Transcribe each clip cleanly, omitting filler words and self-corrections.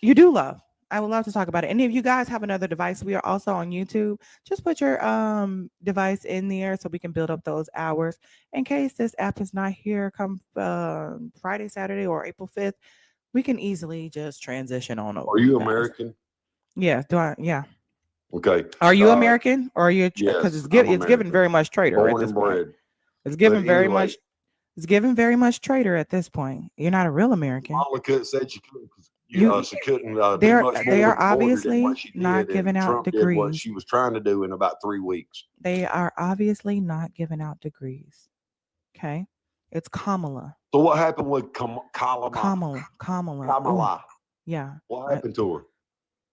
You do love. I would love to talk about it. And if you guys have another device, we are also on YouTube. Just put your device in there so we can build up those hours in case this app is not here come Friday, Saturday, or April 5th. We can easily just transition on Are over, you you guys. American? Yeah. Do I? Yeah. Okay. Are you American or are you? Because Yes, I'm it's given American. very much traitor at Born this and point. bred. It's But given very anyway, much. It's given very much traitor at this point. You're not a real American. Kamala said she couldn't. She couldn't do They much more are with the border than obviously what she not did, giving and out Trump did what degrees. she was trying to do in about 3 weeks. They are obviously not giving out degrees. Okay, it's Kamala. So what happened with Kamala. Kamala? Yeah. What happened to her?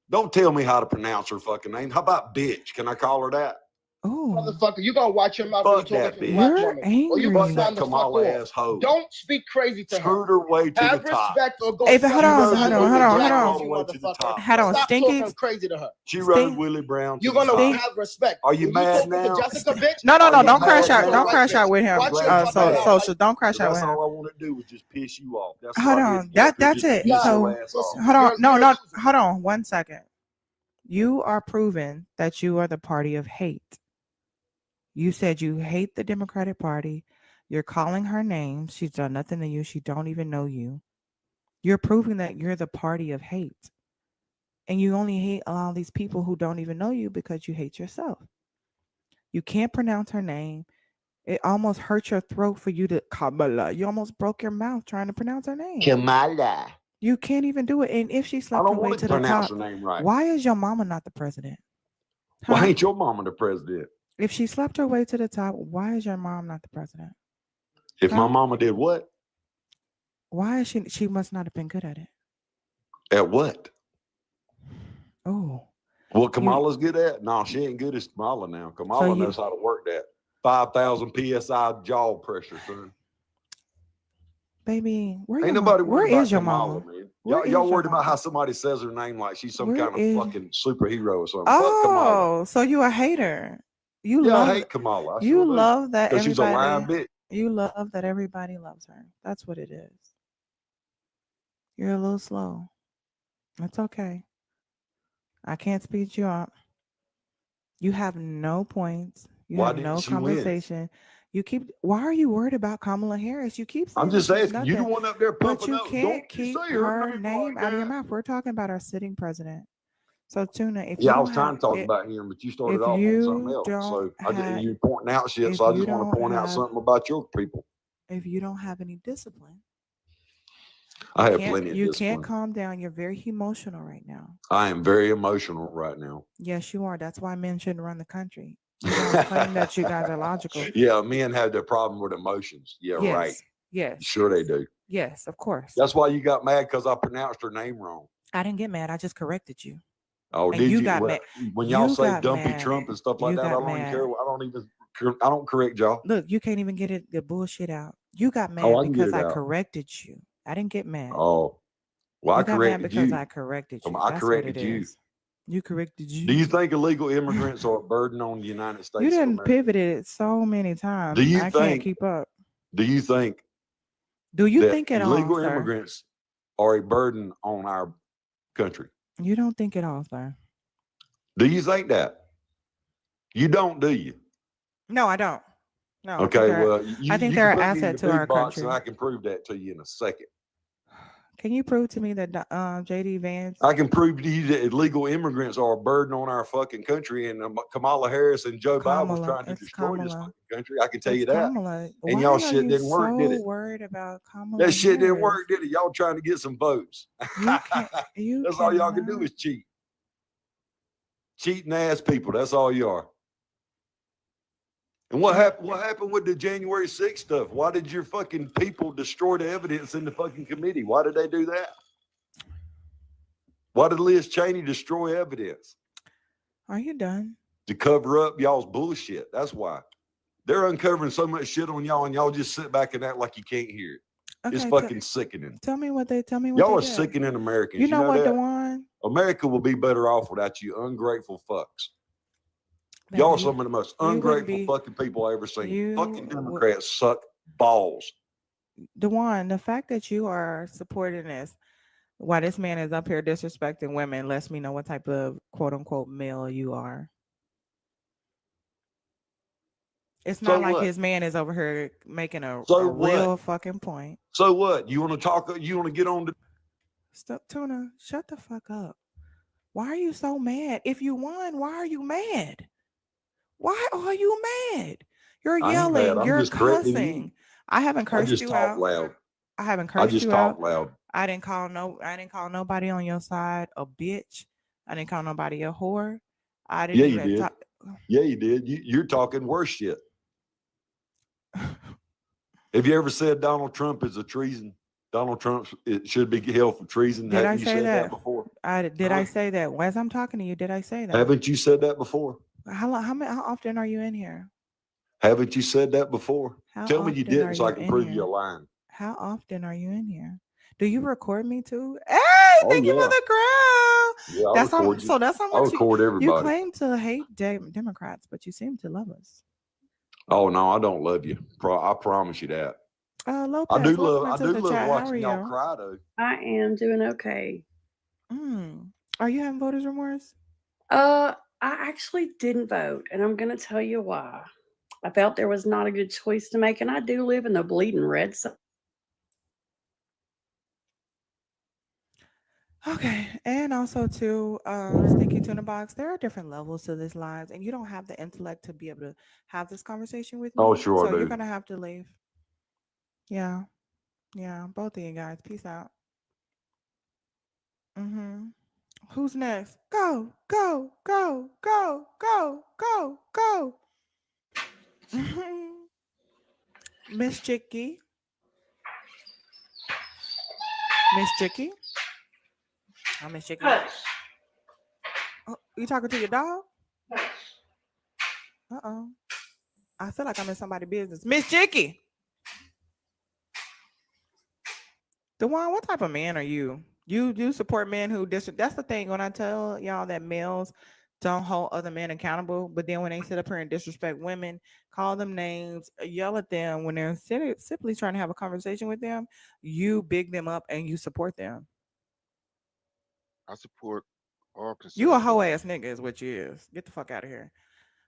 Don't tell me how to pronounce her fucking name. How about bitch? Can I call her that? Oh, motherfucker, you gonna watch your mouth Fuck when you that talk to a bitch. black you're woman. angry. Or you Fuck can that sign the fuck Kamala off. ass hoe. Don't speak crazy to her. Screwed her way to Have the top. respect or go. Hey, hold on. All the way to the motherfucker. top. Hold on, Stop Stinky. talking crazy to her. She rode Willie Brown to You're the gonna top. have respect. Are you When mad talking now? to Jessica, bitch. No. Are you Don't crash mad out. now? Don't crash out with him. Watch your fucking mouth. Social. Don't crash out That's with him. all I want to do is just piss you off. That's Hold what I on. did. That's it. Piss So your ass off. hold on. No. Hold on. 1 second. You are proving that you are the party of hate. You said you hate the Democratic Party. You're calling her names. She's done nothing to you. She don't even know you. You're proving that you're the party of hate. And you only hate a lot of these people who don't even know you because you hate yourself. You can't pronounce her name. It almost hurt your throat for you to Kamala. You almost broke your mouth trying to pronounce her name. Kamala. You can't even do it. And if she I slept don't her way want to to the pronounce top, her name right. why is your mama not the president? Huh? Why ain't your mama the president? If she slept her way to the top, why is your mom not the president? If Huh? my mama did what? Why is she? She must not have been good at it. At what? Oh, What Kamala's good at? No, she ain't good as Kamala now. Kamala knows how to work that. 5,000 PSI jaw pressure, son. baby, Ain't nobody where worried about is your Kamala, mama? man. Where Y'all is worried your about mama? how somebody says her name like she's some Where kind of is- fucking superhero or something. Fuck Kamala. Oh, so you a hater? You Yeah, love I hate Kamala. I you sure do. love that Because she's a lying everybody. bitch. You love that everybody loves her. That's what it is. You're a little slow. It's okay. I can't speed you up. You have no points. You Why have didn't no she win? conversation. You keep. Why are you worried about Kamala Harris? You keep saying I'm just that she's asking. You the nothing, one up there but pumping you up. can't Don't keep say her name name like out of your that. mouth. We're talking about our sitting president. So Tuna, if Yeah, you I was don't trying have to talk it, about him, but you started if off on something you else. don't So have, you're pointing out shit. if So I you just want to don't point out have, something about your people. if you don't have any discipline, I have plenty of you discipline. can't calm down. You're very emotional right now. I am very emotional right now. Yes, you are. That's why men shouldn't run the country. You guys claim that you guys are logical. Yeah, men have the problem with emotions. Yeah, Yes. right. Yes. Sure they do. Yes, of course. That's why you got mad because I pronounced her name wrong. I didn't get mad. I just corrected you. Oh, And did you you? got Well, mad. when You y'all say got dumpy mad. Trump and stuff like You that, I got don't even mad. care. I don't correct y'all. Look, you can't even get the bullshit out. You got mad I can get because it I out. corrected you. I didn't get mad. Oh, well, I You got mad corrected because you. I corrected you. I That's corrected what it you. is. You corrected you. Do you think illegal immigrants are a burden on the United States? You of didn't America? pivot it so many times. Do you I can't think? keep up. Do you think? Do you that think at illegal all, sir? immigrants are a burden on our country? You don't think at all, sir. Do you think that? You don't, do you? No, I don't. No. Okay, I think you they're can an put me in asset the to big our box, country. and I can prove that to you in a second. Can you prove to me that JD Vance? I can prove to you that illegal immigrants are a burden on our fucking country, and Kamala Harris and Joe Biden was trying to destroy this fucking country. I can tell you that. Kamala. And Why y'all are shit you didn't work, did so it? worried about Kamala That shit didn't Harris? work, did it? Y'all trying to get some votes. That's all y'all can do is cheat. Cheating ass people. That's all you are. And what happened with the January 6th stuff? Why did your fucking people destroy the evidence in the fucking committee? Why did they do that? Why did Liz Cheney destroy evidence? Are you done? To cover up y'all's bullshit. That's why. They're uncovering so much shit on y'all, and y'all just sit back and act like you can't hear it. Okay, it's fucking sickening. Tell me what y'all are sickening Americans. You know what, that? DeJuan? America will be better off without you ungrateful fucks. Y'all are some of the most ungrateful fucking people I ever seen. Fucking Democrats suck balls. DeJuan, the fact that you are supporting this, Why this man is up here disrespecting women lets me know what type of quote unquote male you are. It's So not like what? his man is over here making So a what? real fucking point. So what? You want to talk? You want to get on to? Stop, Tuna, shut the fuck up. Why are you so mad? If you won, why are you mad? Why are you mad? You're I ain't mad. yelling, I'm you're just correcting you. cussing. I haven't I cursed just you talk out. loud. I haven't I cursed just you talk out. loud. I didn't call nobody on your side a bitch. I didn't call nobody a whore. I didn't Yeah, you even did. talk. Yeah, you did. You're talking worse shit. Have you ever said Donald Trump is a treason? Donald Trump it should be held for treason. Did I Haven't you say said that that? before? I did. Huh? I say that as I'm talking to you. Did I say that? Haven't you said that before? How often are you in here? Haven't you said that before? How Tell me you often are didn't so you I can in prove you're here? lying. How often are you in here? Do you record me too? Hey, Oh thank you for yeah. the crown. Yeah, I That's how. record you. So that's how I much record you everybody. claim to hate Democrats, but you seem to love us. Oh no, I don't love you. I promise you that. Lopez, welcome I into do the love chat. How are watching y'all you? cry though. I am doing okay. Are you having voters remorse? I actually didn't vote, and I'm going to tell you why. I felt there was not a good choice to make, and I do live in the bleeding red side. Okay, and also too, Stinky Tuna Box. There are different levels to this lives, and you don't have the intellect to be able to have this conversation with Oh me. sure So I you're do. gonna have to leave. Yeah, yeah, both of you guys. Peace out. Mm-hmm. Who's next? Go, go, go, go, go, go, go. Miss Chicky. Miss Chicky. Oh, Miss Chicky. Oh, you talking to your dog? Uh-oh. I feel like I'm in somebody's business. Miss Chicky. Dewan, what type of man are you? You support men who that's the thing when I tell y'all that males don't hold other men accountable, but then when they sit up here and disrespect women, call them names, yell at them when they're simply trying to have a conversation with them, you big them up and you support them. I support all You a consensual hoe love. ass nigga is what you is. Get the fuck out of here.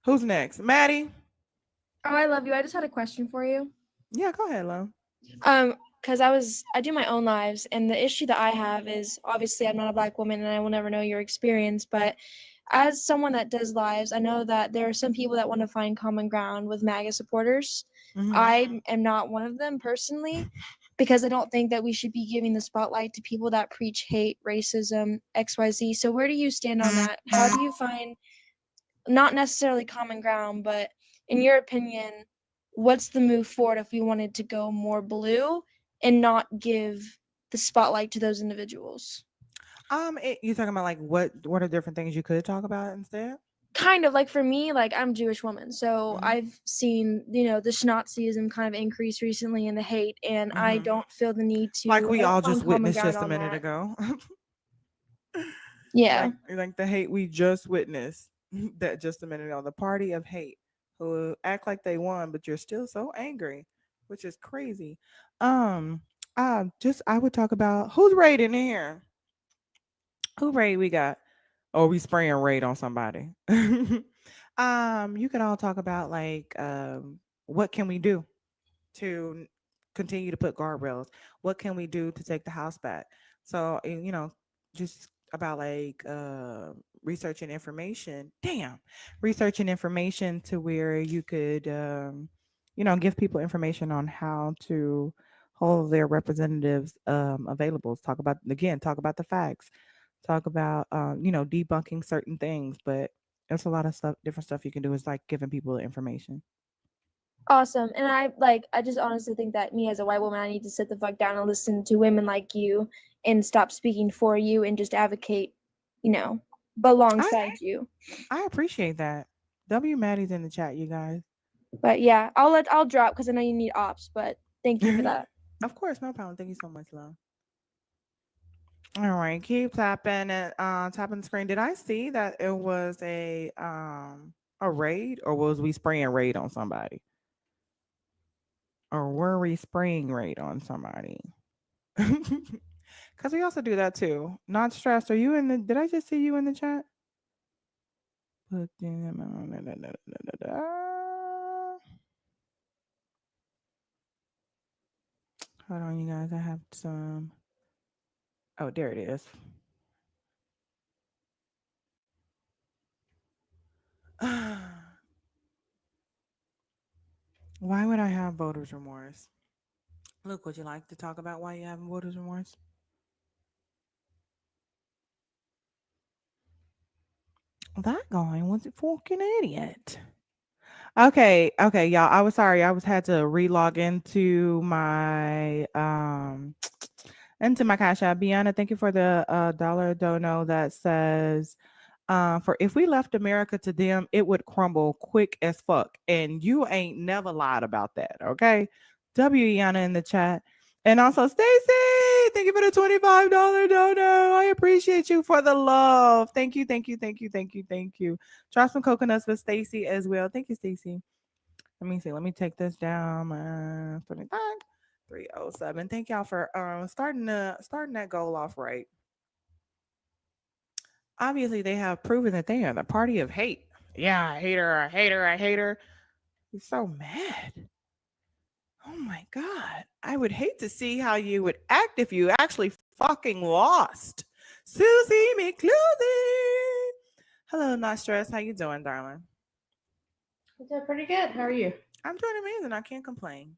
Who's next? Maddie? Oh, I love you. I just had a question for you. Yeah, go ahead, love. Because I do my own lives, and the issue that I have is obviously I'm not a black woman, and I will never know your experience. But as someone that does lives, I know that there are some people that want to find common ground with MAGA supporters. Mhm. I am not one of them personally, because I don't think that we should be giving the spotlight to people that preach hate, racism, XYZ. So where do you stand on that? How do you find not necessarily common ground, but in your opinion, what's the move forward if we wanted to go more blue and not give the spotlight to those individuals? You talking about like what are different things you could talk about instead? Kind of like for me, like I'm a Jewish woman, so Mhm. I've seen, the Nazism kind of increase recently in the hate, and I Mhm. don't feel the need to, Like we I all don't find just common witnessed ground just a on minute that. ago. Yeah. Like the hate we just witnessed that just a minute ago. The party of hate who act like they won, but you're still so angry, which is crazy. Um, I would talk about who's raiding in here. Who raid we got? Or we spraying raid on somebody. You can all talk about like what can we do to continue to put guardrails? What can we do to take the house back? So, just about like research and information. Damn, research and information to where you could, give people information on how to hold their representatives available. Talk about the facts. Talk about, debunking certain things. But there's a lot of stuff, different stuff you can do. Is like giving people information. Awesome. And I just honestly think that me as a white woman, I need to sit the fuck down and listen to women like you and stop speaking for you and just advocate, you know, I alongside you. I appreciate that. W Maddie's in the chat, you guys. But yeah, I'll drop because I know you need ops, but thank you for that. Of course, no problem. Thank you so much, love. All right, keep tapping and tapping the screen. Did I see that it was a raid, or was we spraying raid on somebody? Or were we spraying raid on somebody? Because we also do that too. Not stressed. Are you in the? Did I just see you in the chat? Put them. Hold on, you guys. I have some. Oh, there it is. Why would I have voters remorse? Luke, would you like to talk about why you have voters remorse? That guy was a fucking idiot. Okay, y'all. I was sorry. I was had to relog into my Cash App. Bianna, thank you for the dollar dono that says for if we left America to them, it would crumble quick as fuck. And you ain't never lied about that, okay? W Yana in the chat. And also Stacy, thank you for the $25 dono. I appreciate you for the love. Thank you, thank you, thank you, thank you, thank you. Drop some coconuts for Stacy as well. Thank you, Stacy. Let me see. Let me take this down. 25, 307. Thank y'all for starting that goal off right. Obviously, they have proven that they are the party of hate. Yeah, I hate her. I hate her. I hate her. You're so mad. Oh my God. I would hate to see how you would act if you actually fucking lost. Susie McCluthie. Hello, not stressed. How you doing, darling? I'm doing pretty good. How are you? I'm doing amazing. I can't complain.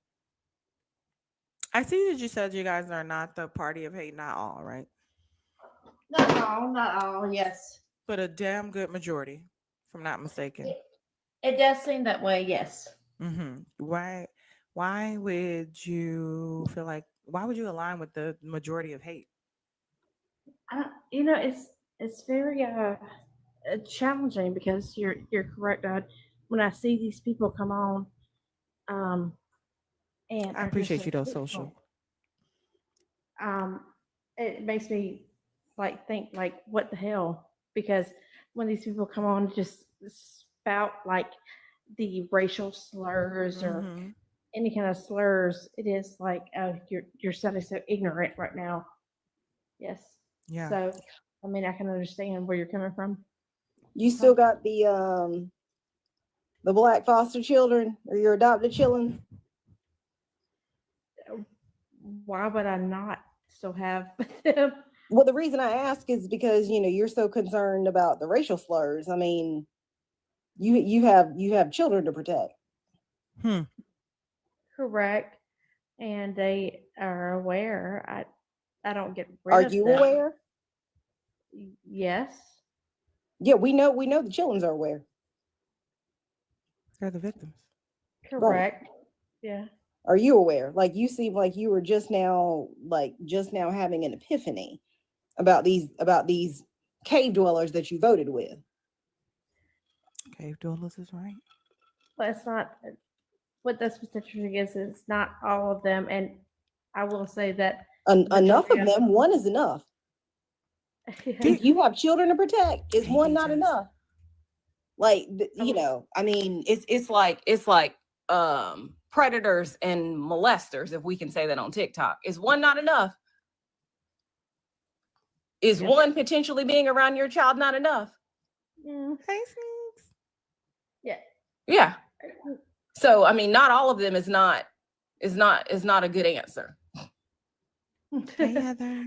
I see that you said you guys are not the party of hate, not all, right? Not all. Yes, But a damn good majority, if I'm not mistaken. it does seem that way. Yes. Mm-hmm. Why would you feel like? Why would you align with the majority of hate? It's very challenging because you're correct, Dad. When I see these people come on, and I are just appreciate so you though, hateful, social. it makes me like think like, what the hell? Because when these people come on, just spout like the racial slurs or Mm-hmm. any kind of slurs, it is like, oh, you're sounding so ignorant right now. Yes. Yeah. So, I mean, I can understand where you're coming from. You still got the black foster children or your adopted children? Why would I not still have them? Well, the reason I ask is because you're so concerned about the racial slurs. I mean, you have children to protect. Correct. And they are aware. I don't get rid Are of you them. aware? Yes. Yeah, we know the children are aware. They're the victims. Correct. Yeah. Are you aware? Like, you seem like you were just now having an epiphany about these cave dwellers that you voted with. Cave dwellers is right. But it's not what the statistic is. It's not all of them. And I will say that Enough of majority them. One is enough. If you have children to protect, is one not enough? Like, I mean, it's like predators and molesters, if we can say that on TikTok. Is one not enough? Is one potentially being around your child not enough? Mm, Hey, Sneaks. yeah. Yeah. So I mean, not all of them is not a good answer. Hey, Heather.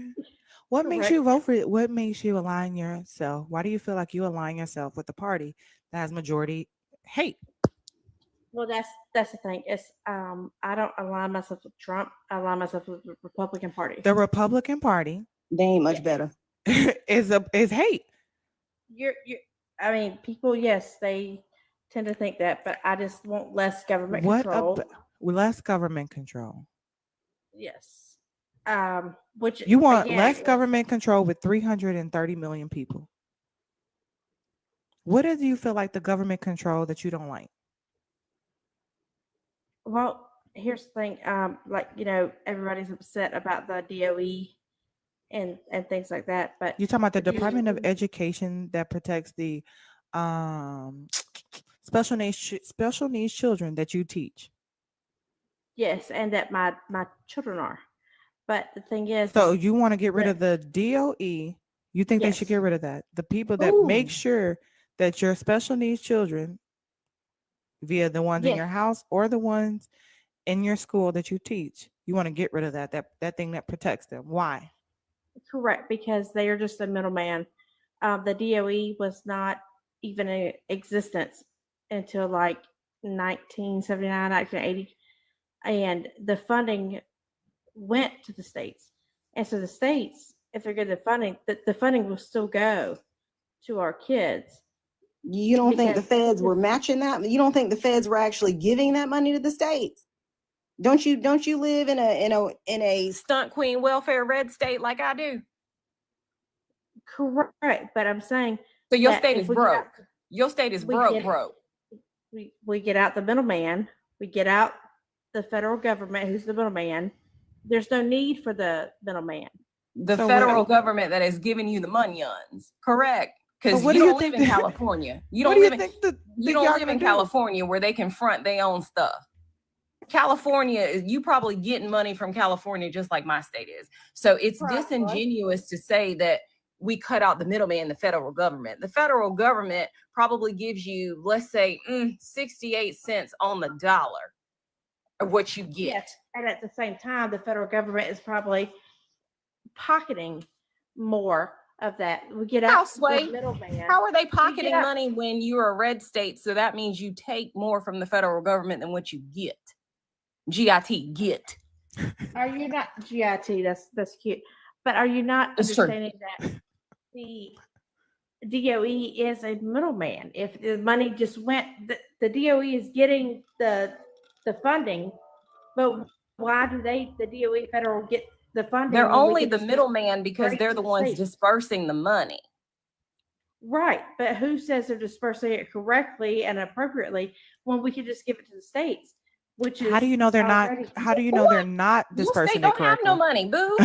What makes you vote for it? What makes you align yourself? Why do you feel like you align yourself with the party that has majority hate? Well, that's the thing. It's I don't align myself with Trump. I align myself with the Republican Party. The Republican Party They ain't much better. is hate. You're I mean, people, yes, they tend to think that, but I just want less government control. Less government control? Yes. Which you want less government control with 330 million people. What do you feel like the government control that you don't like? Well, here's the thing. Like, everybody's upset about the DOE and things like that. But you're talking about the Department of Education that protects the special needs children that you teach. Yes, and that my children are. But the thing is, So you want to get rid the- of the DOE? You think they should Yes. get rid of that? The people that make Ooh. sure that your special needs children, via the ones in Yes. your house or the ones in your school that you teach, you want to get rid of that thing that protects them. Why? correct, because they are just a middleman. The DOE was not even in existence until like 1979, 1980, and the funding went to the states. And so the states, if they're getting the funding, the funding will still go to our kids. You don't think the Because- feds were matching that? You don't think the feds were actually giving that money to the states? Don't you live in a stunt queen welfare red state like I do? Correct, but I'm saying So your that state if is we get broke. out- Your state is we broke, get- broke. we get out the middleman, we get out the federal government, who's the middleman. There's no need for the middleman. The So federal what- government that is giving you the monions, correct? Because what you do you don't live think in that- California. You What don't do you live in think that you y'all don't live gonna in do? California where they confront their own stuff. California is you probably getting money from California just like my state is. So it's Probably. disingenuous to say that we cut out the middleman, the federal government. The federal government probably gives you, let's say, 68 cents on the dollar of what you get. Yes, and at the same time, the federal government is probably pocketing more of that. We get How, out Sway? the middleman. How are they pocketing out- money when you're a red state? So that means you take more from the federal government than what you get. GIT, get. Are you not GIT? That's cute. But are you not It's true. understanding that the DOE is a middleman? If the money just went, the DOE is getting the funding, but why do the DOE federal get the funding? They're when we only could the just give middleman because straight they're to the the ones state? dispersing the money. Right, but who says they're dispersing it correctly and appropriately when we could just give it to the states? Which is How do you know they're not? already- How do you know they're not Your dispersing state it don't have correctly? no money, boo.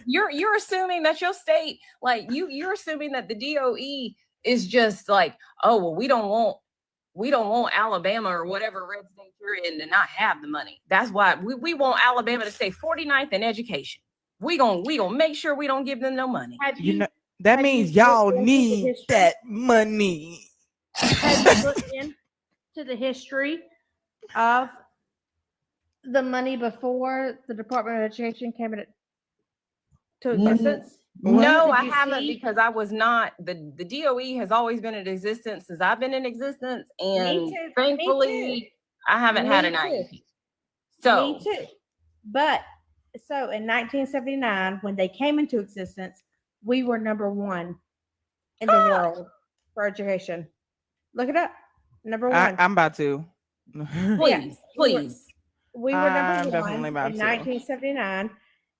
You're assuming that your state, like you're assuming that the DOE is just like, oh well, we don't want Alabama or whatever red state you're in to not have the money. That's why we want Alabama to stay 49th in education. We gonna make sure we don't give them no money. Have You you, know that have means you y'all looked into the need history? that money. have you looked into the history of the money before the Department of Education came into existence? No, Did I you haven't see? because I was not the DOE has always been in existence since I've been in existence, and too, me thankfully I haven't had an Me too. IEP. So Me too. But so in 1979, when they came into existence, we were number one in the world for education. Look it up. Number one. I'm about to. please, we were- please. we were number I'm one definitely in about to. 1979.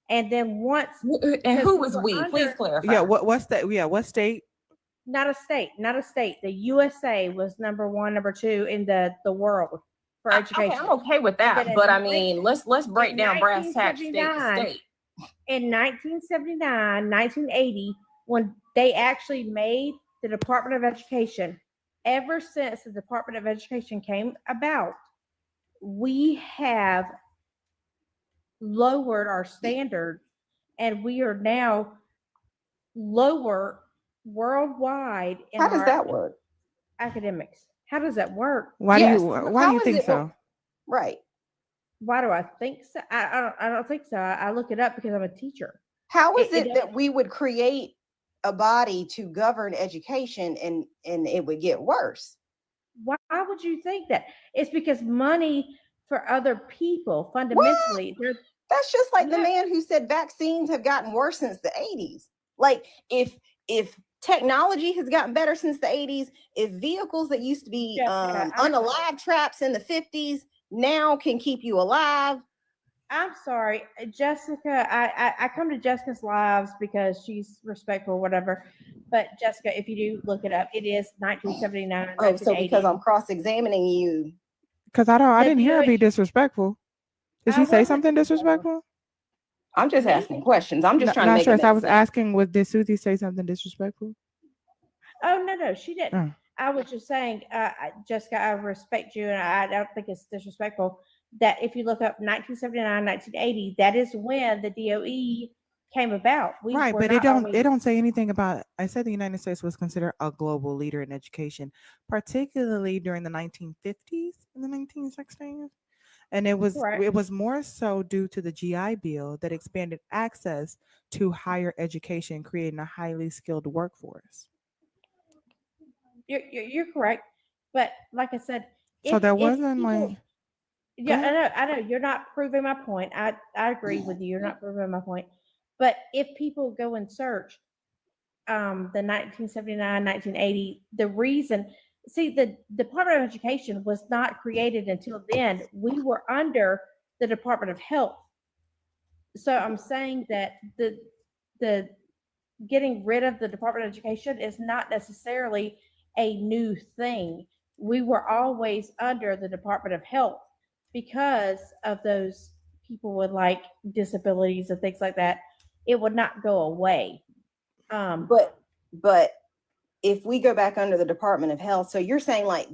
And then once, And who was we were we? Please under- clarify. Yeah. What's that? Yeah. What state? not a state, the USA was number one, number two in the world for education. Okay, I'm okay with that, then but I in mean, let's break in down brass tacks state to 1979, state. In 1979, 1980, when they actually made the Department of Education, ever since the Department of Education came about, we have lowered our standards and we are now lower worldwide in How does our that work? academics. How does that work? Why Yes, do you? Why do how you is think it- so? Right. Why do I think so? I don't think so. I look it up because I'm a teacher. How is It it that we would create a body to govern education and it would get worse? Why would you think that? It's because money for other people fundamentally. That's just like the Yeah. man who said vaccines have gotten worse since the 80s. Like if technology has gotten better since the 80s, if vehicles that used to be Jessica, unalive traps in the 50s now can keep you alive. I'm sorry, Jessica. I come to Jessica's lives because she's respectful, whatever. But Jessica, if you do look it up, it is 1979. Oh, so 1980. because I'm cross-examining you. Because I The didn't hear her DOE be disrespectful. Did I she say wasn't something disrespectful? I'm just asking questions. I'm just trying to Not make sure. it I make was sense. asking, did Susie say something disrespectful? Oh no, she didn't. Oh. I was just saying, Jessica, I respect you, and I don't think it's disrespectful that if you look up 1979, 1980, that is when the DOE came about. We Right, were but not always, it don't say anything about. I said the United States was considered a global leader in education, particularly during the 1950s and the 1960s. And correct. it was more so due to the GI Bill that expanded access to higher education, creating a highly skilled workforce. You're correct. But like I said, So there if wasn't people, like, go yeah, ahead. I know, you're not proving my point. I agree with you. You're not proving my point. But if people go and search the 1979, 1980, the reason, see, the Department of Education was not created until then. We were under the Department of Health. So I'm saying that the getting rid of the Department of Education is not necessarily a new thing. We were always under the Department of Health because of those people with like disabilities and things like that. It would not go away. But if we go back under the Department of Health, so you're saying like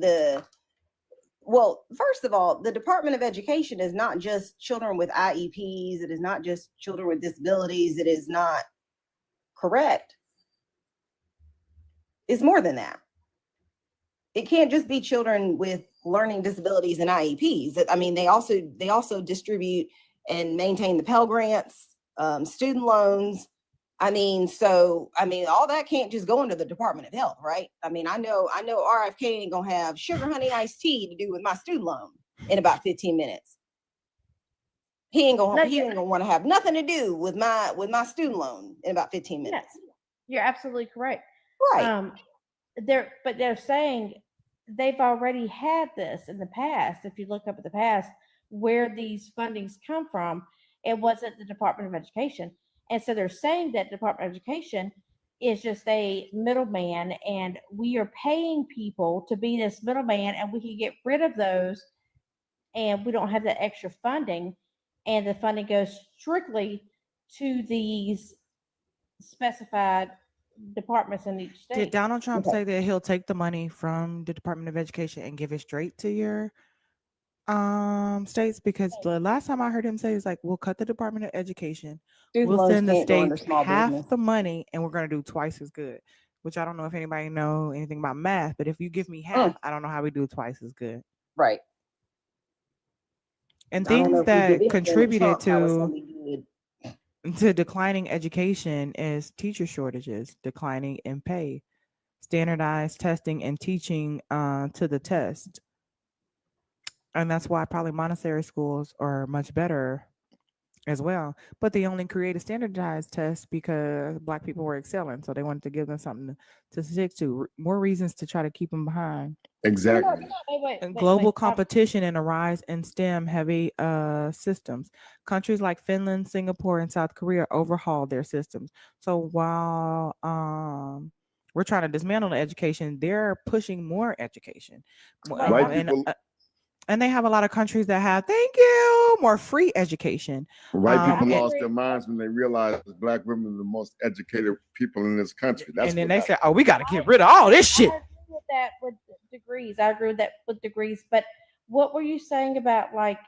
well, first of all, the Department of Education is not just children with IEPs. It is not just children with disabilities. It is not correct. It's more than that. It can't just be children with learning disabilities and IEPs. I mean, they also distribute and maintain the Pell Grants, student loans. I mean, all that can't just go into the Department of Health, right? I mean, I know RFK ain't gonna have sugar honey iced tea to do with my student loan in about 15 minutes. He ain't gonna want to have nothing to do with my student loan in about 15 minutes. Yes, you're absolutely correct. Right. They're saying they've already had this in the past. If you look up at the past where these fundings come from, it wasn't the Department of Education. And so they're saying that Department of Education is just a middleman, and we are paying people to be this middleman, and we can get rid of those, and we don't have that extra funding, and the funding goes strictly to these specified departments in each state. Did Donald Trump Okay. say that he'll take the money from the Department of Education and give it straight to your states? Because the last time I heard him say is like, we'll cut the Department of Education, Student we'll loans send the can't go under states small half business. the money, and we're going to do twice as good. Which I don't know if anybody know anything about math, but if you give me half, I don't know how we do twice as good. Right. And I don't know things if we did that anything with contributed Trump, how it's gonna be good. to declining education is teacher shortages, declining in pay, standardized testing and teaching to the test. And that's why probably Montessori schools are much better as well. But they only created standardized tests because Black people were excelling. So they wanted to give them something to stick to. More reasons to try to keep them behind. Exactly. And global competition and a rise in STEM heavy systems. Countries like Finland, Singapore, and South Korea overhauled their systems. So while we're trying to dismantle the education, they're pushing more education. White people, And they have a lot of countries that have, thank you, more free education. white people lost their minds when they realized Black women are the most educated people in this country. That's and then what they happened. said, oh, we got to get rid of all this shit. I agree with that with degrees. I agree with that with degrees. But what were you saying about like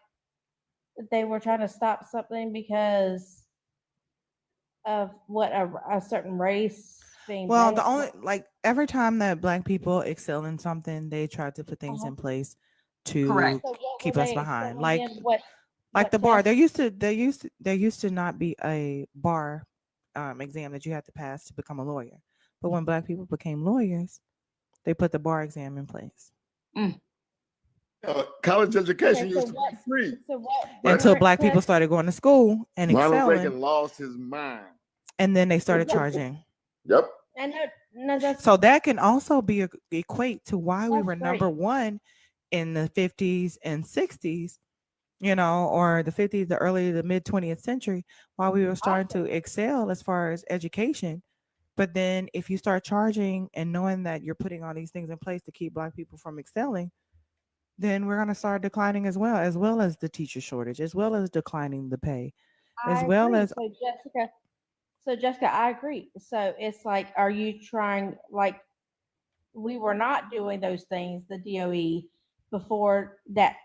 they were trying to stop something because of what a certain race being Well, the bad? only like every time that Black people excel in something, they try to put things in place to Correct. So what keep were us they behind. excelling in? What Like the bar, test? there used to not be a bar exam that you had to pass to become a lawyer. But when Black people became lawyers, they put the bar exam in place. College education Okay, so used to be free. So what Until different Black people tests- started going to school and Ronald excelling, Reagan lost his mind. and then they started charging. Yep. And no, that's So that can also be equate to why we That's were great. number one in the 50s and 60s, you know, or the 50s, the mid 20th century, while we were starting to excel as far as education. But then if you start charging and knowing that you're putting all these things in place to keep Black people from excelling, then we're going to start declining as well as the teacher shortage, as well as declining the pay, as I well agree. as So Jessica, I agree. So it's like, are you trying like we were not doing those things, the DOE, before that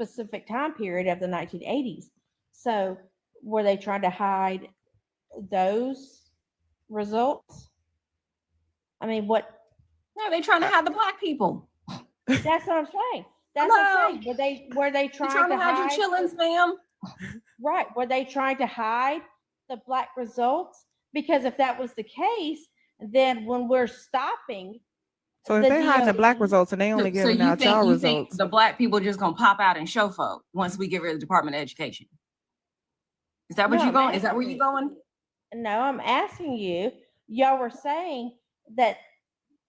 specific time period of the 1980s. So were they trying to hide those results? I mean, what? No, they're trying to hide the black people. That's what I'm saying. That's what I'm saying. Were they You're trying to hide hide your chillins, ma'am. Right. Were they trying to hide the black results? Because if that was the case, then when we're stopping, So if the they hiding the black DOE results and they only So giving you out think y'all you think results, the black people just gonna pop out and show folk once we get rid of the Department of Education? Is that what No, you I'm going? Is that where asking you you. going? No, I'm asking you, y'all were saying that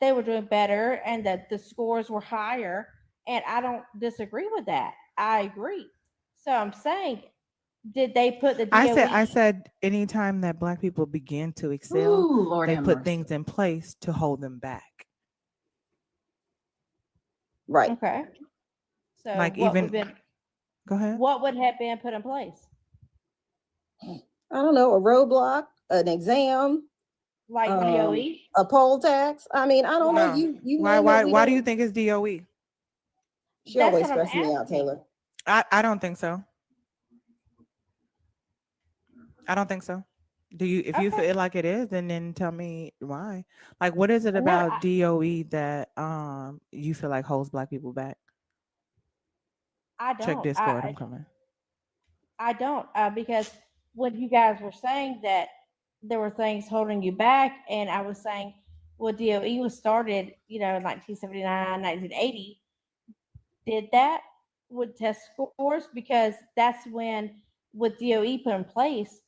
they were doing better and that the scores were higher. And I don't disagree with that. I agree. So I'm saying, did they put the DOE? I said anytime that black people begin to excel, Ooh, Lord they have put mercy. things in place to hold them back. Right. Okay. So Like what even would been go ahead. what would have been put in place? I don't know, a roadblock, an exam, Like DOE? a poll tax. I mean, I don't know. No. You Why name it, we why do don't- you think it's DOE? She That's always what I'm stresses me out, asking. Taylor. I don't think so. I don't think so. Do you if you Okay. feel like it is, then tell me why. Like what is it No, about DOE that you feel like holds black people back? I Check don't. Discord, I'm coming. I don't because when you guys were saying that there were things holding you back, and I was saying, well, DOE was started, in 1979, 1980. Did that with test scores? Because that's when, with DOE put in place,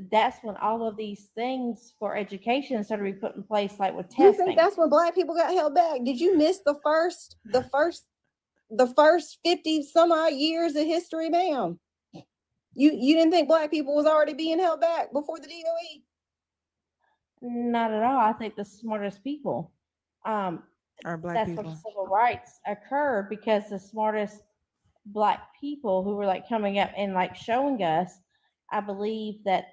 that's when all of these things for education started to be put in place, like with You testing. think that's when black people got held back? Did you miss the first 50 some odd years of history, ma'am? You didn't think black people was already being held back before the DOE? Not at all. I think the smartest people. Are black That's people. where civil rights occurred, because the smartest black people who were like coming up and like showing us, I believe that,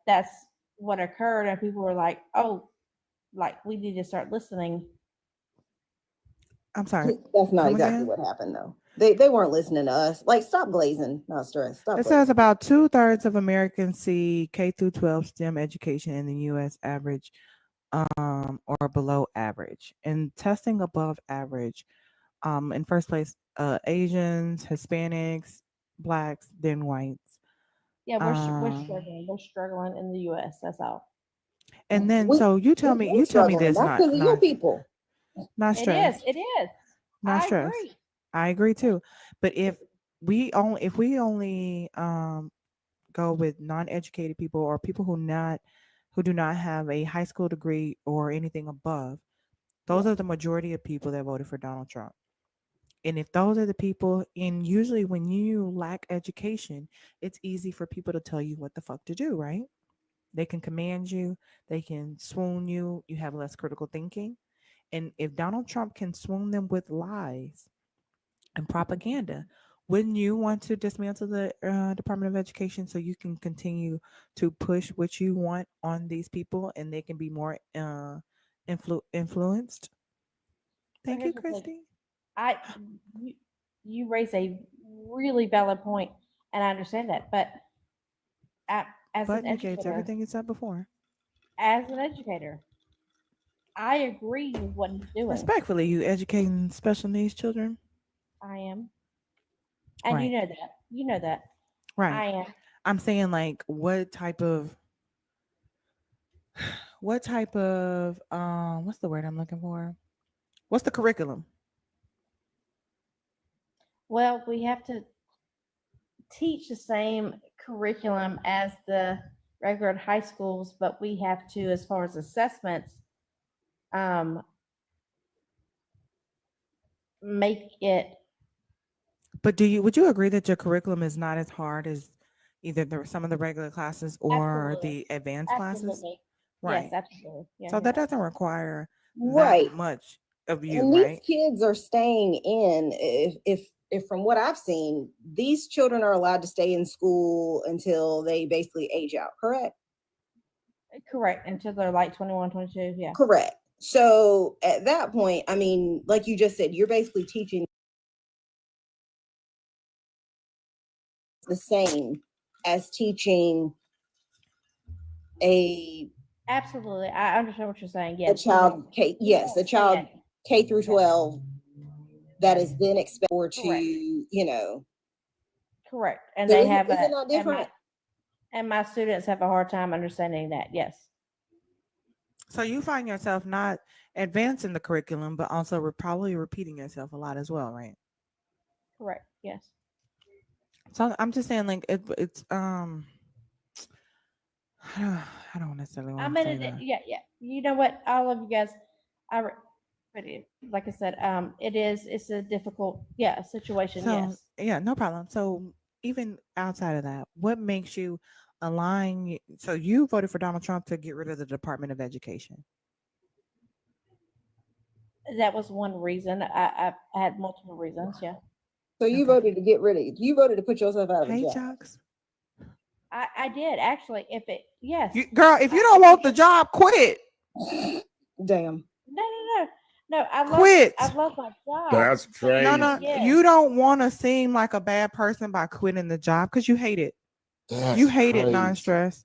that's what occurred, and people were like, oh, like we need to start listening. I'm sorry. That's not Come exactly again? what happened, though. They weren't listening to us. Like, stop glazing, not stress. Stop It glazing. says about 2/3 of Americans see K through 12 STEM education in the U.S. average or below average, and testing above average. In first place, Asians, Hispanics, blacks, then whites. Yeah, we're Um, struggling. We're struggling in the U.S. That's all. and then We- so you tell we've me been you tell me struggling. this, That's because of your people. not It stress, is. It is. not I stress. agree. I agree too. But if we only go with non-educated people or people who do not have a high school degree or anything above, those are the majority of people that voted for Donald Trump. And if those are the people, and usually when you lack education, it's easy for people to tell you what the fuck to do, right? They can command you, they can swoon you, you have less critical thinking. And if Donald Trump can swoon them with lies and propaganda, wouldn't you want to dismantle the Department of Education so you can continue to push what you want on these people and they can be more influenced? But Thank you, here's the thing. Christy. You raise a really valid point, and I understand that. But as But an negates educator, everything you said before. I agree with what he's doing. Respectfully, you educating special needs children? I am, and Right. you know that. You know that. Right. I am. I'm saying like what type of what's the word I'm looking for? What's the curriculum? Well, we have to teach the same curriculum as the regular high schools, but we have to, as far as assessments, make it. But would you agree that your curriculum is not as hard as either some of the regular classes or Absolutely. the advanced classes? Absolutely. Right. Yes, absolutely. Yeah, So you're that right. doesn't require Right. that much of you, And right? these kids are staying in. If from what I've seen, these children are allowed to stay in school until they basically age out, correct? Correct. Until they're like 21, 22. Yeah. Correct. So at that point, I mean, like you just said, you're basically teaching the same as teaching a Absolutely. I understand what you're saying. a Yes. child K, yes, a child Yeah. K through 12 that is then expected to, Correct. you know. Correct. And So they isn't, have isn't a that different? and my students have a hard time understanding that. Yes. So you find yourself not advancing the curriculum, but also probably repeating yourself a lot as well, right? Correct. Yes. So I'm just saying, like it's I don't necessarily I want to mean, say that. yeah. You know what? I love you guys. But like I said, it's a difficult, situation. So Yes. yeah, no problem. So even outside of that, what makes you align? So you voted for Donald Trump to get rid of the Department of Education. That was one reason. I had multiple reasons. Yeah. So you Okay. voted to get rid of it. You voted to put yourself out of a Hey, job. Jocks. I did actually. Yes. Girl, if you don't want the job, quit. Damn. No. I Quit. love my job. That's crazy. No, Yes. you don't want to seem like a bad person by quitting the job because you hate it. That's You hate it, crazy. non-stress.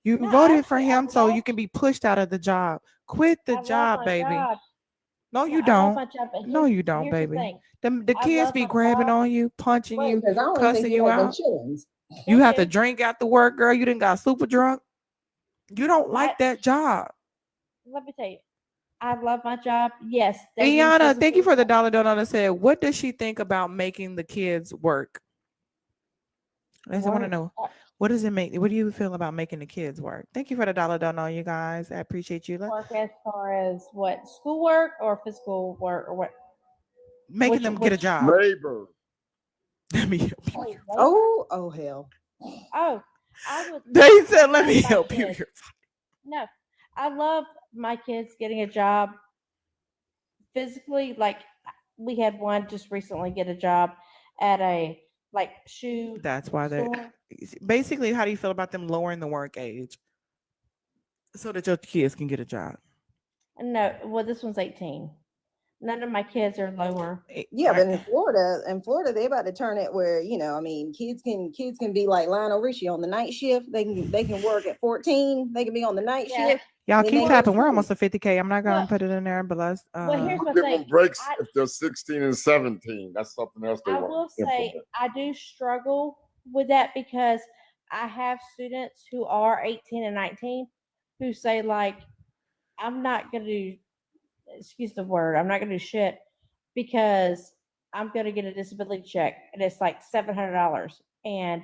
You No, voted for actually, I him so you love- can be pushed out of the job. Quit the I love job, my baby. job. No, No, you I love don't. my job, but No, you don't, here's the baby. thing. The I kids love be my grabbing job. on you, punching Right, you, because I don't even think cussing you you have them out. chillings. You They have to do. drink after work, girl. You didn't got super drunk. You don't like that job. Let me tell you, I love my job. Yes, they do Iana, thank you physically for the hurt. dollar donut. Said, what does she think about making the kids work? I just want to Work. know, what does it make? What do you feel about making the kids work? Thank you for the dollar donut, you guys. I appreciate you. Work as far as what, schoolwork or physical work or what? Making them get a job. Labor. Let me help you. Oh, labor? Oh hell. Oh, I would. They said, let me love my help you. kids. No, I love my kids getting a job physically. Like we had one just recently get a job at a shoe That's why they store. basically, how do you feel about them lowering the work age so that your kids can get a job? No, well, this one's 18. None of my kids are lower. Yeah, but in Florida, they about to turn it where, I mean, kids can be like Lionel Richie on the night shift. They can work at 14. They can be on the night Yeah. shift. Y'all then keep they tapping. go We're to almost at 50K. I'm not gonna Well- put it in there, but let's. Well, here's my Give thing. them breaks I- if they're 16 and 17. That's something else they I want. will to say implement. I do struggle with that because I have students who are 18 and 19 who say I'm not going to do, excuse the word, I'm not going to do shit because I'm going to get a disability check and it's like $700 and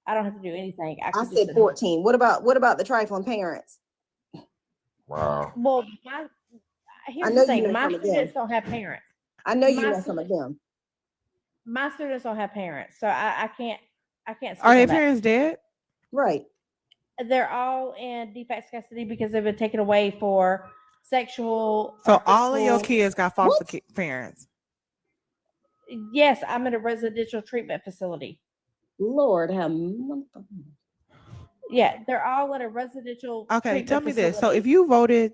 I don't have to do anything. I can just said sit home. 14. What about the trifling parents? Wow. Well, here's know the you thing. know My some of them. students don't have parents. I know you My know some of them. My students don't have parents, so I can't speak Are on their that. parents dead? Right. They're all in de facto custody because they've been taken away for sexual. So or all of your physical- kids got foster parents. Yes, I'm in a residential treatment facility. Lord have Yeah, they're all in a residential. Okay, treatment tell me this. So facility. if you voted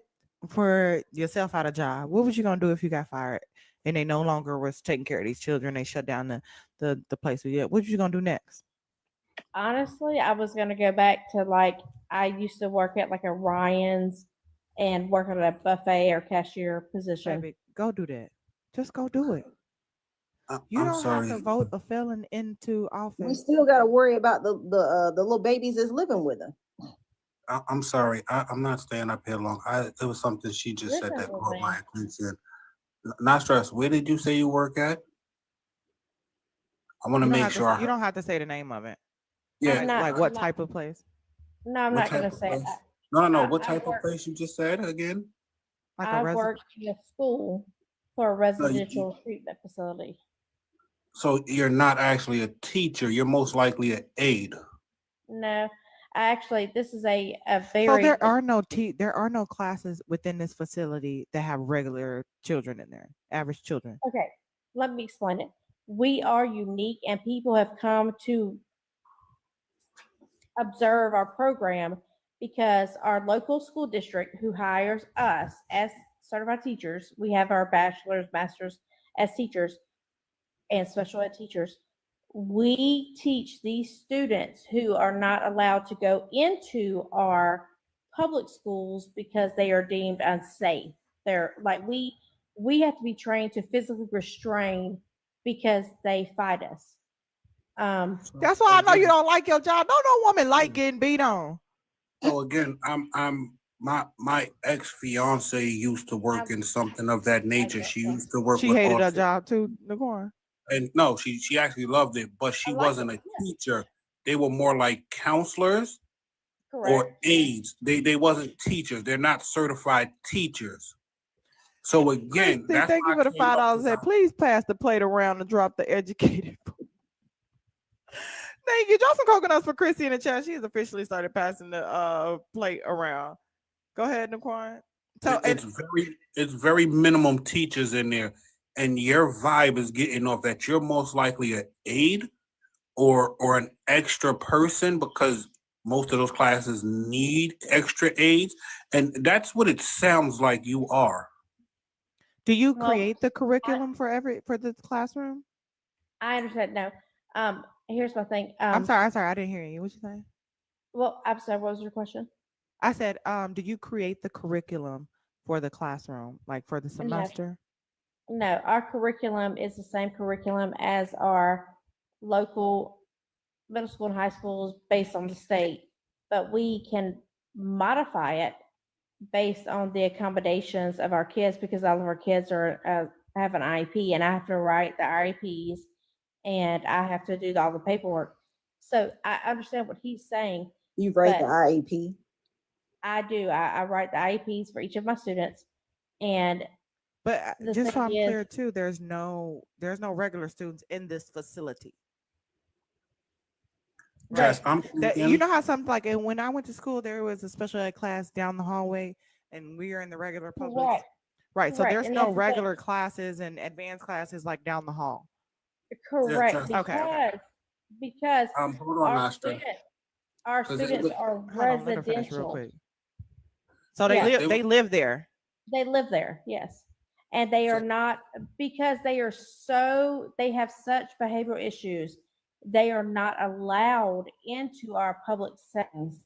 for yourself out of job, what was you gonna do if you got fired and they no longer was taking care of these children? They shut down the place. What was you gonna do next? Honestly, I was gonna go back to I used to work at a Ryan's and work at a buffet or cashier position. Baby, go do that. Just go do it. You I'm don't sorry. have to vote a felon into we office. still got to worry about the little babies that's living with them. I'm sorry. I'm not staying up here long. It was something she just said Listen that to caught me. my attention. Not stressed. Where did you say you work at? I want to You don't make have sure. to, you don't have to say the name of it. Yeah. I'm not- Like what type of place? No, I'm What not gonna type of say place? that. No. I- What I type of work- place you just said again? Like I a work in a school for a residential treatment facility. So you're not actually a teacher. You're most likely an aide. No, this is a So very. there are no classes within this facility that have regular children in there, average children. Okay, let me explain it. We are unique, and people have come to observe our program because our local school district, who hires us as certified teachers, we have our bachelor's, master's as teachers and special ed teachers. we teach these students who are not allowed to go into our public schools because they are deemed unsafe. They're like we have to be trained to physically restrain because they fight us. That's why I know you Again, don't like your job. Don't no woman like getting beat on. so again, my ex fiance used to work in something of that nature. She used to work She with hated her autism. job too, Nicole. And no, she actually loved it, but she wasn't a teacher. They were more like counselors or Correct. aides. They wasn't teachers. They're not certified teachers. So again, Christy, that's thank you why for I the came up $5. with Said, please pass the plate around and drop the educated. Thank you. Drop some coconuts for Christy in the chat. She has officially started passing the plate around. Go ahead, Naquan. So it's very minimum teachers in there, and your vibe is getting off that you're most likely an aide or an extra person because most of those classes need extra aides, and that's what it sounds like you are. do you Well, create the curriculum for the classroom? I understand. No. Here's my thing. I'm sorry, I didn't hear you. What you saying? Well, I'm sorry. What was your question? I said, do you create the curriculum for the classroom, like for the semester? No, our curriculum is the same curriculum as our local middle school and high schools based on the state, but we can modify it based on the accommodations of our kids because all of our kids are have an IEP, and I have to write the IEPs and I have to do all the paperwork. So I understand what he's saying. You write the but IEP. I do. I write the IEPs for each of my students, and But the just so thing I'm is, clear too, there's no regular students in this facility. Jess, Right. I'm That you thinking. know how some like when I went to school, there was a special ed class down the hallway, and we are in the regular public. correct, Right. So correct, there's and no that's the thing. regular classes and advanced classes like down the hall. Correct, Jess, because hold on, our Master. our 'Cause students are Hold on, let her finish real residential. quick. So Yeah. they live there. They live there, yes, and they are not because they have such behavioral issues. They are not allowed into our public settings.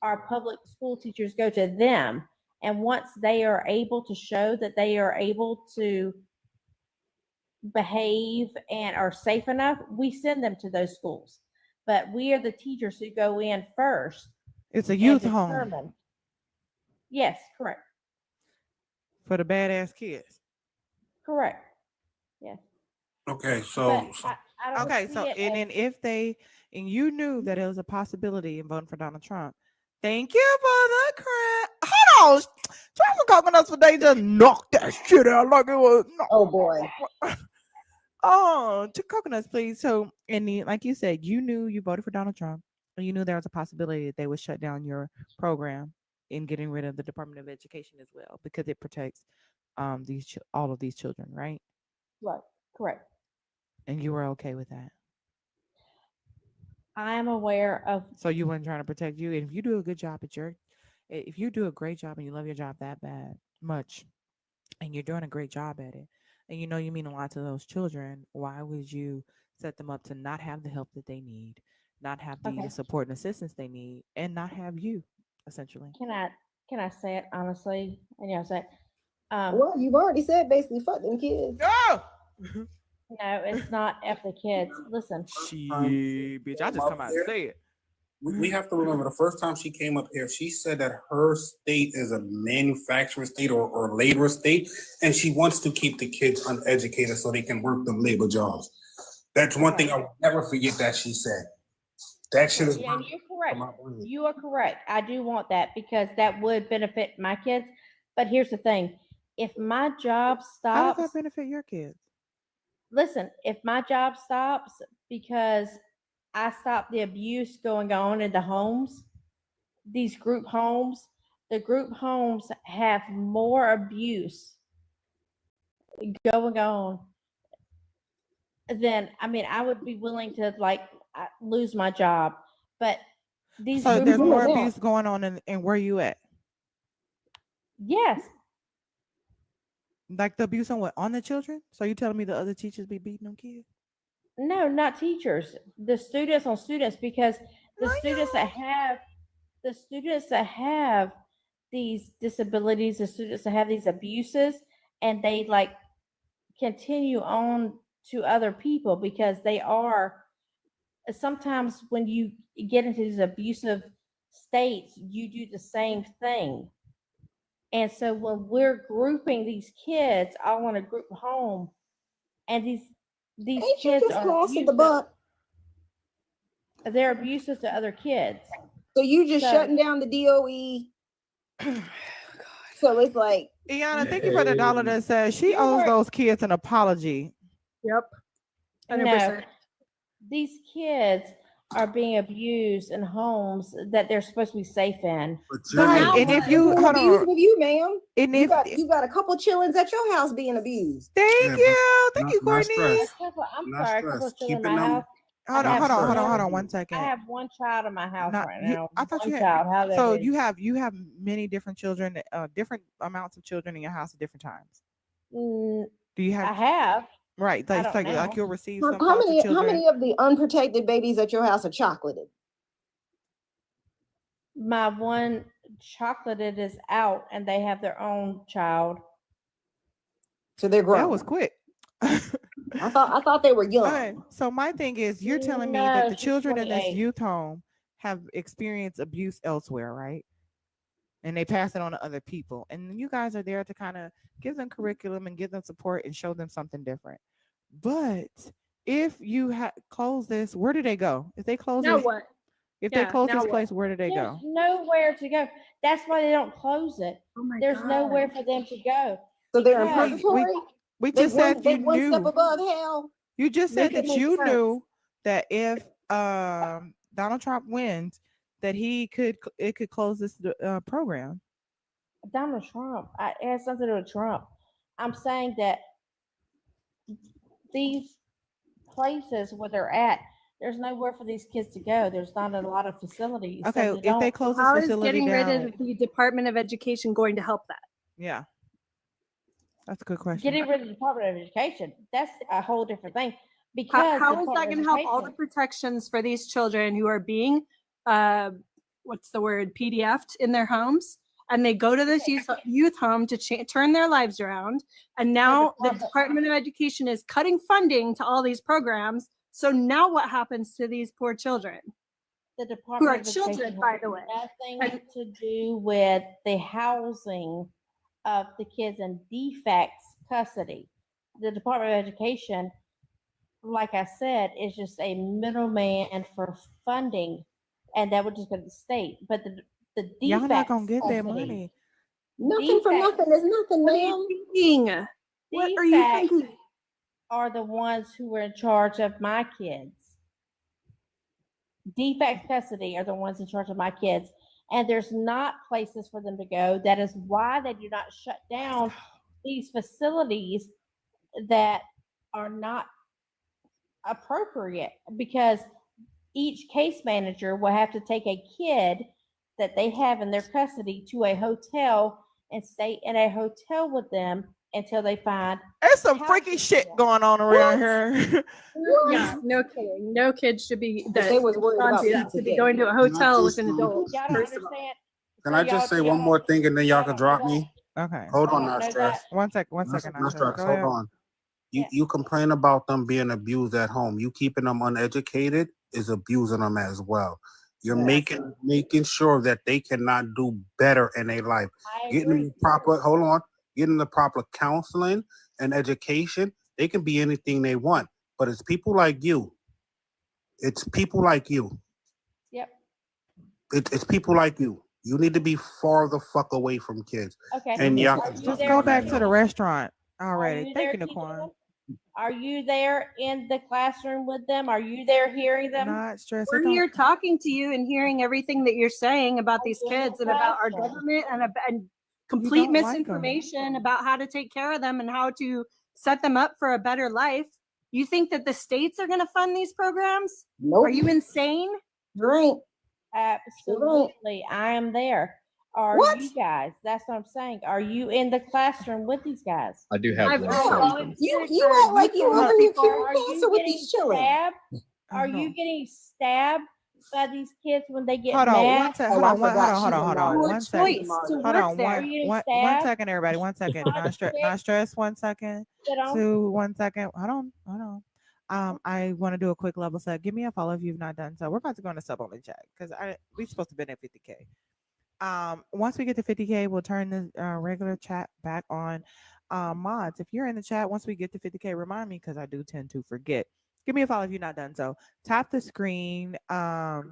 Our public school teachers go to them, and once they are able to show that they are able to behave and are safe enough, we send them to those schools. But we are the teachers who go in first It's a and youth home determine. Yes, correct, for the badass kids. correct. Yes. Okay, But so I don't Okay, see so it and as then if they and you knew that it was a possibility in voting for Donald Trump. Thank you for the crap. Hold on. Try some coconuts for they just knocked that shit out like it was. Oh boy. Oh, two coconuts, please. So, and like you said, you knew you voted for Donald Trump, and you knew there was a possibility that they would shut down your program in getting rid of the Department of Education as well because it protects all of these children, right? right, correct. And you were okay with that. I am aware of So you weren't trying to protect you. And if you do a good job if you do a great job and you love your job that much, and you're doing a great job at it, and you know you mean a lot to those children, why would you set them up to not have the help that they need, not have the okay. support and assistance they need, and not have you, essentially? Can I say it honestly? And I say, Well, you've already said basically fuck them kids. Oh! no, it's not F the kids. Listen, Shit, bitch! I just come out and say it. we have to remember the first time she came up here, she said that her state is a manufacturing state or labor state, and she wants to keep the kids uneducated so they can work them labor jobs. That's one thing I will never forget that she said. That shit is yeah, and you're correct. You are correct. I do want that because that would benefit my kids. But here's the thing: if my job How does stops, that benefit your kids? listen, if my job stops because I stop the abuse going on in the homes, these group homes, the group homes have more abuse going on. Then, I mean, I would be willing to lose my job. But these So group there's more homes, abuse going on in where you at? yes, Like the abuse on what? On the children? So you telling me the other teachers be beating them kids? No, not teachers. The students on students, because the I students that have these disabilities, the students that have these abuses, and they like continue on to other people because they are sometimes when you get into these abusive states, you do the same thing. And so when we're grouping these kids all in a group home, and these Ain't you kids just are passing the abusive, buck? they're abusive to other kids. So you just So- shutting down the DOE. So it's like, Iana, thank you for the dollar that says she owes those kids an apology. Yep. 100%. No, these kids are being abused in homes that they're supposed to be safe in. Right, and if you hold abused on, with you, ma'am. and You if got a couple chillins at your house being abused. thank you, not Courtney. stress. I'm Not sorry, a couple stress. of children in Keeping my them- house. Hold I on, have hold on, 1 I second. have one child in my house Not- right you- now. I thought one you had. child. How So that you have many different children, different amounts of children in your house at different times. Mm, Do you I have have. right? I Like don't like know. you'll receive How some foster many children. of the unprotected babies at your house are chocolated? My one chocolated is out, and they have their own child. So they're grown. That was quick. I thought they were young. Okay, so my thing is, you're telling me that No, the she's children in this 28. youth home have experienced abuse elsewhere, right? And they pass it on to other people, and you guys are there to kind of give them curriculum and give them support and show them something different. But if you close this, where do they go? If they close Now this, what? if Yeah, they close now this what? place, where do they There's go? nowhere to go. That's why they don't close it. Oh my There's God. nowhere for them to go. So they're in Because- purgatory. We They just said they you one step knew. above hell. You just said Make it that make you sense. knew that if Donald Trump wins, that it could close this program. Donald Trump, it has something to do with Trump. I'm saying that these places where they're at, there's nowhere for these kids to go. There's not a lot of facilities. Okay, so if they don't- close this How is facility getting down, rid of the Department of Education going to help that? yeah, that's a good question. getting rid of the Department of Education, that's a whole different thing. Because How the is that Department going of to help all the Education- protections for these children who are being, what's the word, PDF'd in their homes? And they go to this youth home to turn their lives around. And now the Department of Education is cutting funding to all these programs. So now what happens to these poor children? the Who Department are of Education children, has by the way. nothing to do with the housing of the kids in defects custody. The Department of Education, like I said, is just a middleman for funding, and that would just go to the state. But the defects Y'all not gonna get that custody- money. Nothing for Defects. nothing is nothing, What are ma'am. you thinking? What are you Defects thinking? are the ones who were in charge of my kids. Defect custody are the ones in charge of my kids, and there's not places for them to go. That is why they do not shut down these facilities that are not appropriate, because each case manager will have to take a kid that they have in their custody to a hotel and stay in a hotel with them until they find There's some housing freaky for shit them. going on around here. Yeah, no kidding. No kids should be. If they was worried about to be Pizzagate. going to a hotel with just, an adult. Y'all don't First of all. understand. Can So I just say y'all one don't- more thing and then y'all can don't drop know me? Okay, Hold on, don't not know stress. that. one second, Not Asha. stress. Go Hold ahead. on. Yeah. You complain about them being abused at home. You keeping them uneducated is abusing them as well. You're Yes. making sure that they cannot do better in their life. I Getting agree. them proper, hold on, getting the proper counseling and education. They can be anything they want, but it's people like you. It's people like you. Yep. It's people like you. You need to be far the fuck away from kids. Okay. And y'all Are can you stop there Go doing back that. to the restaurant Are already. you Thank there you, teaching Naquan. them? Are you there in the classroom with them? Are you there hearing them? Not stressed. We're here talking to you and hearing everything that you're saying about these you're in the kids and about our classroom. government and complete don't like 'em. misinformation about how to take care of them and how to set them up for a better life. You think that the states are going to fund these programs? Nope. Are you insane? Drink. Absolutely. I am there. are What? you guys? That's what I'm saying. Are you in the classroom with these guys? I do have I've one heard question. You act like you over here curing Are cancer you with getting these children. stabbed? Are Hold you on. getting stabbed by these kids when they get Hold on, mad? one second. Oh, Hold I on, one. Hold forgot on, hold she's on, a hold on. martyr. One your second. choice to Hold work on, there. Are you getting one stabbed? second, everybody. One second. Not stress. Not stress. 1 second. Sit on. 2. 1 second. Hold on. I want to do a quick level set. Give me a follow if you've not done so. We're about to go on a sub only check because we supposed to be at 50K. Once we get to 50K, we'll turn the regular chat back on. Mods, if you're in the chat, once we get to 50K, remind me because I do tend to forget. Give me a follow if you're not done so. Tap the screen. And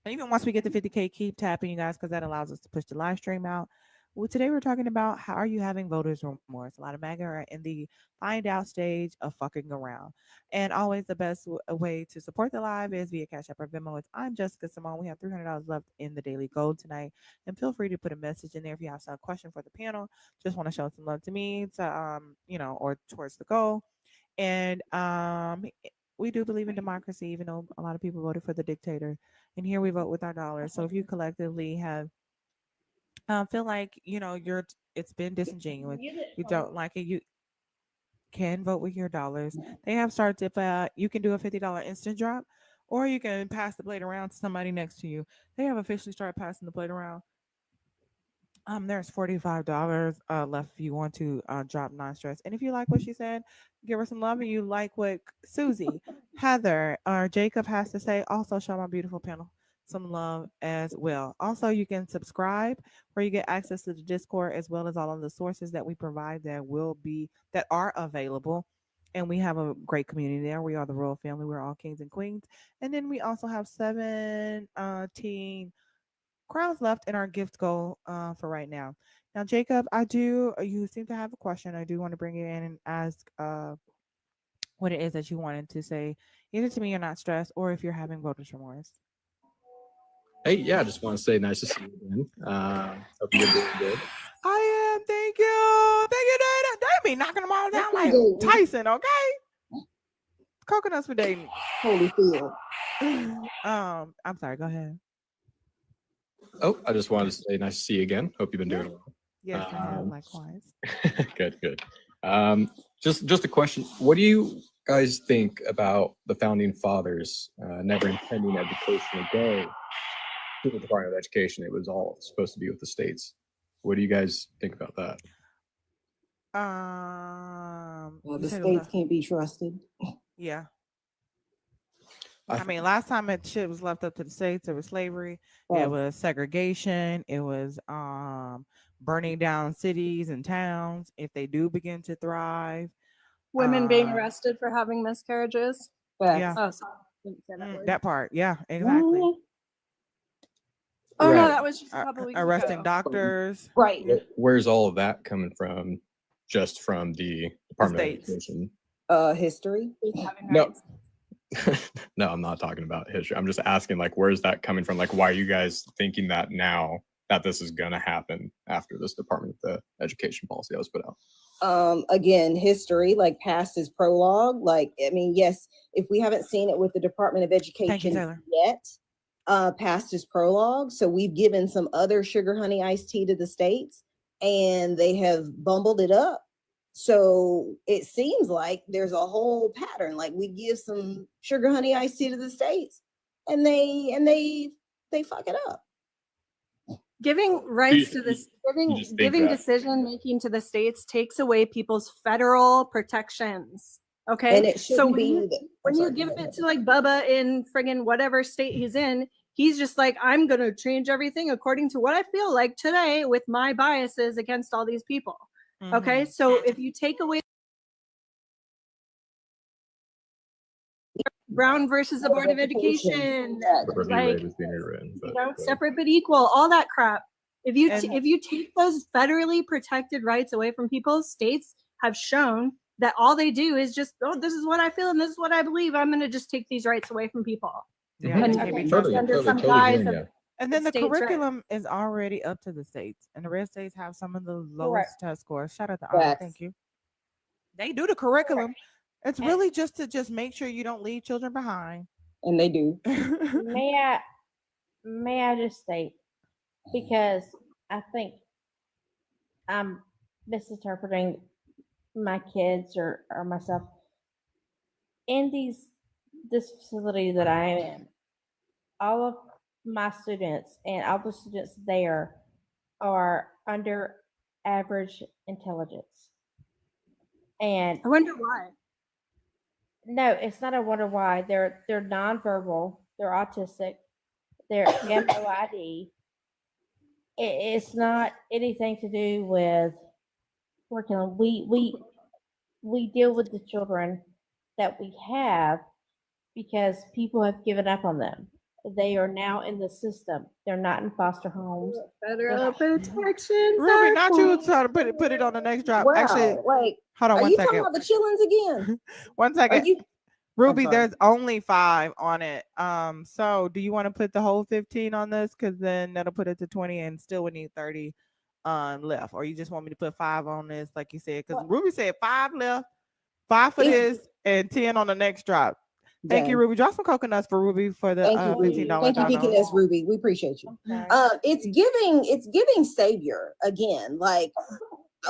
even once we get to 50K, keep tapping, you guys, because that allows us to push the live stream out. Well, today we're talking about how are you having voters remorse? A lot of MAGA are in the find out stage of fucking around. And always the best way to support the live is via Cash App or Venmo. I'm Jessica Simone. We have $300 left in the daily gold tonight. And feel free to put a message in there if you have some question for the panel. Just want to show some love to me, to or towards the goal. And we do believe in democracy, even though a lot of people voted for the dictator. And here we vote with our dollars. So if you collectively have feel like it's been disingenuous, you don't like it, you can vote with your dollars. They have started you can do a $50 instant drop, or you can pass the plate around to somebody next to you. They have officially started passing the plate around. There's $45 left if you want to drop non-stress. And if you like what she said, give her some love. And you like what Susie, Heather, or Jacob has to say, also show my beautiful panel some love as well. Also, you can subscribe where you get access to the Discord as well as all of the sources that we provide that are available. And we have a great community there. We are the royal family. We're all kings and queens. And then we also have 17 crowns left in our gift goal for right now. Now, Jacob, you seem to have a question. I do want to bring you in and ask what it is that you wanted to say, either to me, you're not stressed, or if you're having voters remorse. Hey, yeah, I just want to say nice to see you again. Hope you're doing good. I am. Thank you. Thank you, Dana. They be knocking them all down like Tyson, okay? Coconuts for dating. Holyfield. I'm sorry. Go ahead. Oh, I just wanted to say nice to see you again. Hope you've been doing well. Yes, I have. Likewise. Good. Just a question. What do you guys think about the founding fathers never intending education to go to the Department of Education? It was all supposed to be with the states. What do you guys think about that? Well, the states can't be trusted. Yeah. I mean, last time shit was left up to the states, it was slavery, it was segregation, it was burning down cities and towns if they do begin to thrive. Women being arrested for having miscarriages. Yeah. Oh, sorry. Didn't say that word. That part. Yeah, exactly. Oh Right. no, that was just a couple weeks arresting ago. doctors. Right. Where's all of that coming from? Just from the Department of Education? History. No. No, I'm not talking about history. I'm just asking, like, where's that coming from? Like, why are you guys thinking that now that this is going to happen after this Department of the Education policy that was put out? Again, history, like past is prologue. Like, I mean, yes, if we haven't seen it with the Department of Education yet, past is prologue. So we've given some other sugar honey iced tea to the states and they have bumbled it up. So it seems like there's a whole pattern. Like we give some sugar honey iced tea to the states and they fuck it up. Giving rights to this, giving decision making to the states takes away people's federal protections. Okay, And it so shouldn't when you give it to like Bubba in friggin' whatever state he's in, he's just like, I'm gonna change everything according to what I feel like today with my biases against all these people. Okay, so if you take away Brown versus the Board of Education, like, separate but equal, all that crap. If you take those federally protected rights away from people, states have shown that all they do is just, oh, this is what I feel and this is what I believe. I'm going to just take these rights away from people. Yeah, And then the curriculum is already up to the states, and the red states have some of the lowest test scores. Shout out to Iowa. Thank you. They do the curriculum. It's really just to make sure you don't leave children behind. And they do. May I just state, because I think I'm misinterpreting my kids or myself. In this facility that I am in, all of my students and all the students there are under average intelligence. And I wonder why. no, it's not a wonder why. They're nonverbal, they're autistic, they're MOID. It's not anything to do with working on. We deal with the children that we have because people have given up on them. They are now in the system. They're not in foster homes. Federal protection. Ruby, not you trying to put it on the next drop. Wow. Actually, Like, hold on are one you second. talking about the chillins again? One Are second. you? Ruby, sorry. there's only 5 on it. So do you want to put the whole 15 on this? Because then that'll put it to 20 and still would need 30 left. Or you just want me to put 5 on this, like you said? Because Ruby said 5 left, 5 for this, and 10 on the next drop. Thank you, Dang. Ruby. Drop some coconuts for Ruby for the Thank you, Ruby. $15 Thank you, dono. Deaconess Ruby. We appreciate you. It's giving savior again, like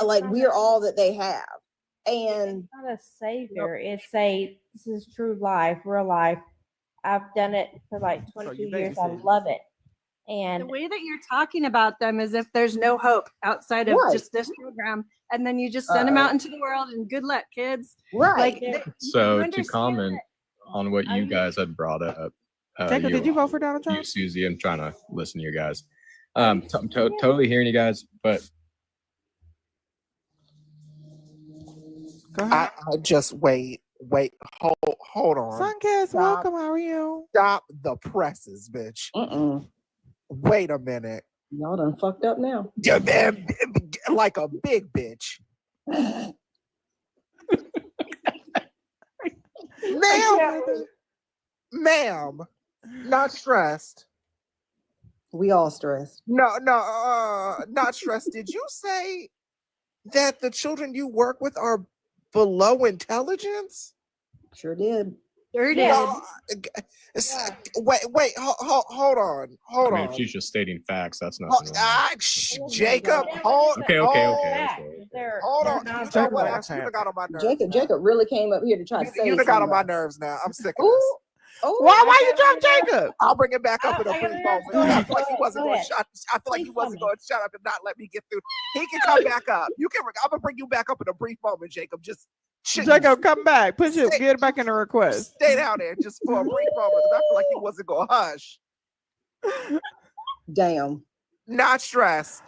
we're all that they have. And it's not a savior. It's this is true life, real life. I've done it for like 22 years. I love it. And the way that you're talking about them is if there's no hope outside of Right. just this program, and then you just send them out into the world and good luck, kids. Right. Like, So you to understand comment on what you guys had brought up, Jacob, did you vote for Donald Trump? You, Susie, I'm trying to listen to you guys. I'm totally hearing you guys, but Go ahead. I just wait, hold on. Sunkist, welcome. How are you? Stop the presses, bitch. Wait a minute. Y'all done fucked up now. Yeah, man, like a big bitch. Ma'am, not stressed. We all stressed. No, not stressed. Did you say that the children you work with are below intelligence? Sure did. Sure did. Wait, hold on. I mean, if she's just stating facts, that's nothing wrong. Jacob, hold Okay. Hold on. They're You know what? Actually, you got on my nerves. Jacob really came up here to try to say You got on my something. nerves now. I'm sick of this. Why you drop Jacob? I'll bring it back up in a brief moment. I feel like he wasn't going to shut. I feel like Please he wasn't tell me. going to shut up and not let me get through. He can come back up. I'm gonna bring you back up in a brief moment, Jacob. Just Jacob, come back. Get it back in the request. Stay down there just for a brief moment because I feel like he wasn't going to hush. Damn. Not stressed.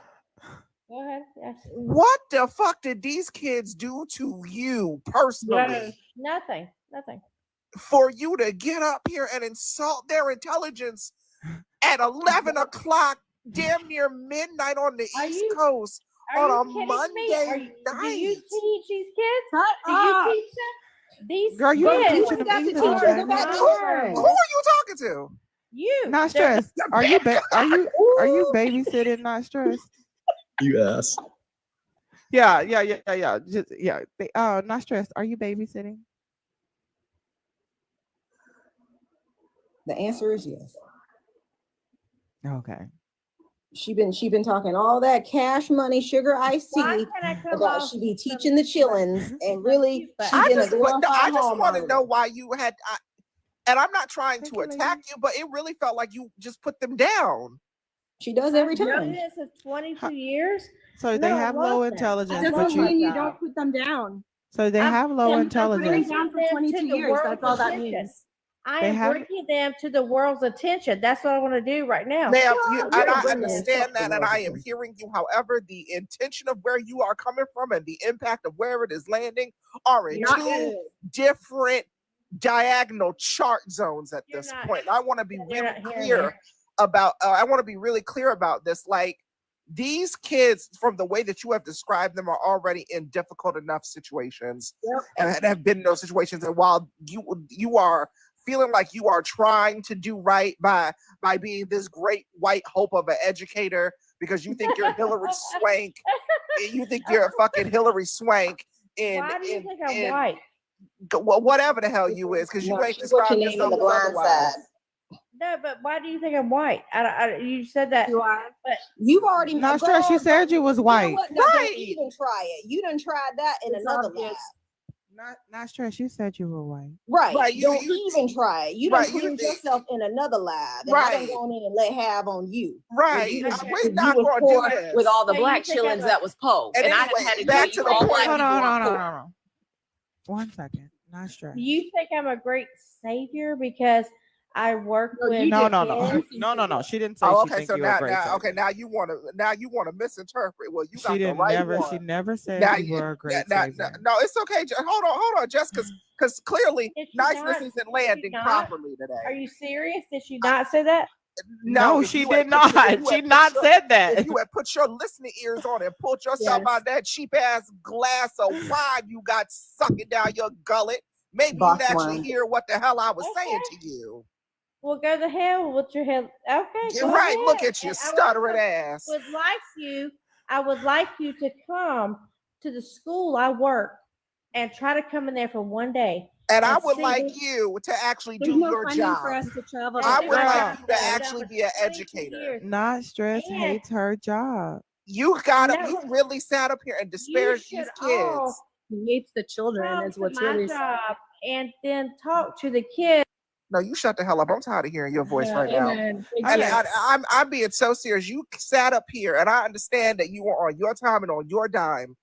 go ahead. Yes. What the fuck did these kids do to you personally Nothing. for you to get up here and insult their intelligence at 11 o'clock, damn near midnight on the East Coast on a Monday night? Do you teach these kids? Do you teach them? These Girl, you ain't kids. teaching them either, teach them baby. about Who are you talking to? You. Not stressed. Are you babysitting? Not stressed. You ass. Yeah. Just not stressed. Are you babysitting? The answer is yes. Okay. She been talking all that cash money, sugar iced tea about she be teaching the chillins and really I just want to know why you had. And I'm not trying to attack you, but it really felt like you just put them down. She does every time. Experience of 22 years. So they have low intelligence, It but doesn't mean you don't put them down. So they have low intelligence. Down for 22 years. That's all that means. I am bringing them to the world's attention. That's what I want to do right now. Ma'am, and I understand that, and I am hearing you. However, the intention of where you are coming from and the impact of where it is landing are in two different diagonal chart zones at this point. I want to be really clear about. I want to be really clear about this. Like, these kids, from the way that you have described them, are already in difficult enough situations and have been in those situations. And while you are feeling like you are trying to do right by being this great white hope of an educator because you think you're Hillary Swank, you think you're a fucking Hillary Swank. Why do you think I'm white? Well, whatever the hell you is, because you ain't describing yourself as otherwise. No, but why do you think I'm white? You said that. You are. But You've already Not stressed. She said you was You know white. what? No, Right. don't even try it. You done tried that in It's another obvious. lab. Not stressed. You said you were white. Right. Right, you- Don't you- even try it. You done right, you proved did- yourself in another lab. And I done Right. gone in and let have on you. Right. You was- We're you not was going to poor do this. with all the So you black think I'm chillins a- that was poor. And And I anyway, done had to back tell to you the all point. black Hold people on, are hold poor. on. 1 second. Not stressed. you think I'm a great savior because I work No, with you No, did. no, no, kids? no. She didn't say Oh, she okay. think So you were a great now, savior. now you want to misinterpret. Well, you got She the didn't right never. one. She never said Now, you were a great now, savior. no, it's okay. Hold on, just because clearly Did she niceness not? isn't landing not? properly today. Are you serious? Did she not say that? No, if she you had did put your- if not. you She had put not your- said that. If you had put your listening ears on and pulled yourself Yes. out that cheap ass glass of wine you got sucking down your gullet, maybe Boss you'd actually wine. hear what the hell I was Okay. saying to you. Well, go to hell with your head. Okay. You're go right. Look ahead. at you, And stuttering ass. I would like you to come to the school I work and try to come in there for one day. And I and would see like this- you to actually There's do no your funding job. for us to travel. I to would Girl. like you to I've done actually for be an 22 educator. years. Not stressed. And- Hates her job. You got up. No. You really sat up here and disparaged these should kids. all He hates the children Come is to what's my really job and then talk to the kids. No, you shut the hell up. I'm tired of hearing your voice right now. Amen. And Okay. I'm being so serious. You sat up here, and I understand that you were on your time and on your dime,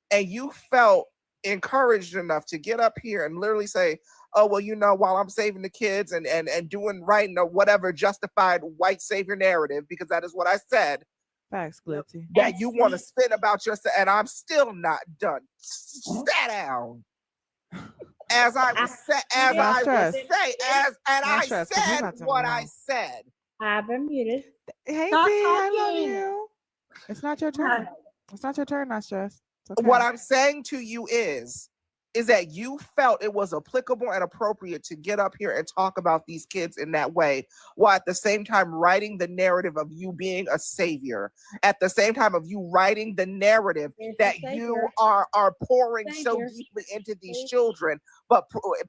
and you felt encouraged enough to get up here and literally say, "Oh well, you know, while I'm saving the kids and doing right and whatever justified white savior narrative, because that is what I said, Facts, Glitzy. that you want to spin about yourself, and I'm still not done. Sit down." As I was said what I said. I've been muted. Hey, Stop T, I love talking. you. It's not your turn. It's not your turn, not stressed. It's okay. What I'm saying to you is that you felt it was applicable and appropriate to get up here and talk about these kids in that way, while at the same time writing the narrative of you being a savior, at the same time of you writing the narrative that you are pouring so deeply into these children, but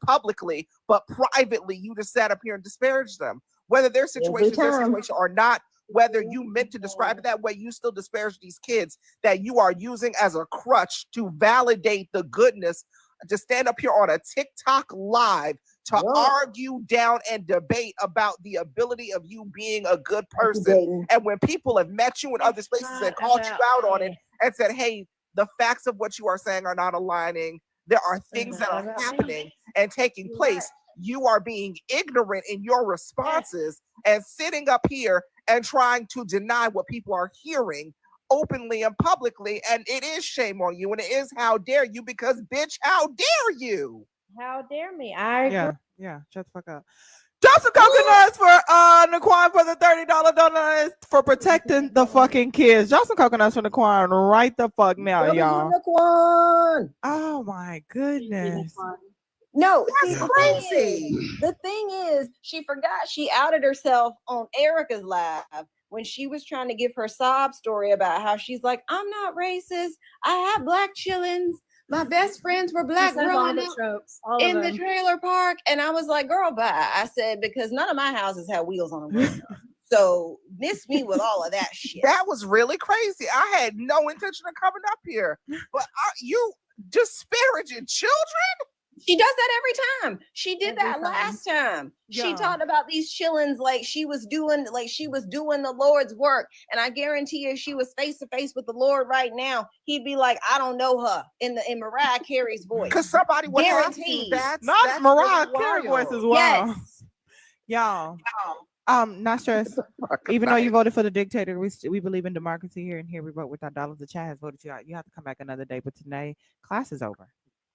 publicly, but privately, you just sat up here and disparaged them. Whether their situation is their situation or not, whether you meant to describe it that way, you still disparage these kids that you are using as a crutch to validate the goodness, to stand up here on a TikTok live to argue down and debate about the ability of you being a good person. And when people have met you in other spaces and called you out on it and said, hey, the facts of what you are saying are not aligning, there are things that are happening and taking place, you are being ignorant in your responses and sitting up here and trying to deny what people are hearing openly and publicly. And it is shame on you, and it is how dare you, because bitch, how dare you? How dare me? I agree. Yeah, shut the fuck up. Drop some coconuts for Naquan for the $30 donuts for protecting the fucking kids. Drop some coconuts for Naquan right the fuck now, y'all. Naquan. Oh my goodness. No, see, That's crazy. The thing is, she forgot she outed herself on Erica's live when she was trying to give her sob story about how she's like, I'm not racist. I have black chillins. My best friends were black growing up in the trailer park. And I was like, girl, bye. I said, because none of my houses have wheels on them. So miss me with all of that shit. That was really crazy. I had no intention of coming up here. But you disparaging children? She does that every time. She did that last time. She Yeah. talked about these chillins like she was doing the Lord's work. And I guarantee you, if she was face to face with the Lord right now, he'd be like, I don't know her in Mariah Carey's voice. Because somebody would have to. Guaranteed. That's Mariah really Carey wild. voice as well. Yes. Y'all. Not stressed. Even though you voted for the dictator, we believe in democracy here, and here we vote with our dollars. The chat has voted you out. You have to come back another day, but today class is over.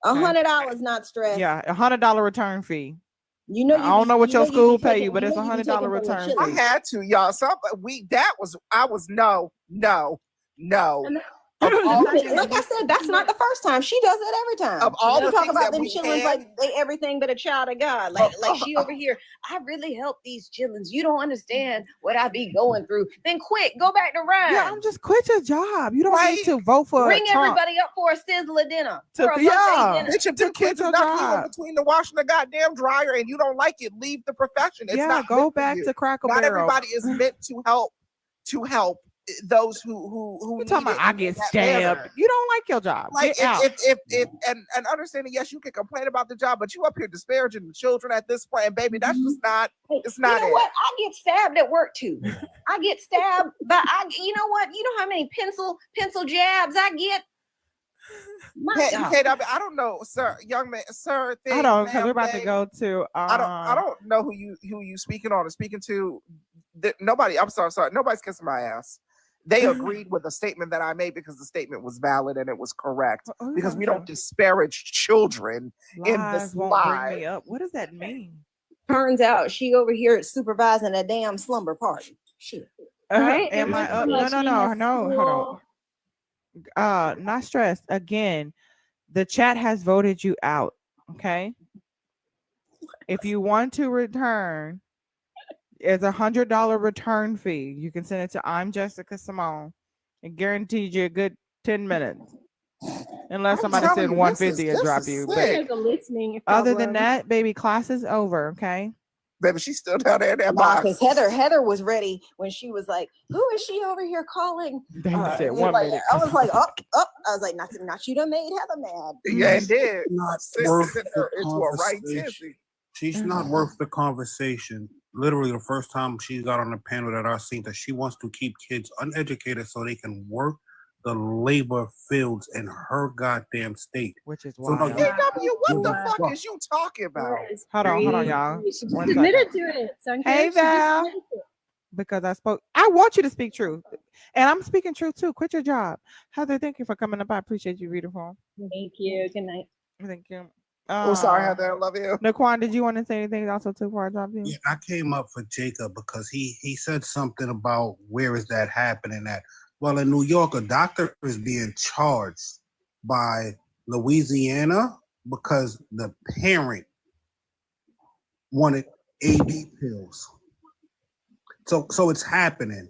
$100 not stressed. Yeah, $100 return fee. You know, I don't know what your you school be pay taking- you, but it's know you be $100 taking from the return children. I had to, y'all. I was no. And Like I said, that's not the first time. She does it every time. Of all They the talk things about that them we chillins had- like they everything but a child of God. Like she over here. I really help these chillins. You don't understand what I be going through. Then quit. Go back to run. Yeah, I'm just quit your job. You don't need to vote for Ring Trump. everybody up for a sizzler dinner. To- For a yeah. buffet dinner. Bitch, if To them quit kids your is not even job. between the wash and the goddamn dryer and you don't like it, leave the profession. It's Yeah, not go meant for back you. to Cracker Not Barrel. everybody is meant to help those who You need talking it about I in get that stabbed? manner. You don't like your job. Like Get out. if and understanding, yes, you can complain about the job, but you up here disparaging the children at this point, and baby, that's just not. It's not. You know what? I get stabbed at work too. I get stabbed, but you know what? You know how many pencil jabs I get? My God. Kate, I don't know, sir, young man, sir. Hold on, because ma'am, we're about to babe. go to. I don't know who you speaking on or speaking to. Nobody. I'm sorry. Nobody's kissing my ass. They agreed with the statement that I made because the statement was valid and it was correct. Because we don't disparage children in this Lies won't bring me live. up. What does that mean? Turns out she over here supervising a damn slumber party. Shit. Right? Am It I went up? from, No, like, no, she no, has no. Hold on. Not stressed. Again, the chat has voted you out. Okay. If you want to return, it's $100 return fee. You can send it to I'm Jessica Simone. It guarantees you a good 10 minutes. Unless somebody telling said you, 150 and this drop is you. sick. But There's a listening other than problem. that, baby, class is over. Okay. Baby, she's still down there in that Nah, box. because Heather was ready when she was like, "Who is she over here calling?" They said and 1 like, minute. I was like, "Up." I was like, "Not you done made Heather mad." Yeah, it did. Not Sent worth her the into a right conversation. tizzy. She's not worth the conversation. Literally, the first time she got on the panel that I've seen, that she wants to keep kids uneducated so they can work the labor fields in her goddamn state. Which is So, no, wild. PW, what the Wow. fuck is you talking about? Hold on, y'all. She One submitted second. to it. So Hey, she just Val. submitted to it. Because I want you to speak truth. And I'm speaking truth too. Quit your job. Heather, thank you for coming up. I appreciate you, beautiful. Thank you. Good night. Thank you. Oh, sorry, Heather. I love you. Naquan, did you want to say anything also too before I drop you? Yeah, I came up for Jacob because he said something about where is that happening at. Well, in New York, a doctor is being charged by Louisiana because the parent wanted AB pills. So it's happening.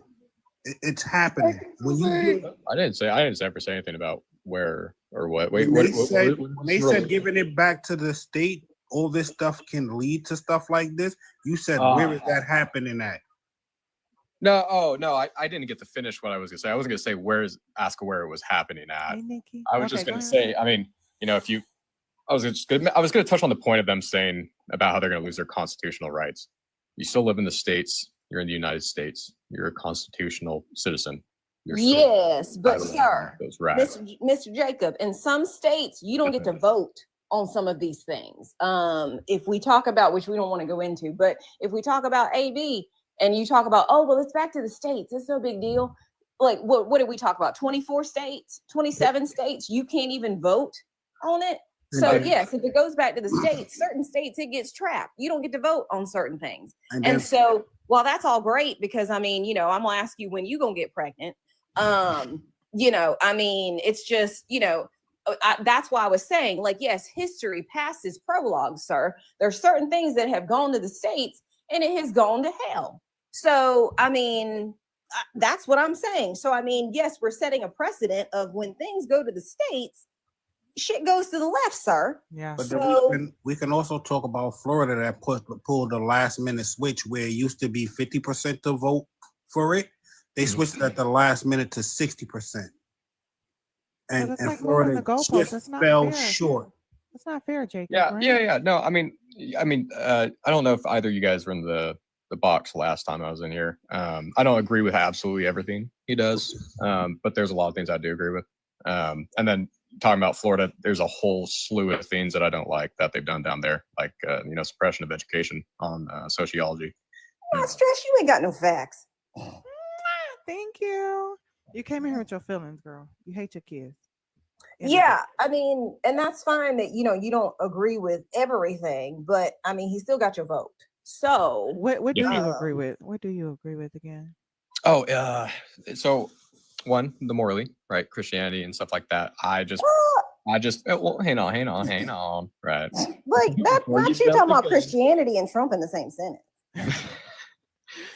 It's happening. When you I didn't ever say anything about where or what. Wait, when what, they said giving it back to the state, all this stuff can lead to stuff like this. You said where is that happening at? No, I didn't get to finish what I was gonna say. I wasn't gonna say ask where it was happening at. Hey, Nikki. I was just gonna say, I mean, I was gonna touch on the point of them saying about how they're gonna lose their constitutional rights. You still live in the States, you're in the United States, you're a constitutional citizen. You're still Yes, but entitled to sir, those rights. Mr. Jacob, in some states you don't get to vote on some of these things. If we talk about, which we don't want to go into, but if we talk about AB and you talk about, oh well, it's back to the states, it's no big deal. Like what did we talk about? 24 states, 27 states, you can't even vote on it. So yes, if it goes back to the states, certain states it gets trapped. You don't get to vote on certain things. And so while that's all great, because I mean, I'm gonna ask you when you gonna get pregnant. I mean, it's just, that's why I was saying, like, yes, history passes prologue, sir. There's certain things that have gone to the states and it has gone to hell. So, I mean, that's what I'm saying. So, I mean, yes, we're setting a precedent of when things go to the states, shit goes to the left, sir. Yeah. But So, then we can also talk about Florida that pulled the last minute switch where it used to be 50% to vote for it. They switched it at the last minute to 60%. And that's like moving Florida the goalposts. That's just not fell fair. short. That's not fair, Jacob. Yeah, right? yeah. No, I mean, I don't know if either of you guys were in the box last time I was in here. I don't agree with absolutely everything he does, but there's a lot of things I do agree with. And then talking about Florida, there's a whole slew of things that I don't like that they've done down there, like suppression of education on sociology. not stress, you ain't got no facts. Thank you. You came in here with your feelings, girl. You hate your kids. Yeah, I mean, and that's fine that you don't agree with everything, but I mean, he still got your vote. So what do you agree with? What do you agree with again? Oh, so one, the morally, right? Christianity and stuff like that. I just well, hang on, right? Like that, Before not you you jump talking the about gun. Christianity and Trump in the same sentence.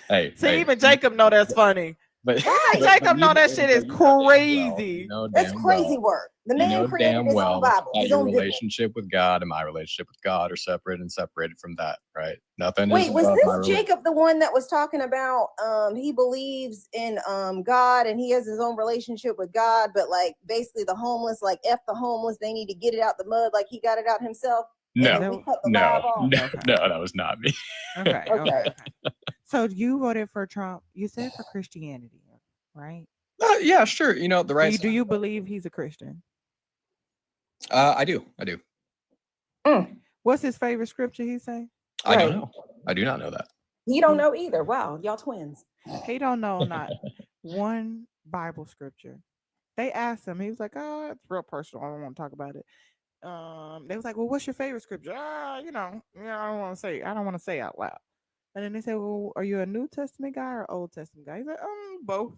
Hey, See, hey, even Jacob know that's funny. but, Jacob know that shit is you know damn well, crazy. you know That's damn crazy well, work. The you man know created damn his well own Bible, that his your own Bible. relationship with God and my relationship with God are separate and separated from that, right? Nothing is Wait, was above my this religion. Jacob the one that was talking about he believes in God and he has his own relationship with God, but like basically the homeless, like F the homeless, they need to get it out the mud like he got it out himself? No, And then we cut the no, vibe off? no, Okay. no, that was not me. Okay. Okay. So you voted for Trump. You said for Christianity, right? Yeah, sure. You know, the right. Do you believe he's a Christian? I do. What's his favorite scripture? He say I don't know. I do not know that. You don't know either. Wow, y'all twins. he don't know not one Bible scripture. They asked him. He was like, "Oh, it's real personal. I don't want to talk about it." They was like, "Well, what's your favorite scripture?" I don't want to say. I don't want to say out loud. And then they said, "Well, are you a New Testament guy or Old Testament guy?" He's like, both."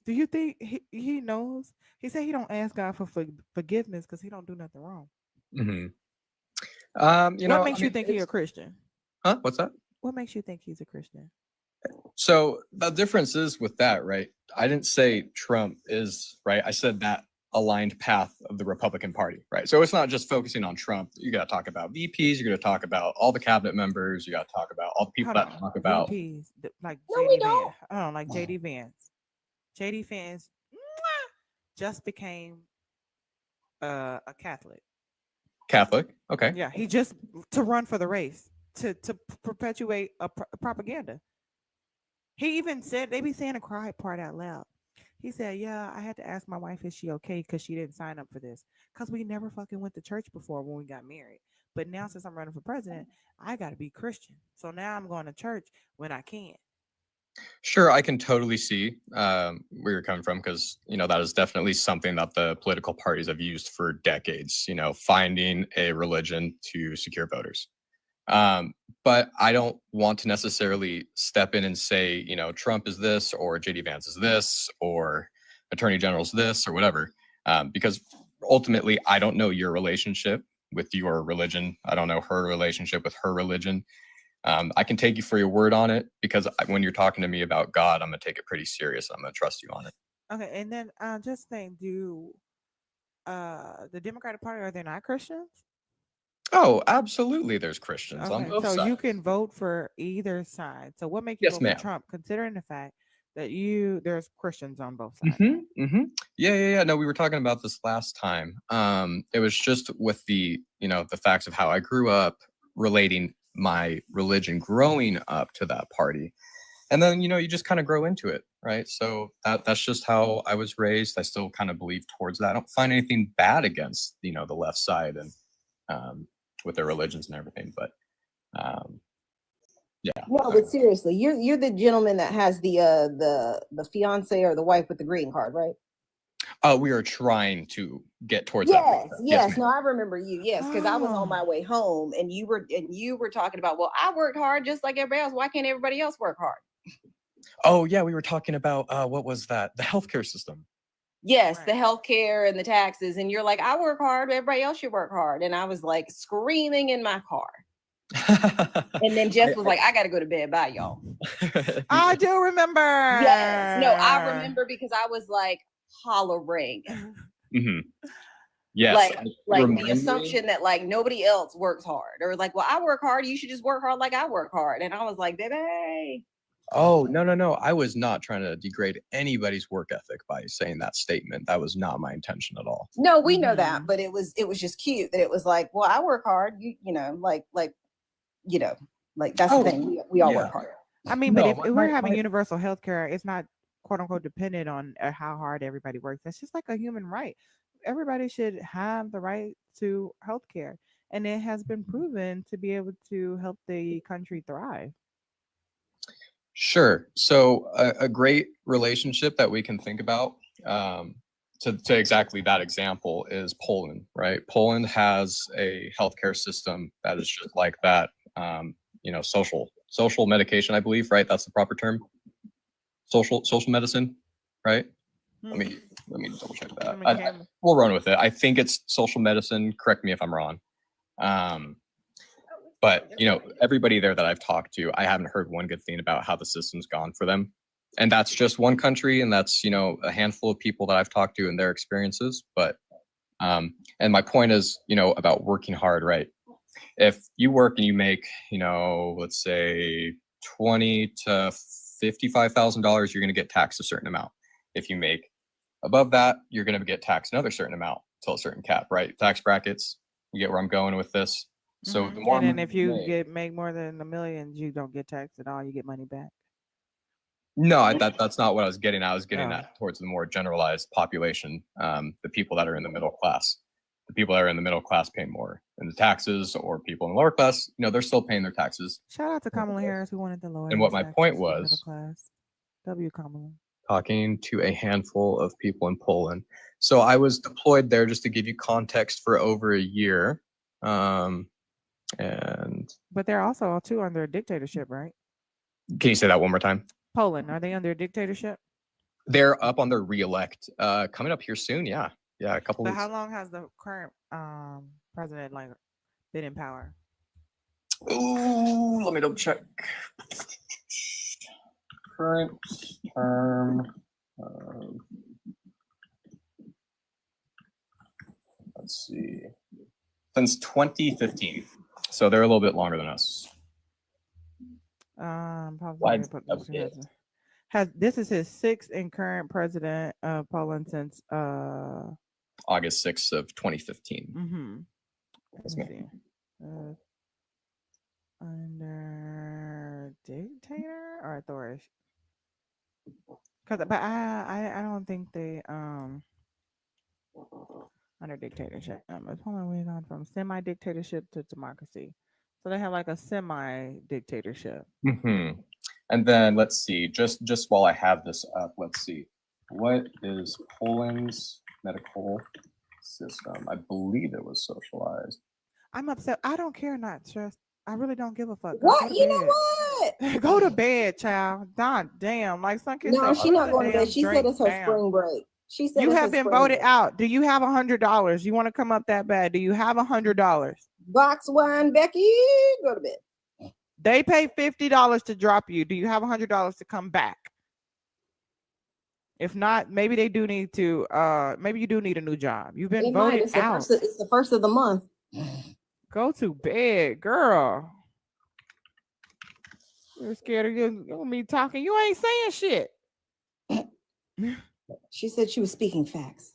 Do you think he knows? He said he don't ask God for forgiveness because he don't do nothing wrong. Mm-hmm. What makes you think he's a Christian? Huh? What's that? What makes you think he's a Christian? So the difference is with that, right? I didn't say Trump is right. I said that aligned path of the Republican Party, right? So it's not just focusing on Trump. You got to talk about VPs. You're going to talk about all the cabinet members. You got to talk about all the people Hold that on. talk about. VPs, like No, JD we Vance. don't. I don't like JD Vance. JD Vance just became a Catholic. Catholic. Okay. Yeah, he just to run for the race to perpetuate a propaganda. He even said they be saying a cry part out loud. He said, "Yeah, I had to ask my wife is she okay because she didn't sign up for this because we never fucking went to church before when we got married. But now since I'm running for president, I got to be Christian. So now I'm going to church when I can." Sure, I can totally see where you're coming from because, that is definitely something that the political parties have used for decades, finding a religion to secure voters. But I don't want to necessarily step in and say, Trump is this or JD Vance is this or Attorney General's this or whatever, because ultimately I don't know your relationship with your religion. I don't know her relationship with her religion. I can take you for your word on it because when you're talking to me about God, I'm going to take it pretty serious. I'm going to trust you on it. Okay, and then just think, do the Democratic Party, are they not Christians? Oh, absolutely. There's Christians on Okay, both so sides. you can vote for either side. So what makes you Yes, vote ma'am. for Trump, considering the fact that there's Christians on both sides? Yeah. No, we were talking about this last time. It was just with the facts of how I grew up, relating my religion growing up to that party. And then, you just kind of grow into it, right? So that's just how I was raised. I still kind of believe towards that. I don't find anything bad against, the left side and with their religions and everything. But yeah. No, but seriously, you're the gentleman that has the fiance or the wife with the green card, right? We are trying to get towards Yes, that. yes. No, I remember you. Yes, because I was on my way home and you were talking about, well, I worked hard just like everybody else. Why can't everybody else work hard? Oh yeah, we were talking about what was that? The healthcare system. Yes, the healthcare and the taxes. And you're like, I work hard, but everybody else should work hard. And I was like screaming in my car. And then Jess was like, I gotta go to bed. Bye, y'all. I do remember. Yes. No, I remember because I was like hollering. Mm-hmm. Yes. Like the assumption that like nobody else works hard, or like, well, I work hard, you should just work hard like I work hard. And I was like, baby. Oh, no. I was not trying to degrade anybody's work ethic by saying that statement. That was not my intention at all. No, we know that, but it was just cute that it was like, well, I work hard, that's the thing. We all work hard. I mean, but if we're having universal health care, it's not quote unquote dependent on how hard everybody works. That's just like a human right. Everybody should have the right to health care. And it has been proven to be able to help the country thrive. Sure. So a great relationship that we can think about to exactly that example is Poland, right? Poland has a healthcare system that is just like that. Social medication, I believe, right? That's the proper term. social medicine, right? Hmm. Let me double check that. Let me We'll run with it. I think it's social medicine. Correct me if I'm wrong. But everybody there that I've talked to, I haven't heard one good thing about how the system's gone for them. And that's just one country, and that's a handful of people that I've talked to and their experiences. But and my point is, about working hard, right? If you work and you make, let's say $20,000 to $55,000, you're going to get taxed a certain amount. If you make above that, you're going to get taxed another certain amount till a certain cap, right? Tax brackets. You get where I'm going with this. So the more and then money if you make- make more than $1 million, you don't get taxed at all. You get money back. No, that's not what I was getting at. I was getting Oh. at towards the more generalized population, the people that are in the middle class. The people that are in the middle class pay more in the taxes, or people in the lower class, they're still paying their taxes. Shout out to Kamala Harris, who wanted the lower. And what my taxes point for the middle was, class. W Kamala. talking to a handful of people in Poland. So I was deployed there, just to give you context, for over a year. And But they're also too under a dictatorship, right? can you say that one more time? Poland, are they under a dictatorship? They're up on their re-elect coming up here soon. Yeah, a couple But weeks. how long has the current president been in power? Ooh, let me double check. Current term. Let's see. Since 2015. So they're a little bit longer than us. Probably put this is his sixth and current president of Poland since August 6th of 2015. Mm-hmm. That's me. Under dictator or authority? But I don't think they under dictatorship. Poland, we've gone from semi-dictatorship to democracy, so they have like a semi-dictatorship. Mm-hmm. And then let's see. Just while I have this up, let's see. What is Poland's medical system? I believe it was socialized. I'm upset. I don't care. Not stressed. I really don't give a fuck. What? Go to You know bed. what? Go to bed, child. God damn. Like some kids. No, say, she's not going to damn bed. She said drink it's her down. spring break. She said You it's have her been spring voted break. out. Do you have $100? You want to come up that bad? Do you have $100? Box wine, Becky. Go to bed. They pay $50 to drop you. Do you have $100 to come back? If not, maybe they do need to. Maybe you do need a new job. You've been voted It's out. it's the first of the month. Go to bed, girl. You're scared of you me talking. You ain't saying shit. She said she was speaking facts.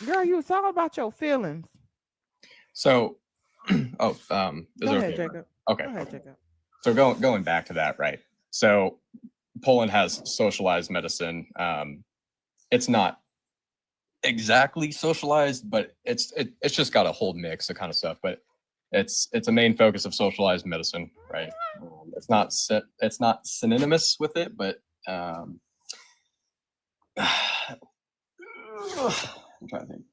Girl, you was talking about your feelings. So, is Go it ahead, okay? Jacob. Okay. Go ahead, Jacob. So going back to that, right? So Poland has socialized medicine. It's not exactly socialized, but it's just got a whole mix of kind of stuff. But it's a main focus of socialized medicine, right? It's not synonymous with it, but I'm trying to think.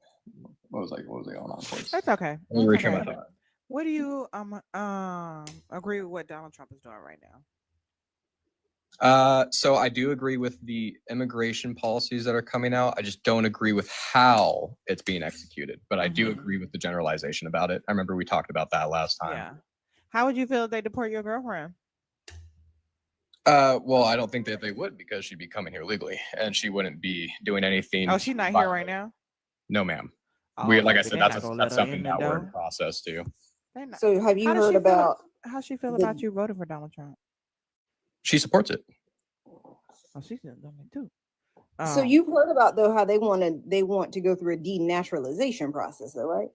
What was I going on towards? That's okay. Let me retrain my thought. What do you agree with what Donald Trump is doing right now? So I do agree with the immigration policies that are coming out. I just don't agree with how it's being executed, but I do agree with the generalization about it. I remember we talked about that last time. Yeah. How would you feel if they deport your girlfriend? Well, I don't think that they would, because she'd be coming here legally and she wouldn't be doing anything. Oh, she's not here right now? No, ma'am. Oh, Like I so said, they're that's not gonna let her something in the that we're door? in process too. So have you heard about how she feel the- about you voting for Donald Trump? She supports it. Oh, she's doing it too. So you've heard about though how they want to go through a denaturalization process, though, right?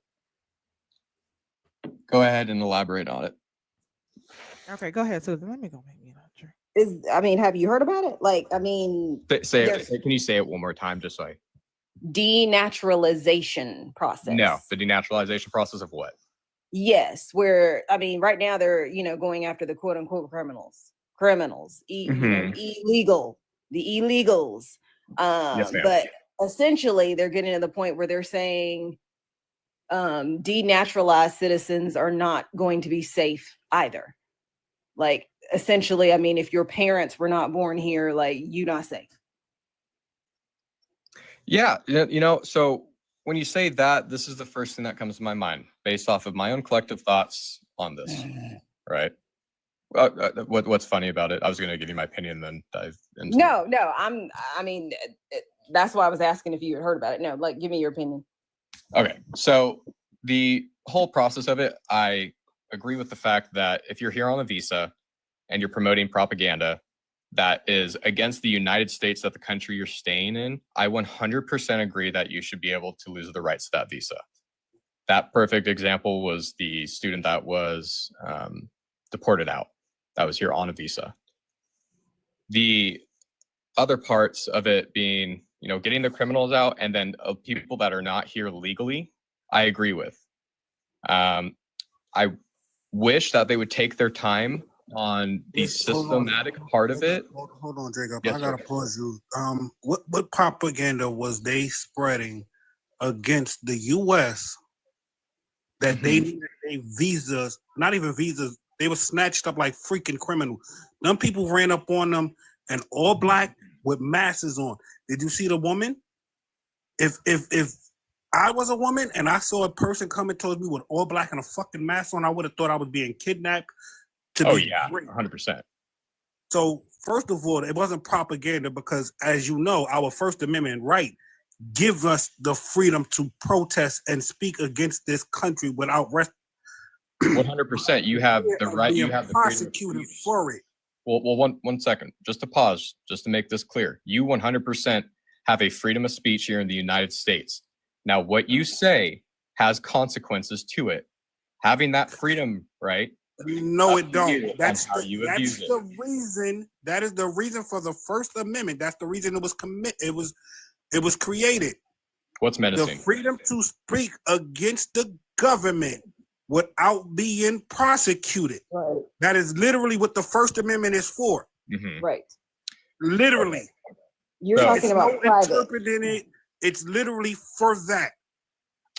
Go ahead and elaborate on it. Okay, go ahead, Susan. Let me go make me another drink. Have you heard about it? Say it. Can you say it one more time, just so I... Denaturalization process. No, the denaturalization process of what? Yes, where right now they're going after the quote unquote criminals, illegal, the illegals. Yes, ma'am. But essentially, they're getting to the point where they're saying denaturalized citizens are not going to be safe either. Like essentially, I mean, if your parents were not born here, like, you not safe. Yeah, so when you say that, this is the first thing that comes to my mind based off of my own collective thoughts on this, right? What's funny about it? I was going to give you my opinion, then dive into No, I mean, that's why I was asking if you had heard about it. No, like, give me your opinion. Okay, so the whole process of it, I agree with the fact that if you're here on a visa and you're promoting propaganda that is against the United States, that the country you're staying in, I 100% agree that you should be able to lose the rights to that visa. That perfect example was the student that was deported out, that was here on a visa. The other parts of it being, getting the criminals out and then people that are not here legally, I agree with. I wish that they would take their time on the systematic part of it. Hold on, Jacob. Yes, I gotta sir. pause you. What propaganda was they spreading against the U.S. that they needed their visas? Not even visas. They were snatched up like freaking criminals. Them people ran up on them and all black with masks on. Did you see the woman? If I was a woman and I saw a person coming towards me with all black and a fucking mask on, I would have thought I was being kidnapped. Oh yeah, 100%. So first of all, it wasn't propaganda because, as you know, our First Amendment right gives us the freedom to protest and speak against this country without 100%. You have the right. You have the freedom prosecuted for it. Well, one second, just to pause, just to make this clear. You 100% have a freedom of speech here in the United States. Now, what you say has consequences to it. Having that freedom, right? No, it don't. That's the reason. That is the reason for the First Amendment. That's the reason it was It was created. What's menacing? The freedom to speak against the government without being prosecuted. Right. That is literally what the First Amendment is for. Right. Literally. You're talking about private. Interpreting it. It's literally for that.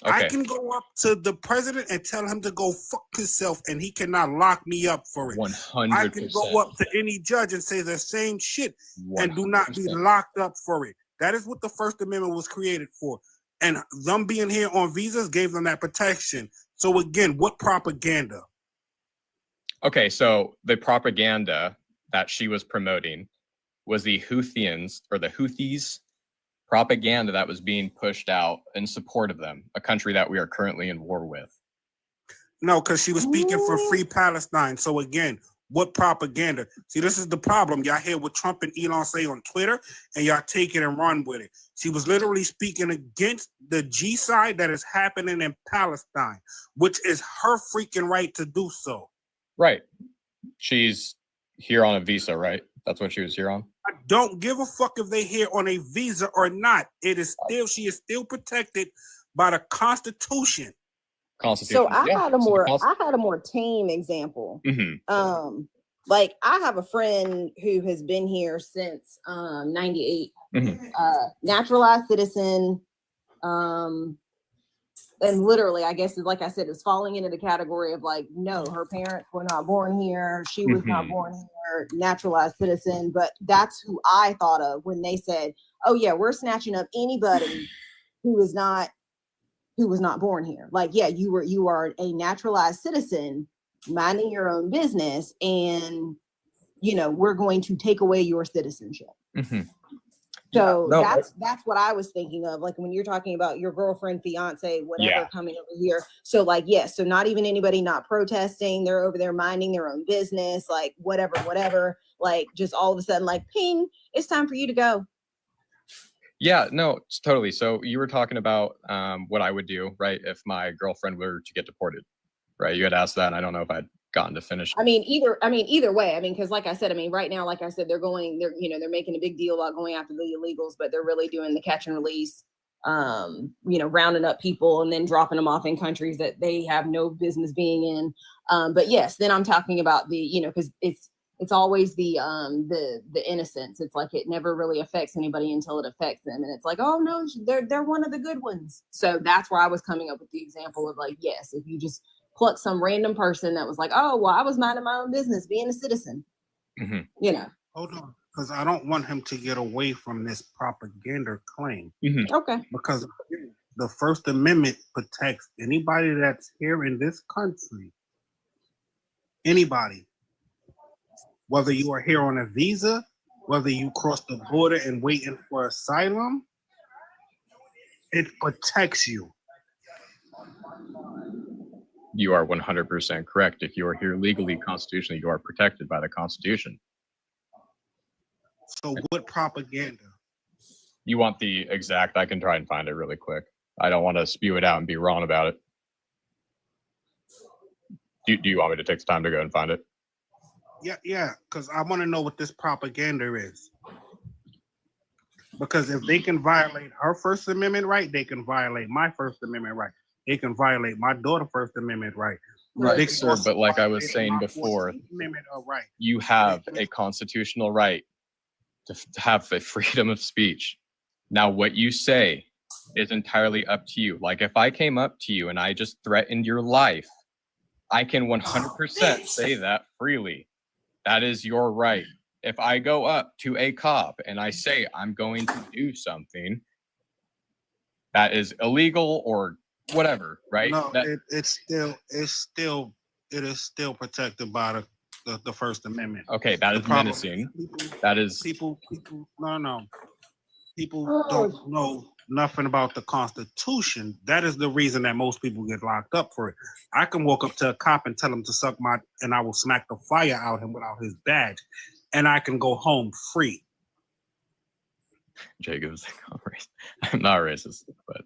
Okay. I can go up to the president and tell him to go fuck himself, and he cannot lock me up for it. 100%. I can go up to any judge and say the same shit 100%. and do not be locked up for it. That is what the First Amendment was created for. And them being here on visas gave them that protection. So again, what propaganda? Okay, so the propaganda that she was promoting was the Houthis propaganda that was being pushed out in support of them, a country that we are currently in war with. No, because she was speaking for free Palestine. So again, what propaganda? See, this is the problem. Y'all hear what Trump and Elon say on Twitter, and y'all take it and run with it. She was literally speaking against the genocide that is happening in Palestine, which is her freaking right to do so. Right. She's here on a visa, right? That's what she was here on? I don't give a fuck if they here on a visa or not. She is still protected by the Constitution. So I had a more tame example. Mm-hmm. Like I have a friend who has been here since 98, naturalized citizen, and literally, I guess, like I said, is falling into the category of like, no, her parents were not born here. She was not born here, naturalized citizen. But that's who I thought of when they said, oh yeah, we're snatching up anybody who was not born here. Like, yeah, you are a naturalized citizen minding your own business, and we're going to take away your citizenship. Mm-hmm. So that's what I was thinking of, like when you're talking about your girlfriend, fiance, whatever coming over here. So like, yes, so not even anybody not protesting, they're over there minding their own business, like whatever, like just all of a sudden like ping, it's time for you to go. Yeah, no, totally. So you were talking about what I would do, right, if my girlfriend were to get deported, right? You had asked that, and I don't know if I'd gotten to finish. Either way, because like I said, right now, like I said, they're making a big deal about going after the illegals, but they're really doing the catch and release, rounding up people and then dropping them off in countries that they have no business being in. But yes, then I'm talking about the, because it's always the innocence. It's like it never really affects anybody until it affects them, and it's like, oh no, they're one of the good ones. So that's where I was coming up with the example of like, yes, if you just pluck some random person that was like, oh well, I was minding my own business, being a citizen, You know. Hold on, because I don't want him to get away from this propaganda claim. Okay. Because the First Amendment protects anybody that's here in this country. Anybody. Whether you are here on a visa, whether you cross the border and waiting for asylum, it protects you. You are 100% correct. If you are here legally, constitutionally, you are protected by the Constitution. So what propaganda? You want the exact, I can try and find it really quick. I don't want to spew it out and be wrong about it. Do you want me to take the time to go and find it? Yeah, because I want to know what this propaganda is. Because if they can violate her First Amendment right, they can violate my First Amendment right. They can violate my daughter's First Amendment right. Right, sir, but like I was saying before, right. you have a constitutional right to have a freedom of speech. Now, what you say is entirely up to you. Like if I came up to you and I just threatened your life, I can 100% say that freely. That is your right. If I go up to a cop and I say I'm going to do something that is illegal or whatever, right? No, That, it is still protected by the First Amendment. okay, that is menacing. That is People don't know nothing about the Constitution. That is the reason that most people get locked up for it. I can walk up to a cop and tell him to suck my, and I will smack the fire out him without his badge, and I can go home free. Jacob's I'm not racist, but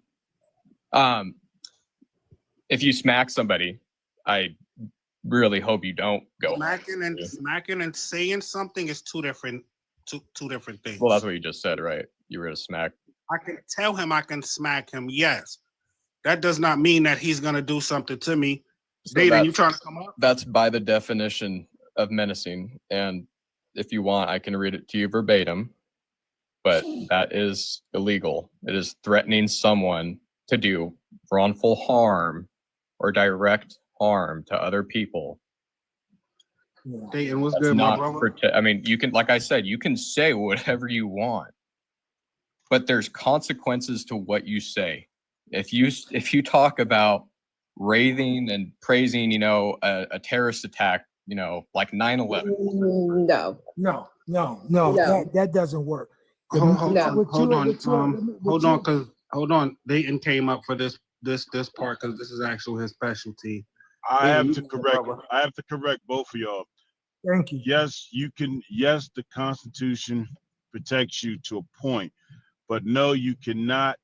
if you smack somebody, I really hope you don't go. Smacking and saying something is two different things. Well, that's what you just said, right? You were gonna smack. I can tell him I can smack him, yes. That does not mean that he's gonna do something to me. So David, you trying to come up? That's by the definition of menacing. And if you want, I can read it to you verbatim, but that is illegal. It is threatening someone to do wrongful harm or direct harm to other people. Dayton, what's That's good, my not brother? I mean, you can, like I said, you can say whatever you want, but there's consequences to what you say. If you talk about raving and praising, a terrorist attack, like 9/11. No, that doesn't work. Hold on. Dayton came up for this part because this is actually his specialty. I have to correct both of y'all. Thank you. Yes, yes, the Constitution protects you to a point, but no, you cannot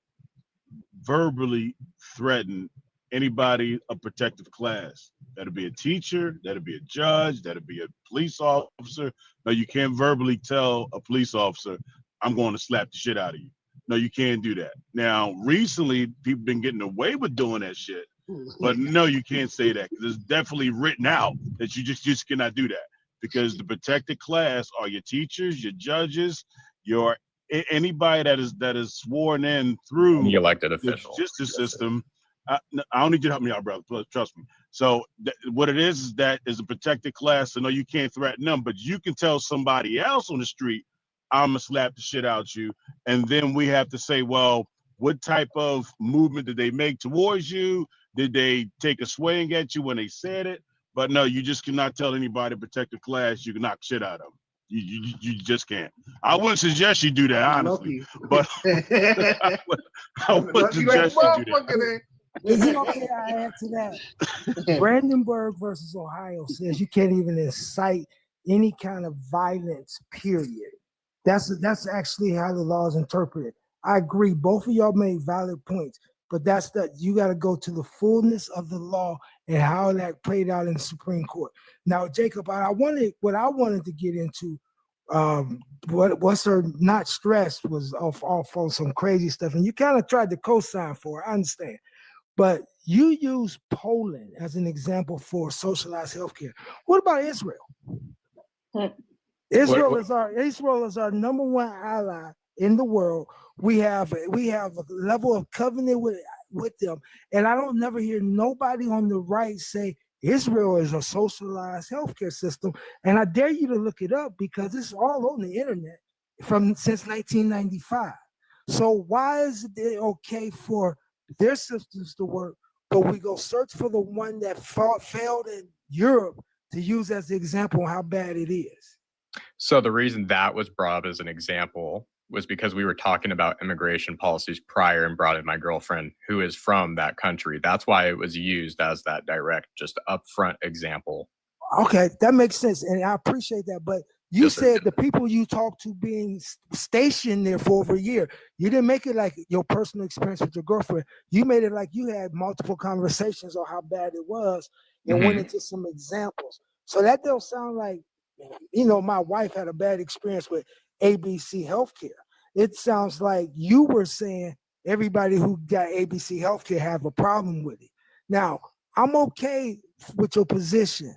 verbally threaten anybody of protective class. That'll be a teacher, that'll be a judge, that'll be a police officer. No, you can't verbally tell a police officer, I'm going to slap the shit out of you. No, you can't do that. Now, recently, people been getting away with doing that shit. But no, you can't say that because it's definitely written out that you just cannot do that, because the protected class are your teachers, your judges, your anybody that is sworn in through the elected official justice system. I don't need you to help me out, brother. Trust me. So what it is that is a protected class. So no, you can't threaten them, but you can tell somebody else on the street, I'm gonna slap the shit out you, and then we have to say, well, what type of movement did they make towards you? Did they take a swing at you when they said it? But no, you just cannot tell anybody protected class you can knock shit out of them. You just can't. I wouldn't suggest you do that, honestly. But I wouldn't suggest you do that. Is it okay I add to that? Brandenburg versus Ohio says you can't even incite any kind of violence, period. That's actually how the law is interpreted. I agree. Both of y'all made valid points, but you got to go to the fullness of the law and how that played out in the Supreme Court. Now, Jacob, what I wanted to get into, what's her not stressed was off on some crazy stuff, and you kind of tried to co-sign for it. I understand, but you use Poland as an example for socialized healthcare. What about Israel? Israel is our number one ally in the world. We have a level of covenant with them, and I don't never hear nobody on the right say Israel is a socialized healthcare system, and I dare you to look it up because it's all on the internet since 1995. So why is it okay for their systems to work, but we go search for the one that failed in Europe to use as the example of how bad it is? So the reason that was brought up as an example was because we were talking about immigration policies prior and brought in my girlfriend who is from that country. That's why it was used as that direct, just upfront example. Okay, that makes sense, and I appreciate that. But you said the people you talked to being stationed there for over a year. You didn't make it like your personal experience with your girlfriend. You made it like you had multiple conversations on how bad it was and went into some examples. So that don't sound like, my wife had a bad experience with ABC Healthcare. It sounds like you were saying everybody who got ABC Healthcare have a problem with it. Now, I'm okay with your position.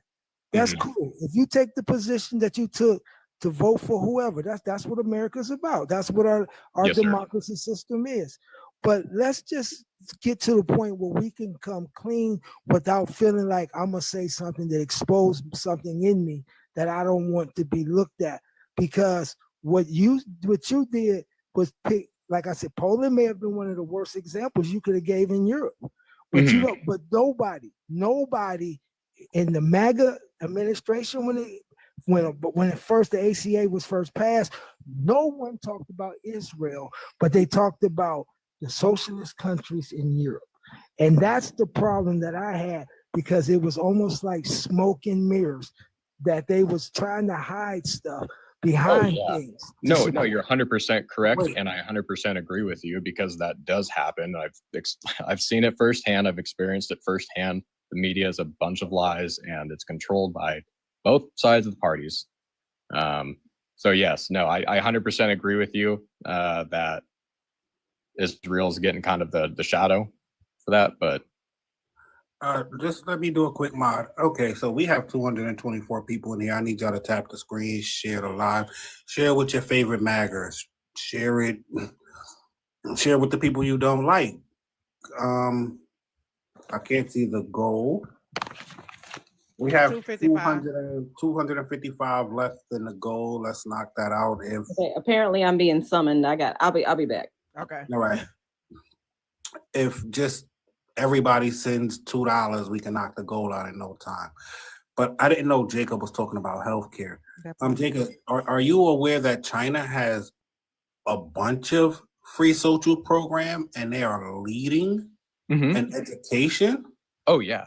That's cool. If you take the position that you took to vote for whoever, that's what America's about. That's what our Yes, sir. democracy system is. But let's just get to the point where we can come clean without feeling like I'm gonna say something that exposed something in me that I don't want to be looked at. Because what you did was pick, like I said, Poland may have been one of the worst examples you could have gave in Europe. But but nobody in the MAGA administration when the ACA was first passed, no one talked about Israel, but they talked about the socialist countries in Europe. And that's the problem that I had, because it was almost like smoke and mirrors, that they was trying to hide stuff behind things. No, you're 100% correct, and I 100% agree with you, because that does happen. I've seen it firsthand. I've experienced it firsthand. The media is a bunch of lies, and it's controlled by both sides of the parties. So yes, no, I 100% agree with you that Israel's getting kind of the shadow for that, but just let me do a quick mod. Okay, so we have 224 people in here. I need y'all to tap the screen, share the live, share with your favorite maggers, share it, share with the people you don't like. I can't see the goal. We have 255 left in the goal. Let's knock that out. Okay, apparently I'm being summoned. I'll be back. Okay. All right. If just everybody sends $2, we can knock the goal out in no time. But I didn't know Jacob was talking about healthcare. Jacob, are you aware that China has a bunch of free social program and they are leading in education? Oh yeah.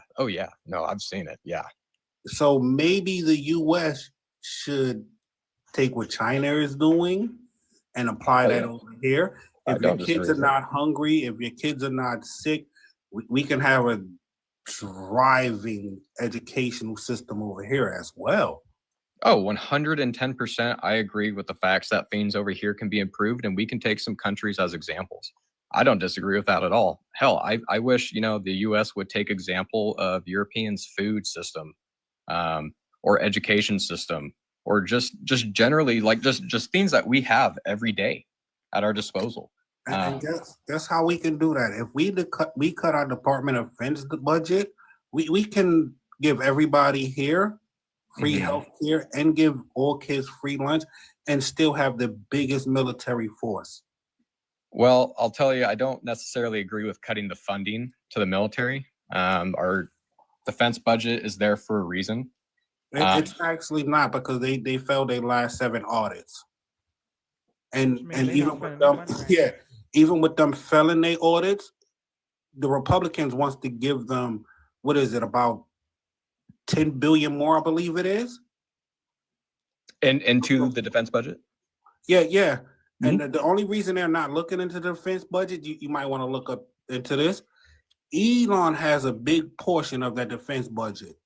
No, I've seen it. Yeah. So maybe the US should take what China is doing and apply that over here. If your kids are not hungry, if your kids are not sick, we can have a thriving educational system over here as well. Oh, 110%. I agree with the facts that things over here can be improved, and we can take some countries as examples. I don't disagree with that at all. Hell, I wish, the US would take example of Europeans' food system, or education system, or just generally, like just things that we have every day at our disposal. And guess how we can do that? If we cut our Department of Defense budget, we can give everybody here free health care and give all kids free lunch and still have the biggest military force. Well, I'll tell you, I don't necessarily agree with cutting the funding to the military. Our defense budget is there for a reason. It's actually not, because they failed their last 7 audits. And even with them, even with them failing their audits, the Republicans wants to give them, what is it, about 10 billion more, I believe it is. Into the defense budget? Yeah. And the only reason they're not looking into the defense budget, you might want to look up into this. Elon has a big portion of that defense budget.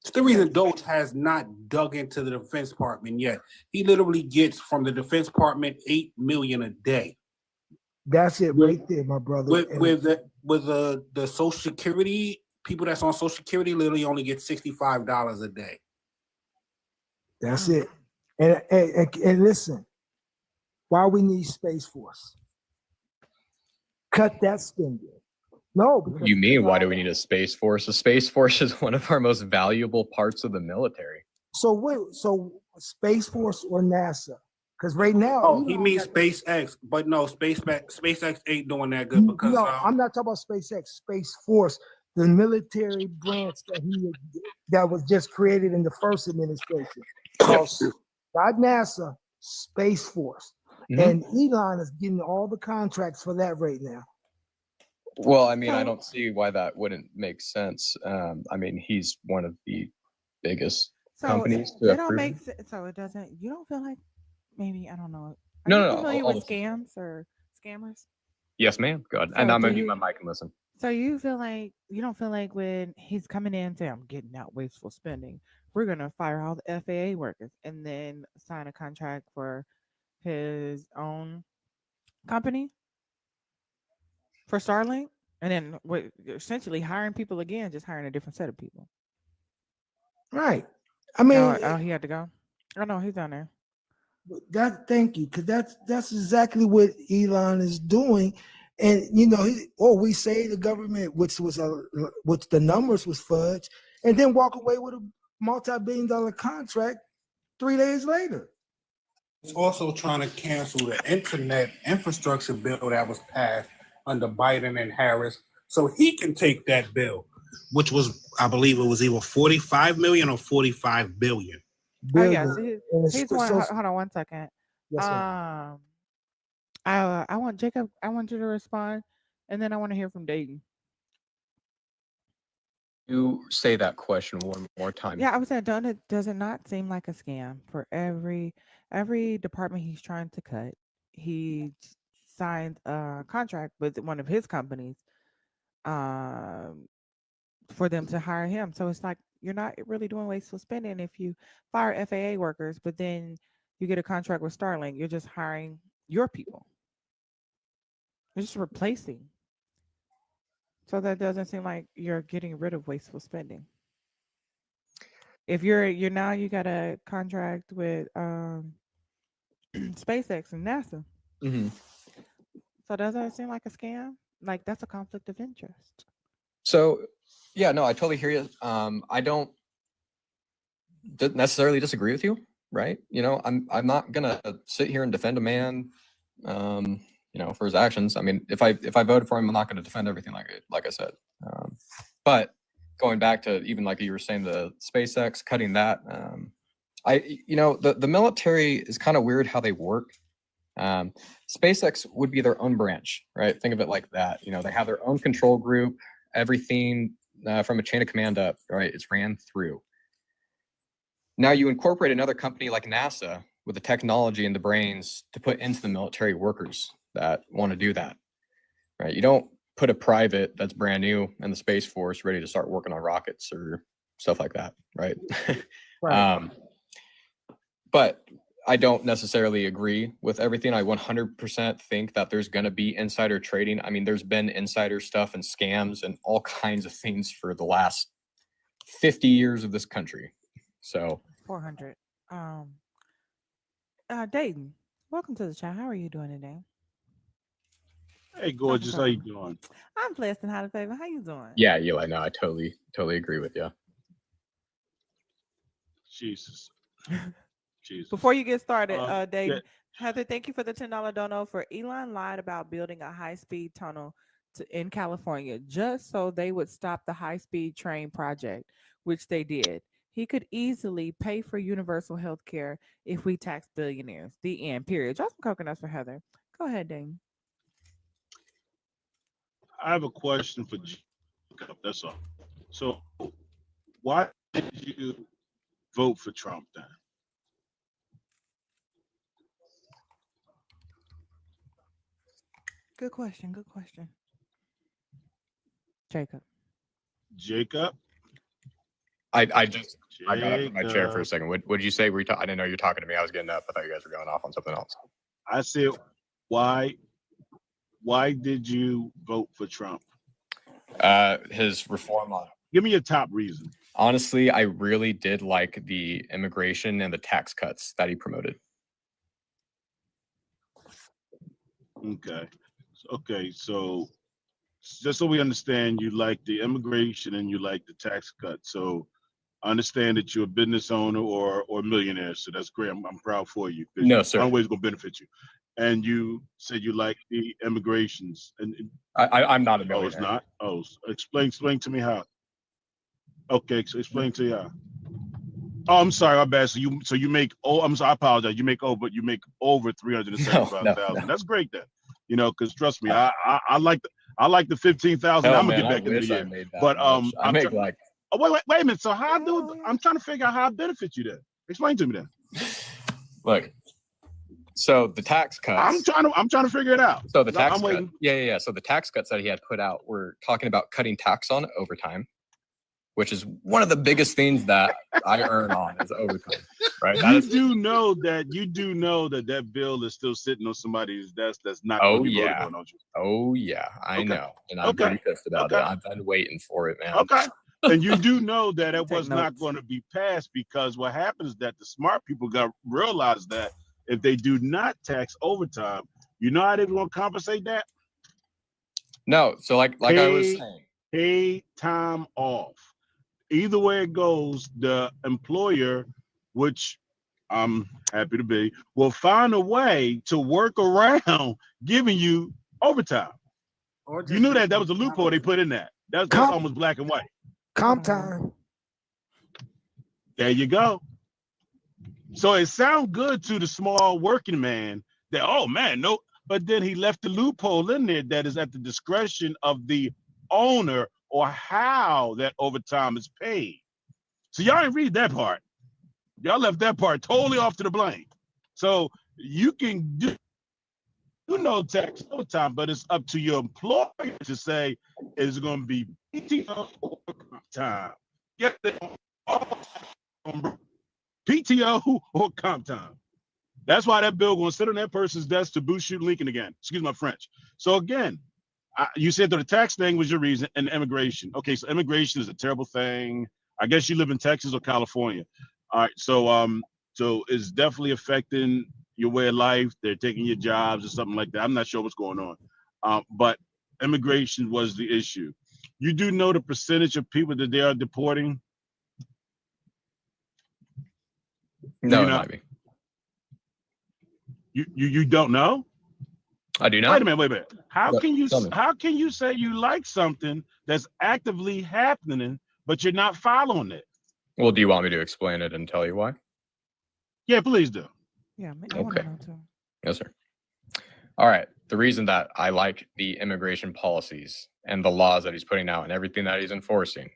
It's the reason Doge has not dug into the Defense Department yet. He literally gets from the Defense Department $8 million a day. That's it right there, my brother. With the Social Security, people that's on Social Security literally only get $65 a day. That's it. And listen, why we need Space Force? Cut that spending. No, because You mean, why do we need a Space Force? The Space Force is one of our most valuable parts of the military. so wait, so Space Force or NASA? Because right now, Oh, he Elon means got- SpaceX, but no, SpaceX ain't doing that good because no, I'm not talking about SpaceX. Space Force, the military branch that was just created in the first administration, called not NASA, Space Force, and Elon is getting all the contracts for that right now. Well, I mean, I don't see why that wouldn't make sense. I mean, he's one of the biggest companies to it have don't proven. make sense. So it doesn't. You don't feel like maybe I don't know. Are No, you no, no, familiar all with this- scams or scammers? Yes, ma'am. Good. And So I'm do gonna mute you? my mic and listen. So you feel like you don't feel like when he's coming in and saying, "I'm getting out wasteful spending," we're gonna fire all the FAA workers and then sign a contract for his own company for Starlink, and then essentially hiring people again, just hiring a different set of people. Right. I mean, Oh, he had to go. Oh no, he's down there. thank you, because that's exactly what Elon is doing. And you know, we say the government, which the numbers was fudge, and then walk away with a multi-billion-dollar contract 3 days later. He's also trying to cancel the internet infrastructure bill that was passed under Biden and Harris, so he can take that bill, which was, I believe, it was either 45 million or 45 billion. Oh yeah, he's one. Hold on one second. Yes, ma'am. I want Jacob. I want you to respond, and then I want to hear from Dayton. You say that question one more time. Yeah, I was saying, does it not seem like a scam for every department he's trying to cut? He signed a contract with one of his companies, um, for them to hire him. So it's like you're not really doing wasteful spending if you fire FAA workers, but then you get a contract with Starlink. You're just hiring your people. You're just replacing. So that doesn't seem like you're getting rid of wasteful spending. If you're now you got a contract with SpaceX and NASA. Mm-hmm. So doesn't it seem like a scam? Like that's a conflict of interest. So, yeah, no, I totally hear you. I don't necessarily disagree with you, right? You know, I'm not gonna sit here and defend a man, you know, for his actions. I mean, if I voted for him, I'm not going to defend everything like I said. But going back to even like you were saying, the SpaceX cutting that, you know, the military is kind of weird how they work. SpaceX would be their own branch, right? Think of it like that. You know, they have their own control group, everything from a chain of command up, right? It's ran through. Now you incorporate another company like NASA with the technology and the brains to put into the military workers that want to do that, right? You don't put a private that's brand new in the Space Force ready to start working on rockets or stuff like that, right? Right. But I don't necessarily agree with everything. I 100% think that there's going to be insider trading. I mean, there's been insider stuff and scams and all kinds of things for the last 50 years of this country. So 400. Dayton, welcome to the chat. How are you doing today? Hey, gorgeous, how you doing? I'm blessed and highly favored. How you doing? yeah, Eli, no, I totally agree with you. Jesus. Jesus. Before you get started, Dayton, yeah. Heather, thank you for the $10 dono. For Elon lied about building a high-speed tunnel in California just so they would stop the high-speed train project, which they did. He could easily pay for universal health care if we tax billionaires. The end, period. Drop some coconuts for Heather. Go ahead, Dayton. I have a question for Jacob. That's all. So, why did you vote for Trump then? Good question. Good question. Jacob. Jacob? I got up from my chair for a second. What did you say? I didn't know you were talking to me. I was getting up. I thought you guys were going off on something else. I said, why did you vote for Trump? His reform on. Give me your top reason. Honestly, I really did like the immigration and the tax cuts that he promoted. Okay. Okay. So just so we understand, you like the immigration and you like the tax cut. So I understand that you're a business owner or a millionaire. So that's great. I'm proud for you. No, sir. Always gonna benefit you. And you said you like the immigrations. And I'm not a oh, millionaire. it's not. Oh, explain to me how. Okay, so explain to you how. Oh, I'm sorry, my bad. So you make I'm sorry, I apologize. You make but you make over 375,000. No. That's great then. You know, because trust me, I like the 15,000. Hell, I'm gonna man, get back I into the wish I year. made that But much. I make like oh, wait a minute. So how I'm trying to figure out how I benefit you then. Explain to me then. look. So the tax cuts. I'm trying to figure it out. So the tax I'm cut, waiting. yeah. So the tax cuts that he had put out were talking about cutting tax on overtime, which is one of the biggest things that I earn on is overtime. Right? You do know that bill is still sitting on somebody's desk that's not going to be voted on, don't you? Oh yeah, I know, and I'm pretty pissed about it. I've been waiting for it, man. Okay. And you do know that it was not going to be passed because what happens is that the smart people got realized that if they do not tax overtime, you know how they're going to compensate that? No, so like I was saying, pay time off. Either way it goes, the employer, which I'm happy to be, will find a way to work around giving you overtime. You knew that was a loophole they put in that. That's almost black and white. Comp time. There you go. So it sounds good to the small working man that, oh man, no, but then he left the loophole in there that is at the discretion of the owner or how that overtime is paid. So y'all didn't read that part. Y'all left that part totally off to the blame. So you can do tax overtime, but it's up to your employer to say, is it going to be PTO or comp time? Get PTO or comp time. That's why that bill going to sit on that person's desk to boost shoot Lincoln again. Excuse my French. So again, you said that the tax thing was your reason and immigration. Okay, so immigration is a terrible thing. I guess you live in Texas or California. All right, so it's definitely affecting your way of life. They're taking your jobs or something like that. I'm not sure what's going on. But immigration was the issue. You do know the percentage of people that they are deporting? No, it might be. You don't know? I do not. Wait a minute. How can you say you like something that's actively happening, but you're not following it? Well, do you want me to explain it and tell you why? Yeah, please do. Yeah, I want to know too. Yes, sir. All right. The reason that I like the immigration policies and the laws that he's putting out and everything that he's enforcing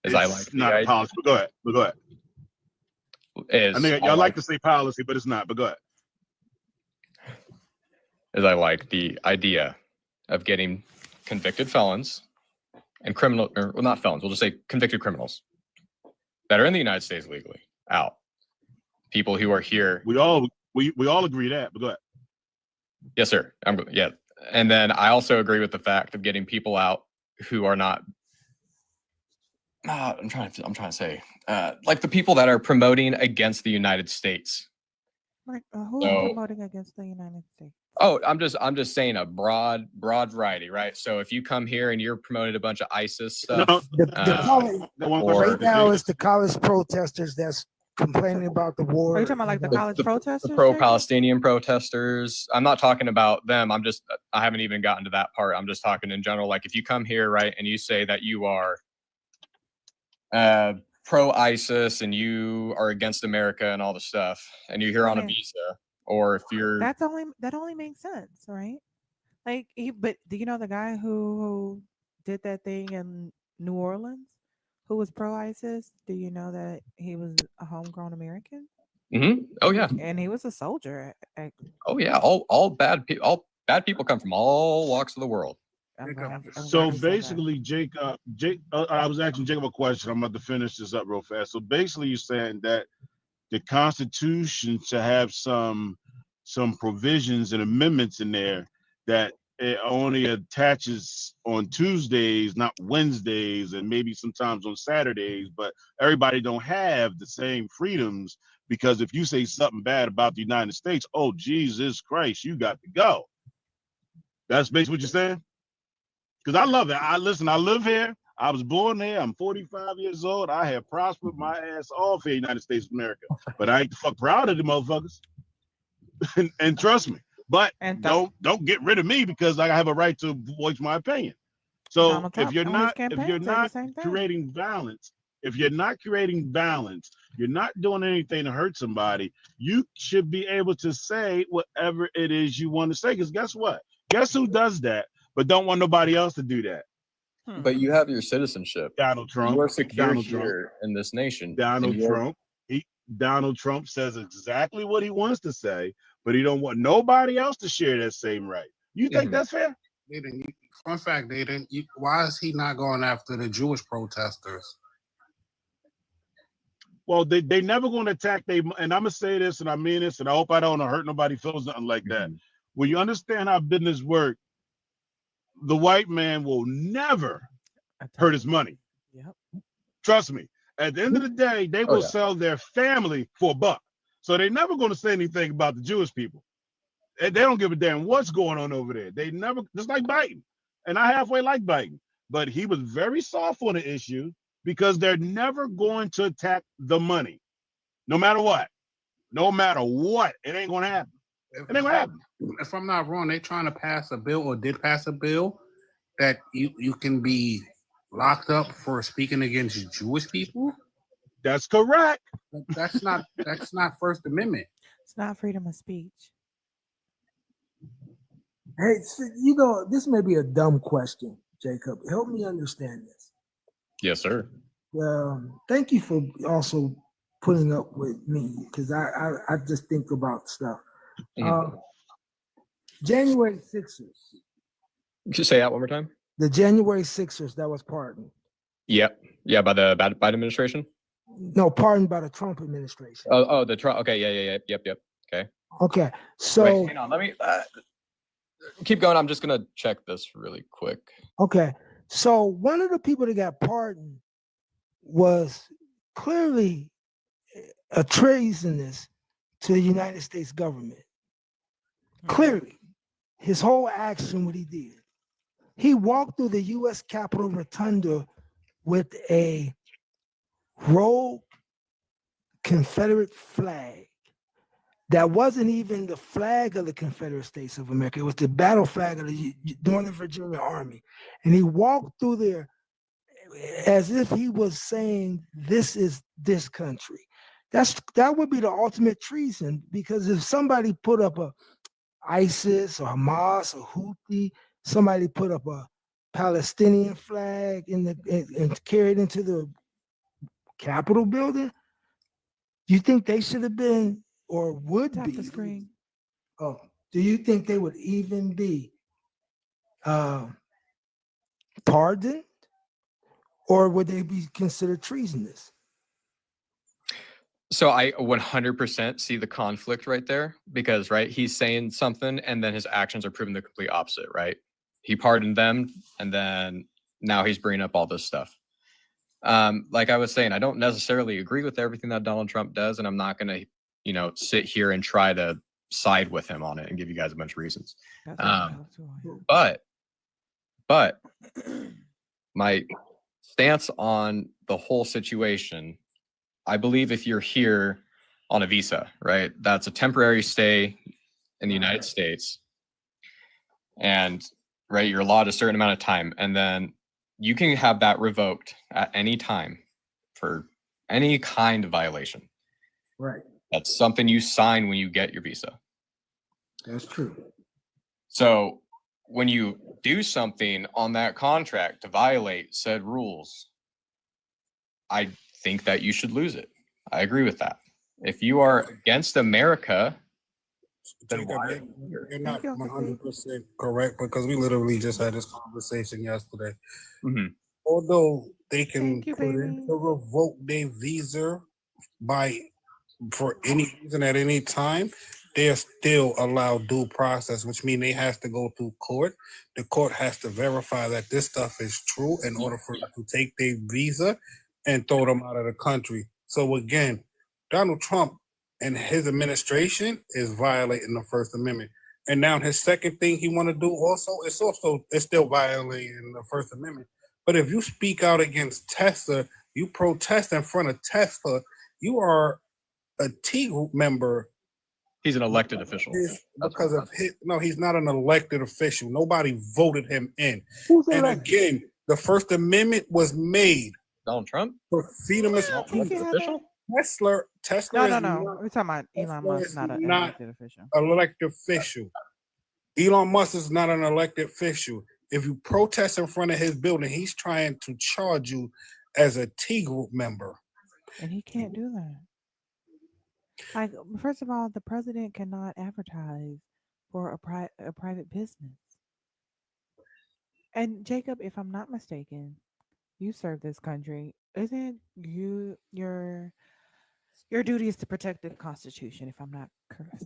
is I like not a policy. But go ahead. I mean, y'all like to say policy, but it's not. But go ahead. Is I like the idea of getting convicted felons and not felons. We'll just say convicted criminals that are in the United States legally out. People who are here. We all agree that. But go ahead. Yes, sir. Yeah. And then I also agree with the fact of getting people out who are not. I'm trying to say like the people that are promoting against the United States. Like who are promoting against the United States? Oh, I'm just saying a broad variety, right? So if you come here and you're promoting a bunch of ISIS stuff, right now it's the college protesters that's complaining about the war. Are you talking about like the college protesters? The pro-Palestinian protesters. I'm not talking about them. I haven't even gotten to that part. I'm just talking in general. Like if you come here, right, and you say that you are pro-ISIS and you are against America and all the stuff, and you're here on a visa, or if you're that only makes sense, right? Like, but do you know the guy who did that thing in New Orleans, who was pro-ISIS? Do you know that he was a homegrown American? Mm-hmm. Oh yeah, and he was a soldier. Oh yeah, all bad people come from all walks of the world. So basically, Jake, I was asking Jacob a question. I'm about to finish this up real fast. So basically, you're saying that the Constitution should have some provisions and amendments in there that it only attaches on Tuesdays, not Wednesdays, and maybe sometimes on Saturdays. But everybody don't have the same freedoms because if you say something bad about the United States, oh Jesus Christ, you got to go. That's basically what you're saying. Because I love it. I live here. I was born here. I'm 45 years old. I have prospered my ass off here in the United States of America. But I ain't the fuck proud of the motherfuckers. and trust me. But don't get rid of me because I have a right to voice my opinion. So Donald Trump if you're on his not campaign said the same thing. creating balance, you're not doing anything to hurt somebody, you should be able to say whatever it is you want to say. Because guess what? Guess who does that, but don't want nobody else to do that? But you have your citizenship. Donald Trump. You are secure Donald here Trump. in this nation. Donald and you're- Trump. Donald Trump says exactly what he wants to say, but he don't want nobody else to share that same right. You think that's fair? They didn't. Fun fact, they didn't. Why is he not going after the Jewish protesters? Well, they never going to attack they. And I'm gonna say this, and I mean this, and I hope I don't hurt nobody feels nothing like that. When you understand how business work, the white man will never hurt his money. Yep. Trust me. At the end of the day, they will sell their family for $1. So they're never going to say anything about the Jewish people. They don't give a damn what's going on over there. They never, just like Biden. And I halfway like Biden. But he was very soft on the issue because they're never going to attack the money. No matter what. No matter what. It ain't going to happen. It ain't going to happen. If I'm not wrong, they're trying to pass a bill or did pass a bill that you can be locked up for speaking against Jewish people. That's correct. That's not First Amendment. It's not freedom of speech. Hey, so, this may be a dumb question, Jacob. Help me understand this. Yes, sir. Thank you for also putting up with me because I just think about stuff. January 6th. Could you say that one more time? The January 6th that was pardoned. Yep. Yeah, by the Biden administration? No, pardoned by the Trump administration. Oh, the Trump. Okay, yeah. Yep. Okay. Okay, so wait, hang on. Let me keep going. I'm just gonna check this really quick. Okay, so one of the people that got pardoned was clearly a treasonous to the United States government. Clearly, his whole action, what he did. He walked through the U.S. Capitol Rotunda with a rogue Confederate flag that wasn't even the flag of the Confederate States of America. It was the battle flag of the Northern Virginia Army. And he walked through there as if he was saying, this is this country. That would be the ultimate treason, because if somebody put up a ISIS or Hamas or Houthi, somebody put up a Palestinian flag and carried into the Capitol building, do you think they should have been or would be? The screen. Oh, do you think they would even be pardoned, or would they be considered treasonous? So I 100% see the conflict right there, because he's saying something and then his actions are proving the complete opposite, right? He pardoned them and then now he's bringing up all this stuff. Like I was saying, I don't necessarily agree with everything that Donald Trump does, and I'm not going to, sit here and try to side with him on it and give you guys a bunch of reasons. But my stance on the whole situation, I believe if you're here on a visa, right, that's a temporary stay in the United States, and you're allowed a certain amount of time, and then you can have that revoked at any time for any kind of violation. Right. That's something you sign when you get your visa. That's true. So when you do something on that contract to violate said rules, I think that you should lose it. I agree with that. If you are against America, then why? You're not 100% correct, because we literally just had this conversation yesterday. Mm-hmm. Although they can revoke their visa for any reason at any time, they're still allowed due process, which means they have to go through court. The court has to verify that this stuff is true in order for them to take their visa and throw them out of the country. So again, Donald Trump and his administration is violating the First Amendment. And now his second thing he want to do it's still violating the First Amendment. But if you speak out against Tesla, you protest in front of Tesla, you are a T group member. He's an elected official. Because of his, no, he's not an elected official. Nobody voted him in. Who's And elected? again, the First Amendment was made Donald Trump for freedom of elected official. Tesla is No. not, We're talking about Elon Musk, is not an not elected official. elected official. Elon Musk is not an elected official. If you protest in front of his building, he's trying to charge you as a T group member. And he can't do that. Like, first of all, the president cannot advertise for a private business. And Jacob, if I'm not mistaken, you serve this country. Isn't your duty is to protect the Constitution? If I'm not correct,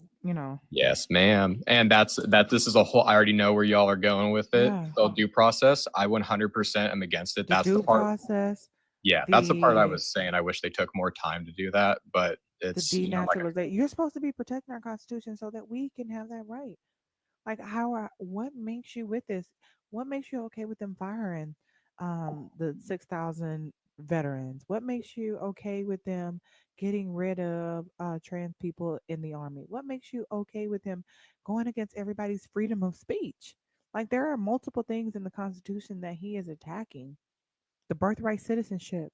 Yes, ma'am. And this is a whole. I already know where y'all are going with it. Yeah. So due process, I 100% am against it. The That's due the part. process. Yeah, that's the part I was saying. I wish they took more time to do that, but it's The denaturalization. You're supposed to be protecting our Constitution so that we can have that right. Like, what makes you with this? What makes you okay with them firing the 6,000 veterans? What makes you okay with them getting rid of trans people in the army? What makes you okay with them going against everybody's freedom of speech? Like, there are multiple things in the Constitution that he is attacking. The birthright citizenship.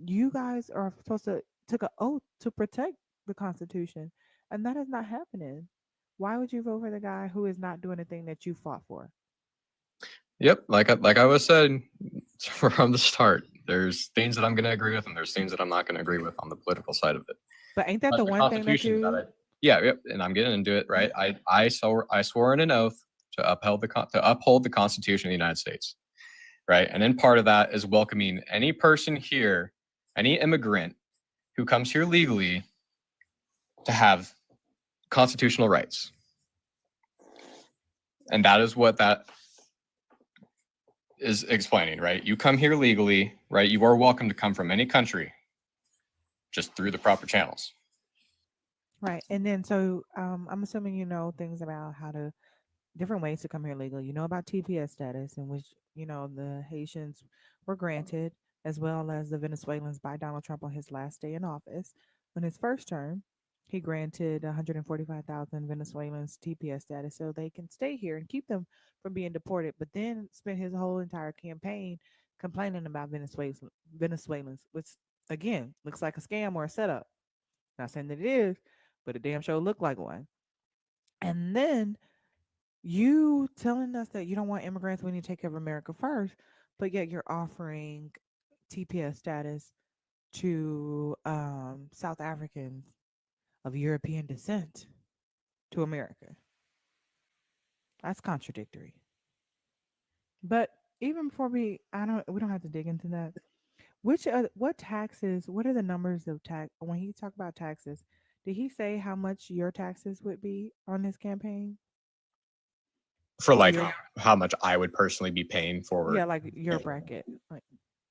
You guys are supposed to took an oath to protect the Constitution, and that is not happening. Why would you vote for the guy who is not doing the thing that you fought for? Yep, like I was saying from the start, there's things that I'm going to agree with, and there's things that I'm not going to agree with on the political side of it. But ain't that the one thing that you? Yep, and I'm getting into it, right? I swore in an oath to uphold the Constitution of the United States, right? And then part of that is welcoming any person here, any immigrant who comes here legally, to have constitutional rights. And that is what that is explaining, right? You come here legally, right? You are welcome to come from any country, just through the proper channels. Right. And then, so I'm assuming you know things about different ways to come here legally. You know about TPS status, in which, the Haitians were granted, as well as the Venezuelans by Donald Trump on his last day in office. On his first term, he granted 145,000 Venezuelans TPS status so they can stay here and keep them from being deported, but then spent his whole entire campaign complaining about Venezuelans, which, again, looks like a scam or a setup. Not saying that it is, but a damn show looked like one. And then you telling us that you don't want immigrants, we need to take care of America first, but yet you're offering TPS status to South Africans of European descent to America. That's contradictory. But even before we don't have to dig into that. What taxes? What are the numbers of tax? When he talked about taxes, did he say how much your taxes would be on this campaign? For like how much I would personally be paying for? Yeah, like your bracket. Like,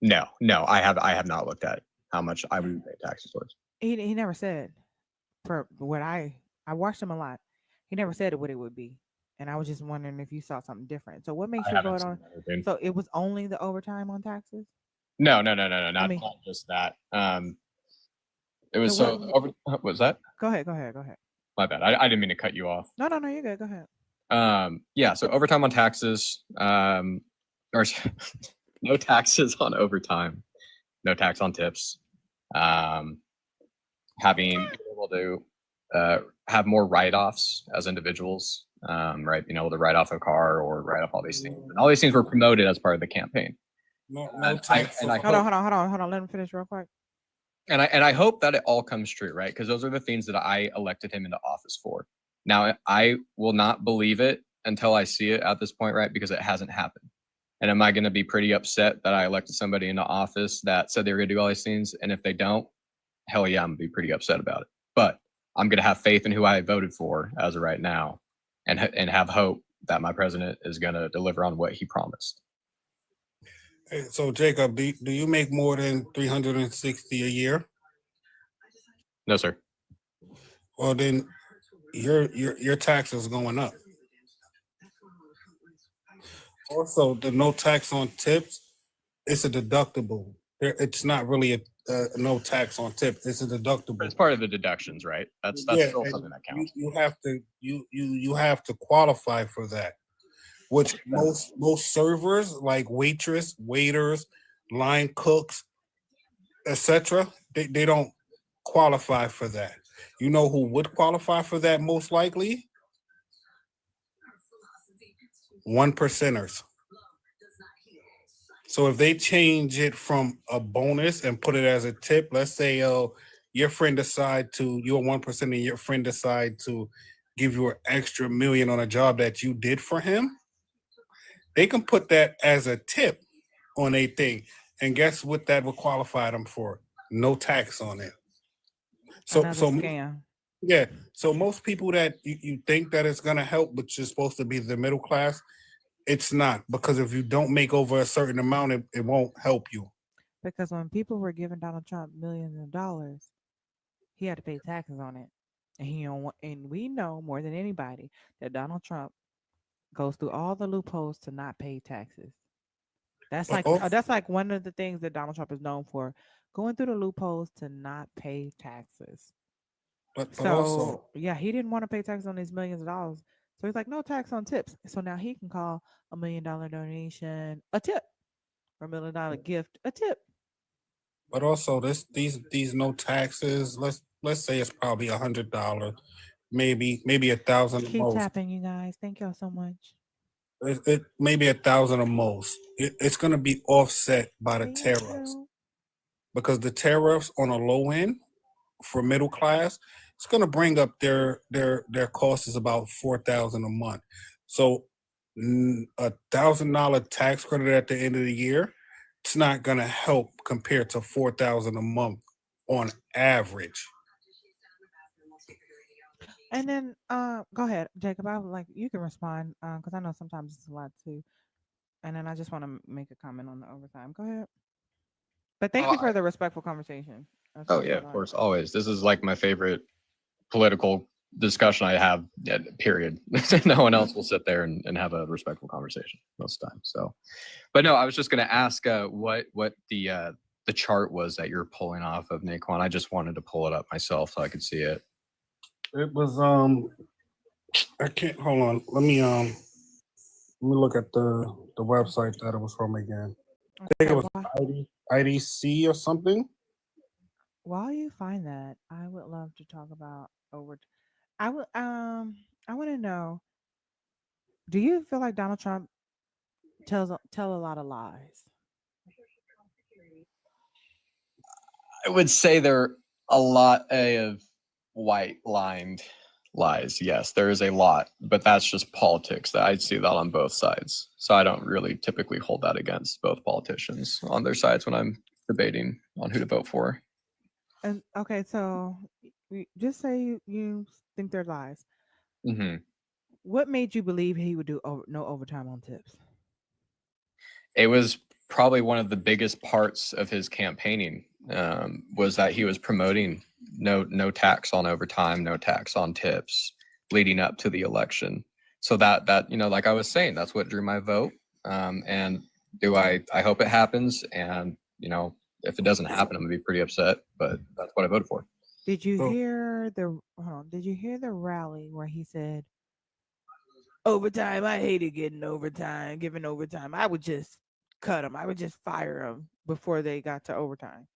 No, I have not looked at how much I would pay taxes towards. he never said. For what I watched him a lot, he never said what it would be, and I was just wondering if you saw something different. So what makes you vote on? So it was only the overtime on taxes? No, not just that. It was what was that? Go ahead. My bad. I didn't mean to cut you off. No, you're good. Go ahead. Yeah, so overtime on taxes, or no taxes on overtime, no tax on tips, having being able to have more write-offs as individuals, right? Being able to write off a car or write off all these things. And all these things were promoted as part of the campaign. No tax. Hold on. Let him finish real quick. And I hope that it all comes true, right? Because those are the things that I elected him into office for. Now, I will not believe it until I see it at this point, right? Because it hasn't happened. And am I going to be pretty upset that I elected somebody into office that said they were going to do all these things? And if they don't, hell yeah, I'm going to be pretty upset about it. But I'm going to have faith in who I voted for as of right now, and have hope that my president is going to deliver on what he promised. Hey, so Jacob, do you make more than $360 a year? No, sir. Well, then your taxes going up. Also, the no tax on tips, it's a deductible. It's not really a no tax on tip. It's a deductible. But it's part of the deductions, right? That's still something that counts. You have to you have to qualify for that. Which most servers like waitress, waiters, line cooks, etc. They don't qualify for that. You know who would qualify for that most likely? 1%ers. So if they change it from a bonus and put it as a tip, let's say your friend decide to, you're 1% and your friend decide to give you an extra $1 million on a job that you did for him, they can put that as a tip on a thing. And guess what that would qualify them for? No tax on it. Another scam. Yeah. So most people that you think that it's gonna help, but you're supposed to be the middle class, it's not, because if you don't make over a certain amount, it won't help you. Because when people were giving Donald Trump millions of dollars, he had to pay taxes on it, and he don't want, and we know more than anybody that Donald Trump goes through all the loopholes to not pay taxes. That's like one of the things that Donald Trump is known for, going through the loopholes to not pay taxes. But So also, yeah, he didn't want to pay taxes on these millions of dollars. So he's like, no tax on tips. So now he can call $1 million donation a tip, or $1 million gift a tip. but also these no taxes. Let's say it's probably $100, maybe 1,000 at Keep most. tapping, you guys. Thank y'all so much. It maybe 1,000 at most. It's gonna be offset by the tariffs, because the tariffs on a low end for middle class, it's gonna bring up their cost is about $4,000 a month. So $1,000 tax credit at the end of the year, it's not gonna help compared to $4,000 a month on average. And then go ahead, Jacob. I would like you can respond because I know sometimes it's a lot too. And then I just want to make a comment on the overtime. Go ahead. But thank you for the respectful conversation. Oh yeah, of course, always. This is like my favorite political discussion I have. Period. No one else will sit there and have a respectful conversation most of the time. So, but no, I was just going to ask what the chart was that you're pulling off of, Naquan. I just wanted to pull it up myself so I could see it. It was I can't hold on. Let me look at the website that it was from again. I think it was IDC or something. While you find that, I would love to talk about over. I would I want to know. Do you feel like Donald Trump tell a lot of lies? I would say there are a lot of white-lined lies. Yes, there is a lot, but that's just politics. That I'd see that on both sides. So I don't really typically hold that against both politicians on their sides when I'm debating on who to vote for. And okay, so just say you think they're lies. Mm-hmm. What made you believe he would do no overtime on tips? It was probably one of the biggest parts of his campaigning, was that he was promoting no tax on overtime, no tax on tips leading up to the election. So that like I was saying, that's what drew my vote. And I hope it happens. And if it doesn't happen, I'm gonna be pretty upset. But that's what I voted for. Did you hear the rally where he said, overtime, I hated giving overtime. I would just cut them. I would just fire them before they got to overtime.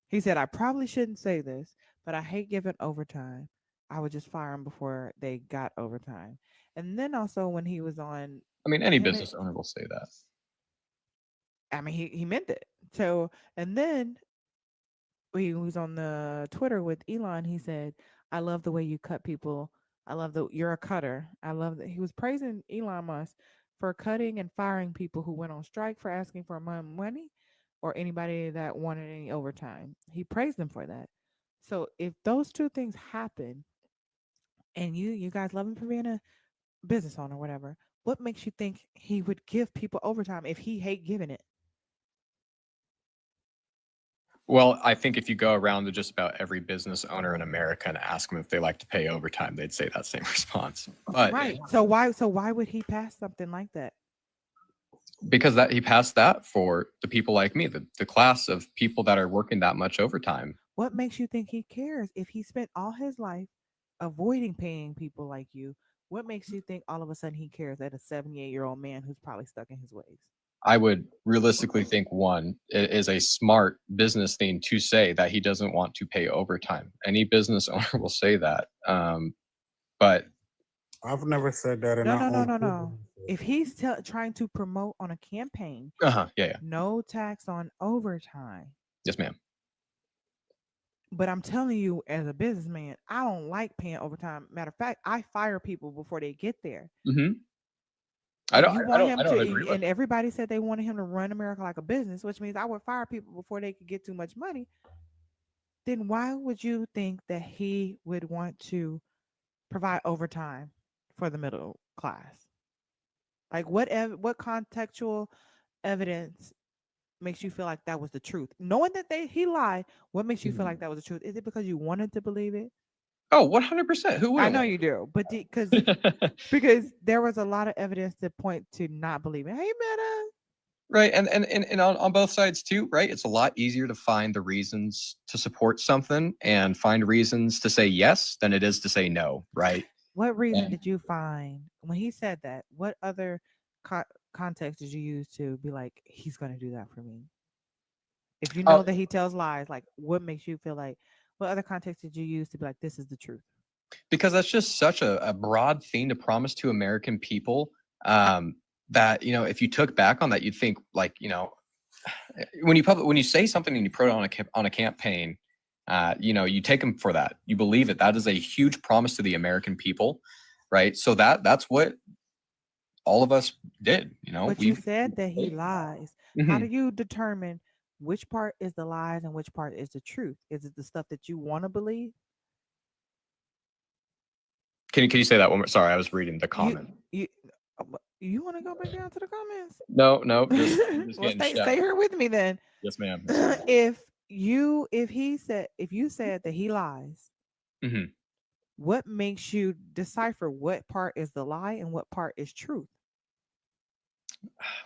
He said, I probably shouldn't say this, but I hate giving overtime. I would just fire them before they got overtime. And then also when he was on, I mean, any business owner will say that. I mean, he meant it. So, and then he was on the Twitter with Elon. He said, I love the way you cut people. I love that you're a cutter. I love that he was praising Elon Musk for cutting and firing people who went on strike for asking for money, or anybody that wanted any overtime. He praised them for that. So if those two things happen, and you guys love him for being a business owner, whatever, what makes you think he would give people overtime if he hate giving it? Well, I think if you go around to just about every business owner in America and ask them if they like to pay overtime, they'd say that same response. But right. So why would he pass something like that? Because that he passed that for the people like me, the class of people that are working that much overtime. What makes you think he cares if he spent all his life avoiding paying people like you? What makes you think all of a sudden he cares at a 78-year-old man who's probably stuck in his ways? I would realistically think one, it is a smart business thing to say that he doesn't want to pay overtime. Any business owner will say that. But I've never said that, and No. If he's trying to promote on a campaign, yeah. no tax on overtime. Yes, ma'am. But I'm telling you, as a businessman, I don't like paying overtime. Matter of fact, I fire people before they get there. Mm-hmm. I don't agree with and everybody said they wanted him to run America like a business, which means I would fire people before they could get too much money. Then why would you think that he would want to provide overtime for the middle class? Like what contextual evidence makes you feel like that was the truth? Knowing that he lied, what makes you feel like that was the truth? Is it because you wanted to believe it? Oh, 100%. Who would? I know you do, but because there was a lot of evidence to point to not believing. Hey, Meta. Right, and on both sides too, right? It's a lot easier to find the reasons to support something and find reasons to say yes than it is to say no, right? What reason did you find when he said that? What other context did you use to be like, he's going to do that for me? If you know that he tells lies, like what makes you feel like, what other context did you use to be like, this is the truth? Because that's just such a broad thing to promise to American people. That, if you took back on that, you'd think like, when you say something and you put it on a campaign, you take them for that. You believe it. That is a huge promise to the American people, right? So that's what all of us did. But you said that he lies. How do you determine which part is the lies and which part is the truth? Is it the stuff that you want to believe? Can you say that one more? Sorry, I was reading the comment. You want to go back down to the comments? No, just well, stay here with me then. Yes, ma'am. If you said that he lies, what makes you decipher what part is the lie and what part is truth?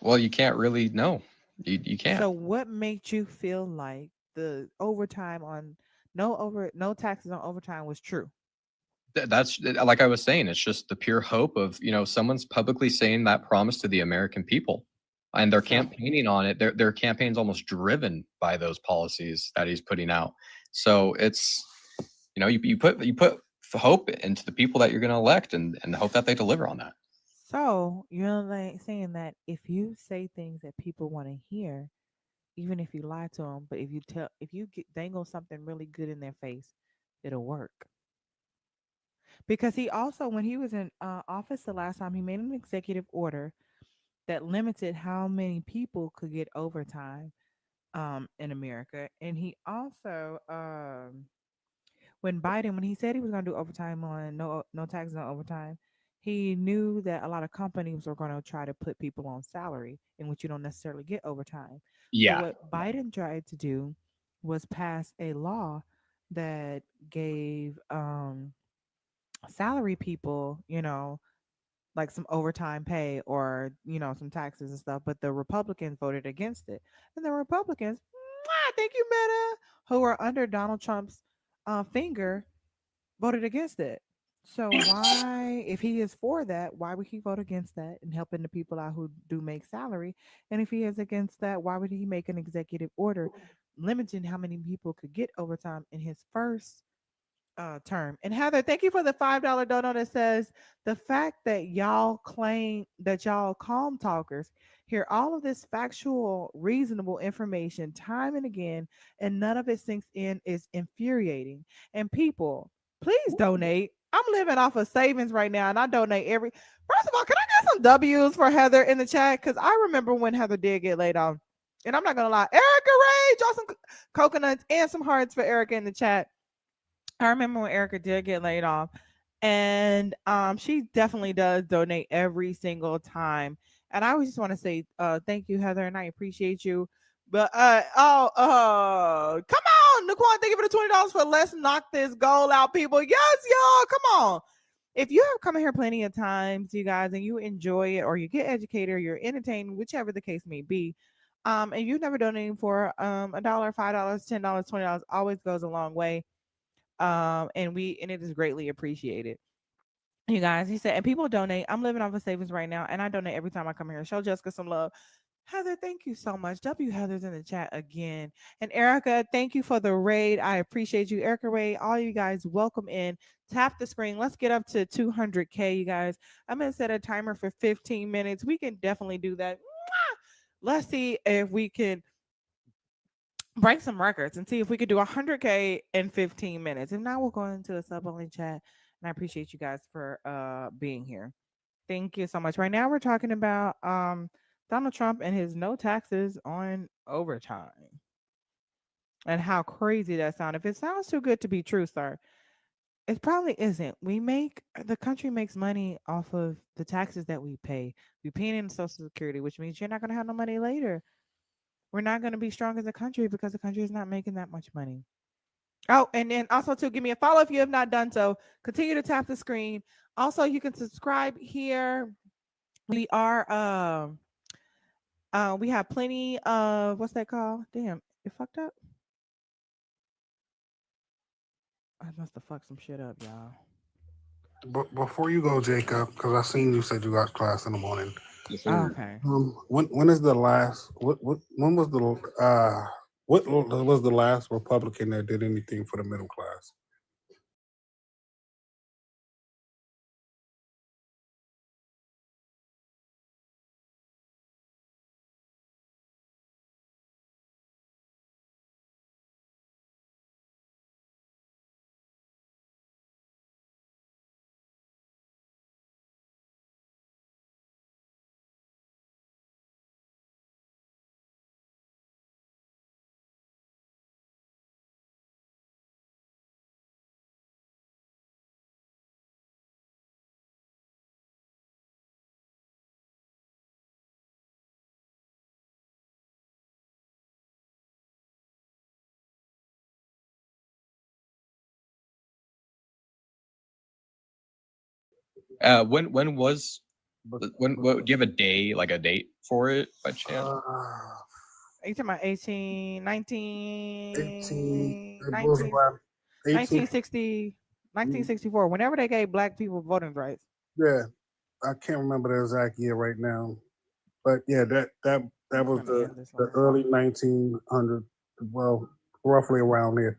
Well, you can't really know. You can't. So what makes you feel like the overtime on no taxes on overtime was true? That's like I was saying, it's just the pure hope of, someone's publicly saying that promise to the American people and they're campaigning on it. Their campaign's almost driven by those policies that he's putting out. So it's, you put hope into the people that you're going to elect and hope that they deliver on that. So you're like saying that if you say things that people want to hear, even if you lie to them, but if you dangle something really good in their face, it'll work. Because he also, when he was in office the last time, he made an executive order that limited how many people could get overtime in America. And he also, when he said he was going to do overtime on no taxes on overtime, he knew that a lot of companies were going to try to put people on salary in which you don't necessarily get overtime. Yeah. So what Biden tried to do was pass a law that gave salary people, like some overtime pay or, some taxes and stuff. But the Republicans voted against it. And the Republicans, thank you, Meta, who are under Donald Trump's finger, voted against it. So why, if he is for that, why would he vote against that and helping the people out who do make salary? And if he is against that, why would he make an executive order limiting how many people could get overtime in his first term? And Heather, thank you for the $5 donut that says the fact that y'all claim that y'all calm talkers hear all of this factual, reasonable information time and again, and none of it sinks in is infuriating. And people, please donate. I'm living off of savings right now, and I donate every. First of all, can I get some W's for Heather in the chat? Because I remember when Heather did get laid off, and I'm not gonna lie, Erica Ray, draw some coconuts and some hearts for Erica in the chat. I remember when Erica did get laid off, and she definitely does donate every single time. And I just want to say thank you, Heather, and I appreciate you. But come on, Naquan, thank you for the $20 for let's knock this goal out, people. Yes, y'all, come on. if you have come here plenty of times, you guys, and you enjoy it, or you get educated, or you're entertained, whichever the case may be, and you've never donated for $1, $5, $10, $20, always goes a long way. And it is greatly appreciated. You guys, he said, and people donate. I'm living off of savings right now, and I donate every time I come here. Show Jessica some love. Heather, thank you so much. W. Heather's in the chat again. And Erica, thank you for the raid. I appreciate you. Erica Ray, all you guys, welcome in. Tap the screen. Let's get up to 200K, you guys. I'm going to set a timer for 15 minutes. We can definitely do that. Let's see if we can break some records and see if we could do 100K in 15 minutes. If not, we'll go into a sub-only chat. And I appreciate you guys for being here. Thank you so much. Right now, we're talking about Donald Trump and his no taxes on overtime. And how crazy that sounds. If it sounds too good to be true, sir, it probably isn't. The country makes money off of the taxes that we pay. We pay in Social Security, which means you're not going to have no money later. We're not going to be strong as a country because the country is not making that much money. Oh, and then also to give me a follow if you have not done so. Continue to tap the screen. Also, you can subscribe here. We are we have plenty of what's that called? Damn, it fucked up. I must have fucked some shit up, y'all. But before you go, Jacob, because I seen you said you got class in the morning. Yes, sir. Okay. When is the last? When was the what was the last Republican that did anything for the middle class? When do you have a day, like a date for it by chance? Are you talking about 18, 19, 18, it 19, was around 1960, 1964, whenever they gave black people voting rights. Yeah, I can't remember the exact year right now, but yeah, that was the early 1900s. Well, roughly around there.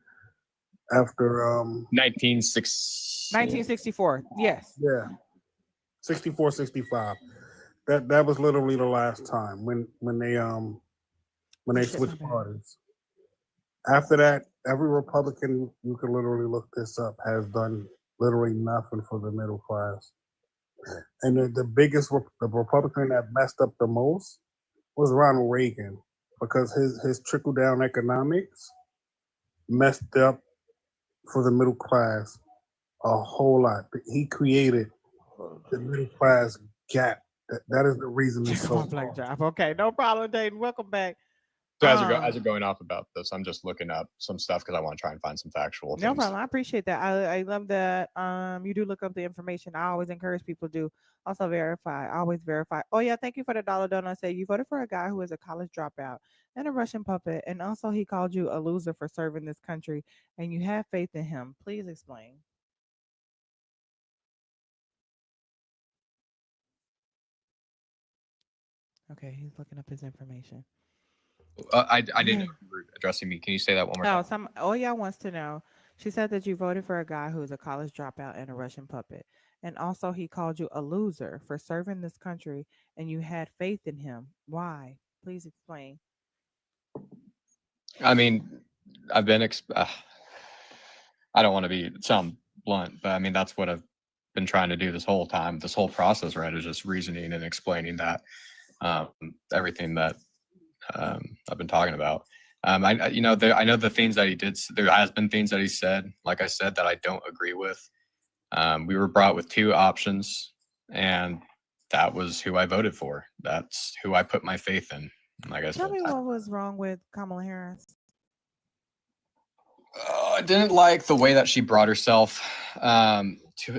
After 1964. Yes. Yeah. 64, 65. That was literally the last time when they switched parties. After that, every Republican, you can literally look this up, has done literally nothing for the middle class. And the biggest, the Republican that messed up the most was Ronald Reagan, because his trickle down economics messed up for the middle class a whole lot. He created the middle class gap. That is the reason it's so black job. Okay, no problem, Dayton. Welcome back. So as you're going off about this, I'm just looking up some stuff because I want to try and find some factual No things. problem. I appreciate that. I love that you do look up the information. I always encourage people to also verify. Always verify. Oh yeah, thank you for the $1 donut. Say you voted for a guy who is a college dropout and a Russian puppet, and also he called you a loser for serving this country, and you have faith in him. Please explain. Okay, he's looking up his information. I didn't know you were addressing me. Can you say that one more time? Oya wants to know. She said that you voted for a guy who is a college dropout and a Russian puppet. And also he called you a loser for serving this country and you had faith in him. Why? Please explain. I mean, I've been I don't want to sound blunt, but I mean that's what I've been trying to do this whole time, this whole process, right? Is just reasoning and explaining that everything that I've been talking about. I know the things that he did. There has been things that he said, like I said, that I don't agree with. We were brought with two options, and that was who I voted for. That's who I put my faith in. Like I said, Tell me what was wrong with Kamala Harris. I didn't like the way that she brought herself.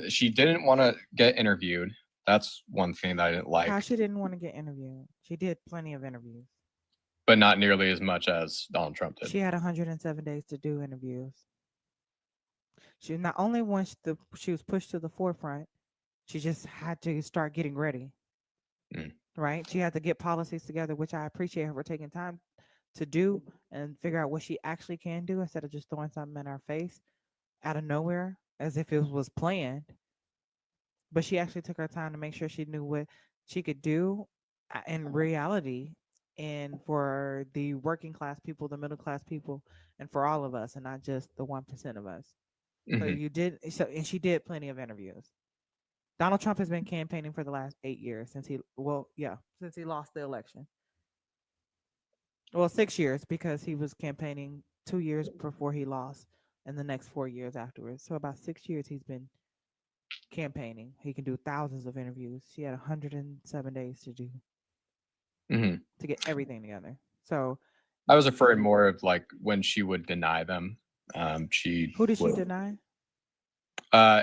she didn't want to get interviewed. That's one thing that I didn't like. How she didn't want to get interviewed? She did plenty of interviews, but not nearly as much as Donald Trump did. She had 107 days to do interviews. She not only once she was pushed to the forefront, she just had to start getting ready. Right? She had to get policies together, which I appreciate her for taking time to do and figure out what she actually can do instead of just throwing something in our face out of nowhere as if it was planned. But she actually took her time to make sure she knew what she could do in reality and for the working class people, the middle class people, and for all of us, and not just the 1% of us. So and she did plenty of interviews. Donald Trump has been campaigning for the last 8 years since he lost the election. Well, 6 years because he was campaigning 2 years before he lost and the next 4 years afterwards. So about 6 years he's been campaigning. He can do thousands of interviews. She had 107 days to do to get everything together. So I was referring more of like when she would deny them. Who did she deny?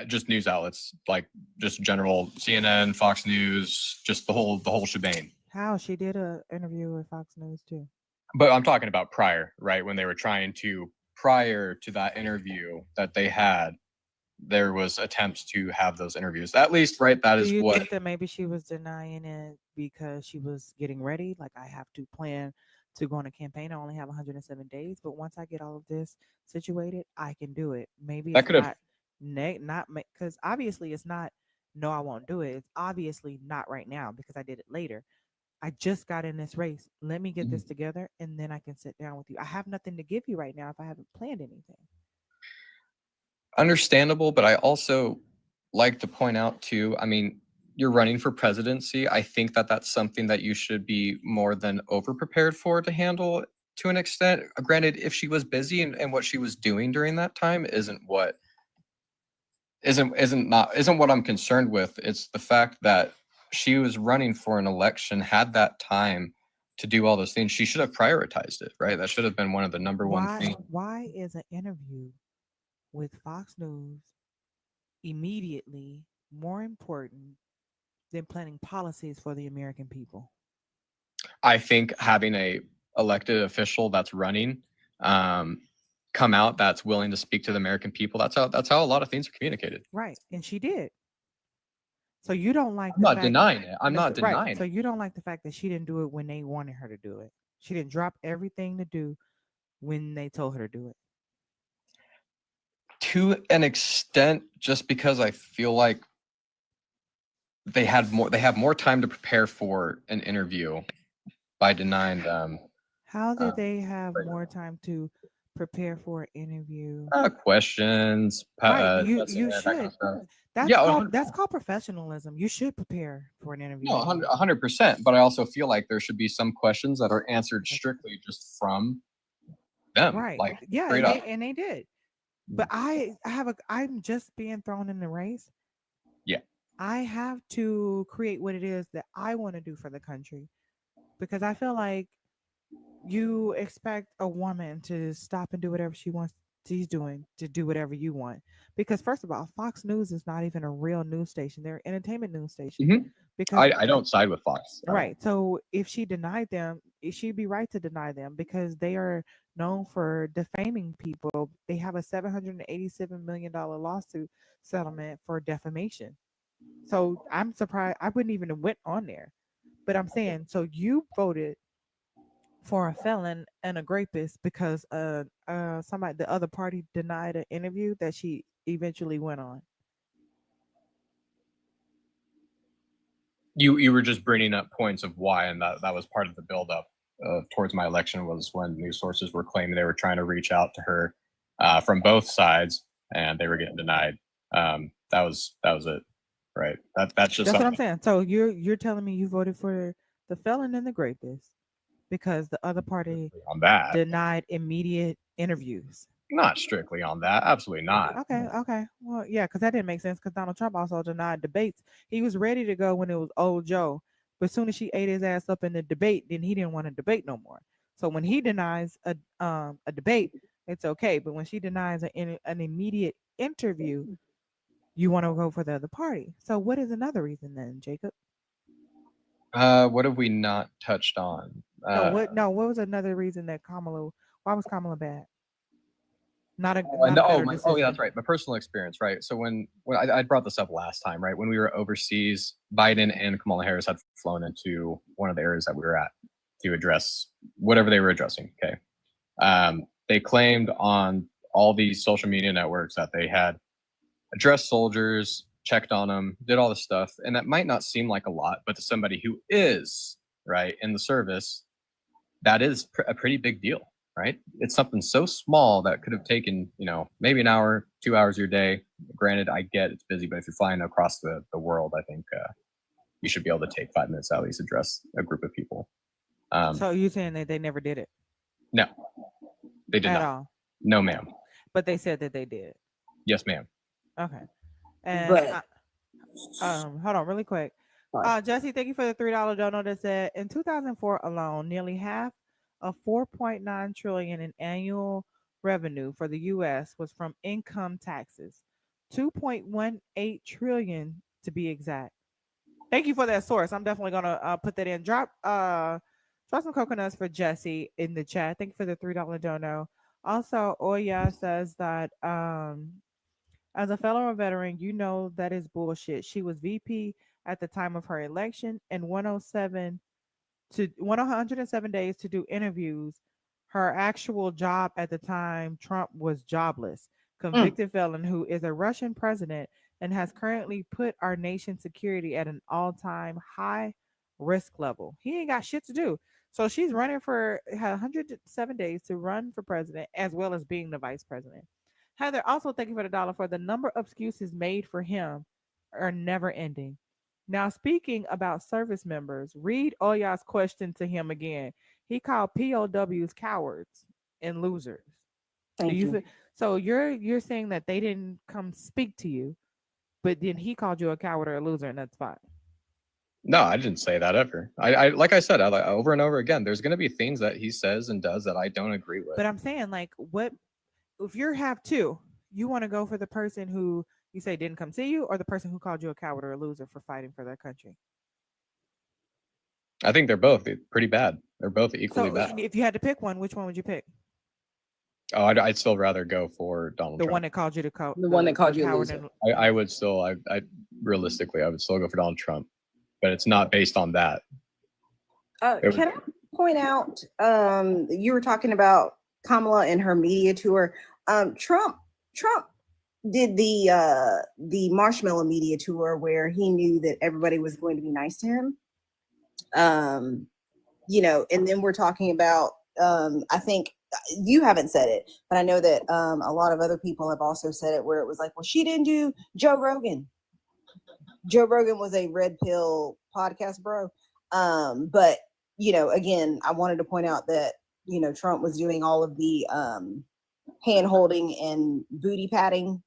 Just news outlets, like just general CNN, Fox News, just the whole shebang. How? She did an interview with Fox News too. But I'm talking about prior, right? When they were prior to that interview that they had, there was attempts to have those interviews. At least, right? That is Do you what. think that maybe she was denying it because she was getting ready? Like, I have to plan to go on a campaign. I only have 107 days, but once I get all of this situated, I can do it. Maybe That it's could have. not because obviously it's not. No, I won't do it. It's obviously not right now because I did it later. I just got in this race. Let me get this together, and then I can sit down with you. I have nothing to give you right now if I haven't planned anything. Understandable, but I also like to point out too, I mean, you're running for presidency. I think that that's something that you should be more than over prepared for to handle to an extent. Granted, if she was busy and what she was doing during that time isn't what I'm concerned with. It's the fact that she was running for an election, had that time to do all those things. She should have prioritized it, right? That should have been one of the number one things. Why is an interview with Fox News immediately more important than planning policies for the American people? I think having a elected official that's running come out that's willing to speak to the American people, that's how a lot of things are communicated. Right. And she did. So you don't like I'm not denying it. I'm not denying it. So you don't like the fact that she didn't do it when they wanted her to do it. She didn't drop everything to do when they told her to do it. To an extent, just because I feel like they have more time to prepare for an interview by denying them. How did they have more time to prepare for an interview? Questions. You should. That's called professionalism. You should prepare for an interview. No, 100%. But I also feel like there should be some questions that are answered strictly just from them. Right. Like, yeah, straight and they did. But I'm just being thrown in the race. Yeah. I have to create what it is that I want to do for the country because I feel like you expect a woman to stop and do whatever she's doing to do whatever you want. Because first of all, Fox News is not even a real news station. They're an entertainment news station. Because I don't side with Fox. Right. So if she denied them, she'd be right to deny them because they are known for defaming people. They have a $787 million lawsuit settlement for defamation. So I'm surprised I wouldn't even have went on there. But I'm saying, so you voted for a felon and a rapist because the other party denied an interview that she eventually went on. You were just bringing up points of why, and that was part of the buildup towards my election was when news sources were claiming they were trying to reach out to her from both sides, and they were getting denied. That was it, right? That's just what I'm saying. So you're telling me you voted for the felon and the rapist because the other party on that denied immediate interviews. Not strictly on that. Absolutely not. Okay. Well, yeah, because that didn't make sense because Donald Trump also denied debates. He was ready to go when it was old Joe. But as soon as she ate his ass up in the debate, then he didn't want to debate no more. So when he denies a debate, it's okay. But when she denies an immediate interview, you want to go for the other party. So what is another reason then, Jacob? What have we not touched on? What was another reason that why was Kamala bad? Not a Oh, not a better yeah, decision. that's right. My personal experience, right? So when I brought this up last time, right? When we were overseas, Biden and Kamala Harris had flown into one of the areas that we were at to address whatever they were addressing. Okay. They claimed on all these social media networks that they had addressed soldiers, checked on them, did all this stuff. And that might not seem like a lot, but to somebody who is, right, in the service, that is a pretty big deal, right? It's something so small that could have taken, maybe an hour, 2 hours of your day. Granted, I get it's busy, but if you're flying across the world, I think you should be able to take 5 minutes to at least address a group of people. So you're saying that they never did it? No, they did at not. all? No, ma'am. But they said that they did. Yes, ma'am. Okay. And But- hold on really quick. Jesse, thank you for the $3 dono that said in 2004 alone, nearly half of 4.9 trillion in annual revenue for the US was from income taxes. 2.18 trillion to be exact. Thank you for that source. I'm definitely gonna put that in. Drop some coconuts for Jesse in the chat. Thank you for the $3 dono. Also, Oya says that as a fellow veteran, you know that is bullshit. She was VP at the time of her election and 107 days to do interviews. Her actual job at the time, Trump was jobless, convicted felon who is a Russian president and has currently put our nation's security at an all-time high risk level. He ain't got shit to do. So she's running for 107 days to run for president as well as being the vice president. Heather, also thank you for the dollar for the number of excuses made for him are never ending. Now, speaking about service members, read Oya's question to him again. He called POWs cowards and losers. Thank you. So you're saying that they didn't come speak to you, but then he called you a coward or a loser, and that's fine. No, I didn't say that ever. I like I said, over and over again, there's going to be things that he says and does that I don't agree with. But I'm saying, like, what if you have two? You want to go for the person who you say didn't come see you, or the person who called you a coward or a loser for fighting for their country? I think they're both pretty bad. They're both equally bad. If you had to pick one, which one would you pick? Oh, I'd still rather go for Donald Trump. The one that called you the coward. The one that called you a loser. I would still, I realistically, I would still go for Donald Trump, but it's not based on that. Can I point out, you were talking about Kamala and her media tour. Trump did the marshmallow media tour where he knew that everybody was going to be nice to him. And then we're talking about, I think you haven't said it, but I know that a lot of other people have also said it, where it was like, well, she didn't do Joe Rogan. Joe Rogan was a red pill podcast, bro. But again, I wanted to point out that Trump was doing all of the hand holding and booty patting.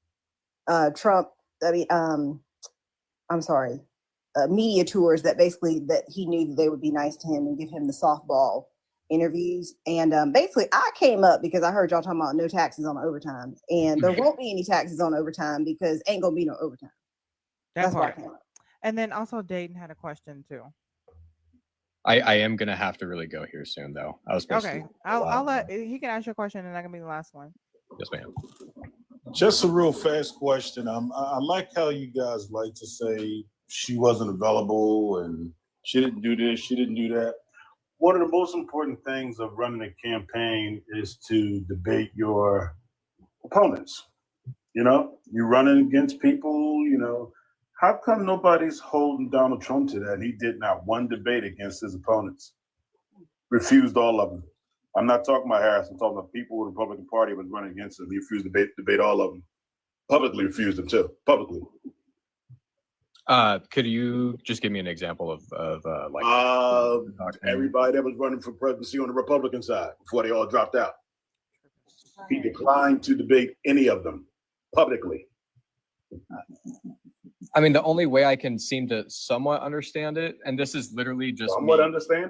Media tours that basically that he knew that they would be nice to him and give him the softball interviews. And basically I came up because I heard y'all talking about no taxes on overtime, and there won't be any taxes on overtime because ain't gonna be no overtime. That's why I came up. And then also Dayton had a question too. I am gonna have to really go here soon, though. I was supposed Okay. to. I'll let he can ask your question, and that can be the last one. Yes, ma'am. Just a real fast question. I like how you guys like to say she wasn't available and she didn't do this, she didn't do that. One of the most important things of running a campaign is to debate your opponents. You're running against people, How come nobody's holding Donald Trump to that? He did not one debate against his opponents. Refused all of them. I'm not talking about Harris. I'm talking about people with the Republican Party was running against him. He refused to debate all of them. Publicly refused them too. Publicly. Could you just give me an example of everybody that was running for presidency on the Republican side before they all dropped out? He declined to debate any of them publicly. I mean, the only way I can seem to somewhat understand it, and this is literally just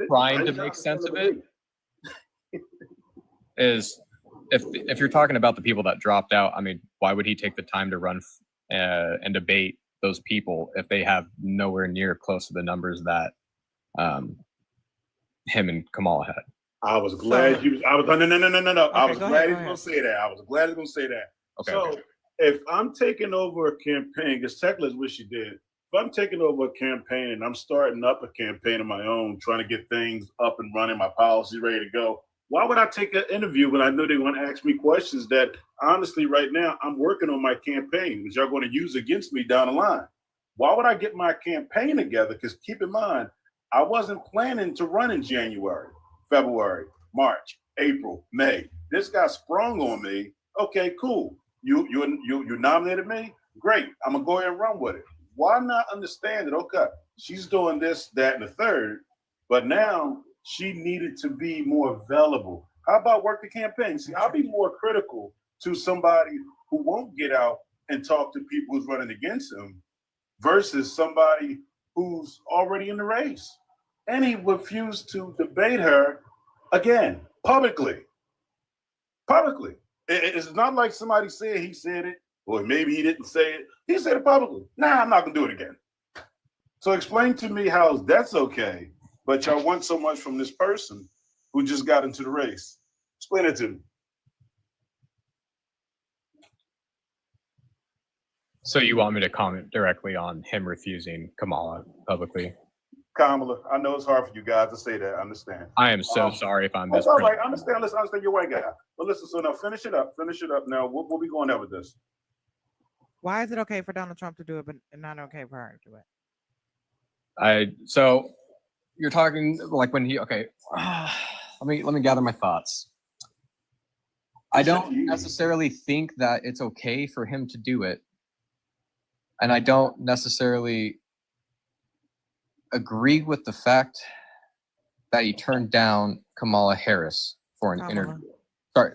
trying to make sense of it, is if you're talking about the people that dropped out, I mean, why would he take the time to run and debate those people if they have nowhere near close to the numbers that him and Kamala had. I was glad you. I was no. I was glad he was going to say that. I was glad he was going to say that. Okay. So if I'm taking over a campaign, because technically what she did. If I'm taking over a campaign and I'm starting up a campaign of my own, trying to get things up and running, my policies ready to go, why would I take an interview when I know they're going to ask me questions that honestly right now I'm working on my campaign, which y'all going to use against me down the line? Why would I get my campaign together? Because keep in mind, I wasn't planning to run in January, February, March, April, May. This got sprung on me. Okay, cool. You nominated me? Great. I'm going to go ahead and run with it. Why not understand that, okay, she's doing this, that, and the third, but now she needed to be more available. How about work the campaign? See, I'll be more critical to somebody who won't get out and talk to people who's running against him versus somebody who's already in the race. And he refused to debate her again, publicly. Publicly. It's not like somebody said he said it, or maybe he didn't say it. He said it publicly. Nah, I'm not going to do it again. So explain to me how that's okay, but y'all want so much from this person who just got into the race. Explain it to me. So you want me to comment directly on him refusing Kamala publicly? Kamala, I know it's hard for you guys to say that. I understand. I am so sorry if I'm That's all mispronouncing. right. I understand. Listen, I understand you're a white guy. But listen, so now finish it up. Finish it up now. We'll be going there with this. Why is it okay for Donald Trump to do it, but not okay for her to do it? So you're talking like when he let me gather my thoughts. I don't necessarily think that it's okay for him to do it, and I don't necessarily agree with the fact that he turned down Kamala Harris for an interview. Sorry,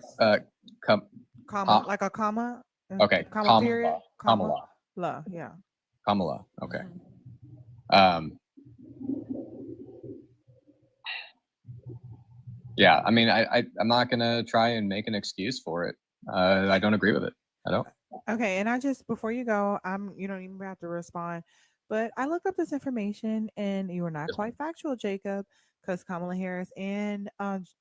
comma, like a comma. Okay, Comma period. Kamala. Yeah. Kamala. Okay. Yeah, I mean, I'm not gonna try and make an excuse for it. I don't agree with it. I don't. Okay, and I just before you go, you don't even have to respond, but I looked up this information and you were not quite factual, Jacob, because Kamala Harris and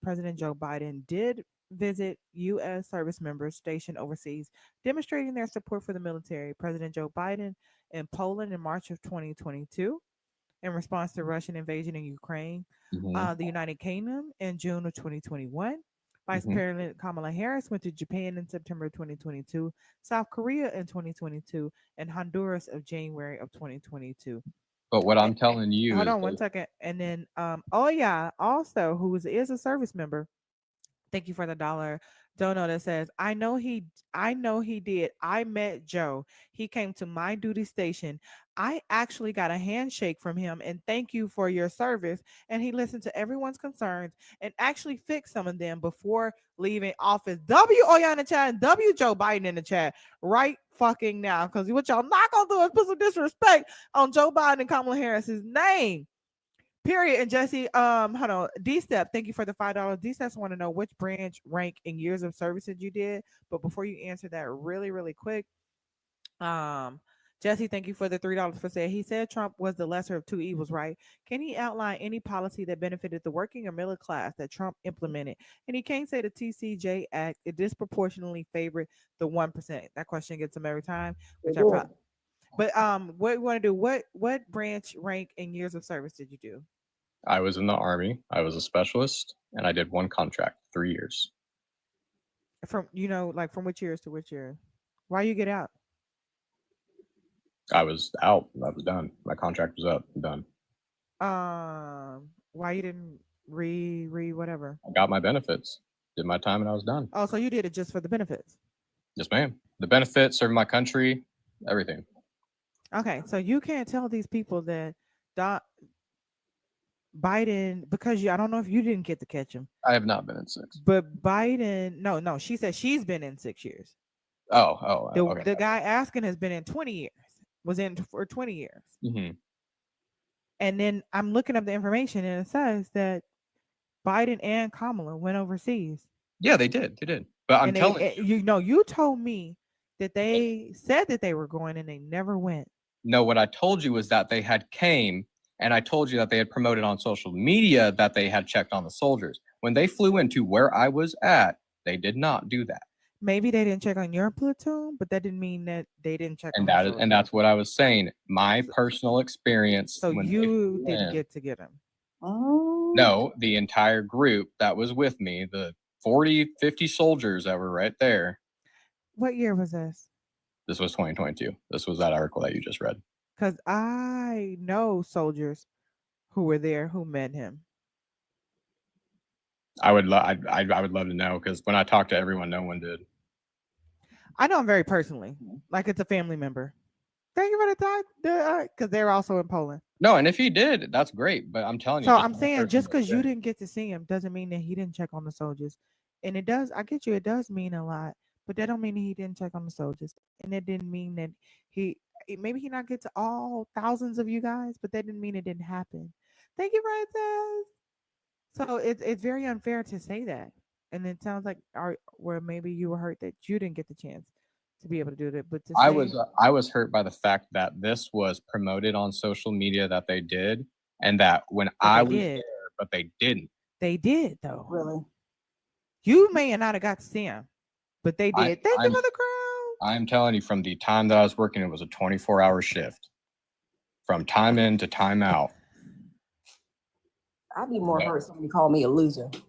President Joe Biden did visit U.S. service members stationed overseas, demonstrating their support for the military. President Joe Biden in Poland in March of 2022 in response to Russian invasion in Ukraine. The United Kingdom in June of 2021. Vice President Kamala Harris went to Japan in September 2022, South Korea in 2022, and Honduras of January of 2022. But what I'm telling you Hold is on one second. And then, also, who is a service member, thank you for the $1 dono that says, I know he did. I met Joe. He came to my duty station. I actually got a handshake from him and thank you for your service. And he listened to everyone's concerns and actually fixed some of them before leaving office. W Oya in the chat and W Joe Biden in the chat right fucking now. Because what y'all not gonna do is put some disrespect on Joe Biden and Kamala Harris's name. Period. And Jesse, hold on. D-Step, thank you for the $5. D-Steps want to know which branch, rank, and years of services you did. But before you answer that really, really quick, Jesse, thank you for the $3 for saying he said Trump was the lesser of two evils, right? Can he outline any policy that benefited the working or middle class that Trump implemented? And he can't say the TCJ Act, it disproportionately favored the 1%. That question gets him every time, which I probably. But what you want to do? What branch, rank, and years of service did you do? I was in the Army. I was a specialist, and I did one contract, 3 years. From from which years to which year? Why you get out? I was out. I was done. My contract was up. Done. Why you didn't re whatever? I got my benefits. Did my time, and I was done. Oh, so you did it just for the benefits? Yes, ma'am. The benefits, serving my country, everything. Okay, so you can't tell these people that Biden, because I don't know if you didn't get to catch him. I have not been in 6. But Biden, no, she said she's been in 6 years. Okay. The guy asking has been in 20 years. Was in for 20 years. Mm-hmm. And then I'm looking up the information, and it says that Biden and Kamala went overseas. Yeah, they did. They did. But I'm telling you, you told me that they said that they were going and they never went. No, what I told you was that they had came, and I told you that they had promoted on social media that they had checked on the soldiers. When they flew into where I was at, they did not do that. Maybe they didn't check on your platoon, but that didn't mean that they didn't check on And the that is, soldiers. and that's what I was saying. My personal experience. So when they you flew didn't in- get to get them. No, the entire group that was with me, the 40, 50 soldiers that were right there. What year was this? This was 2022. This was that article that you just read. Because I know soldiers who were there who met him. I would love to know, because when I talked to everyone, no one did. I know him very personally, like it's a family member. Thank you for the time, because they're also in Poland. No, and if he did, that's great. But I'm telling you, So just I'm one saying, person just was because you there. didn't get to see him doesn't mean that he didn't check on the soldiers. And it does, I get you, it does mean a lot, but that don't mean that he didn't check on the soldiers. And it didn't mean that maybe he not get to all thousands of you guys, but that didn't mean it didn't happen. Thank you, Francis. So it's very unfair to say that. And it sounds like where maybe you were hurt that you didn't get the chance to be able to do that. But to I say, was hurt by the fact that this was promoted on social media that they did, and that when I was did. there, but they didn't. They did though. Really? You may not have got to see him, but they did. Thank you I'm- for the crown. I'm telling you, from the time that I was working, it was a 24-hour shift, from time in to time out. I'd be more hurt if somebody called me a loser.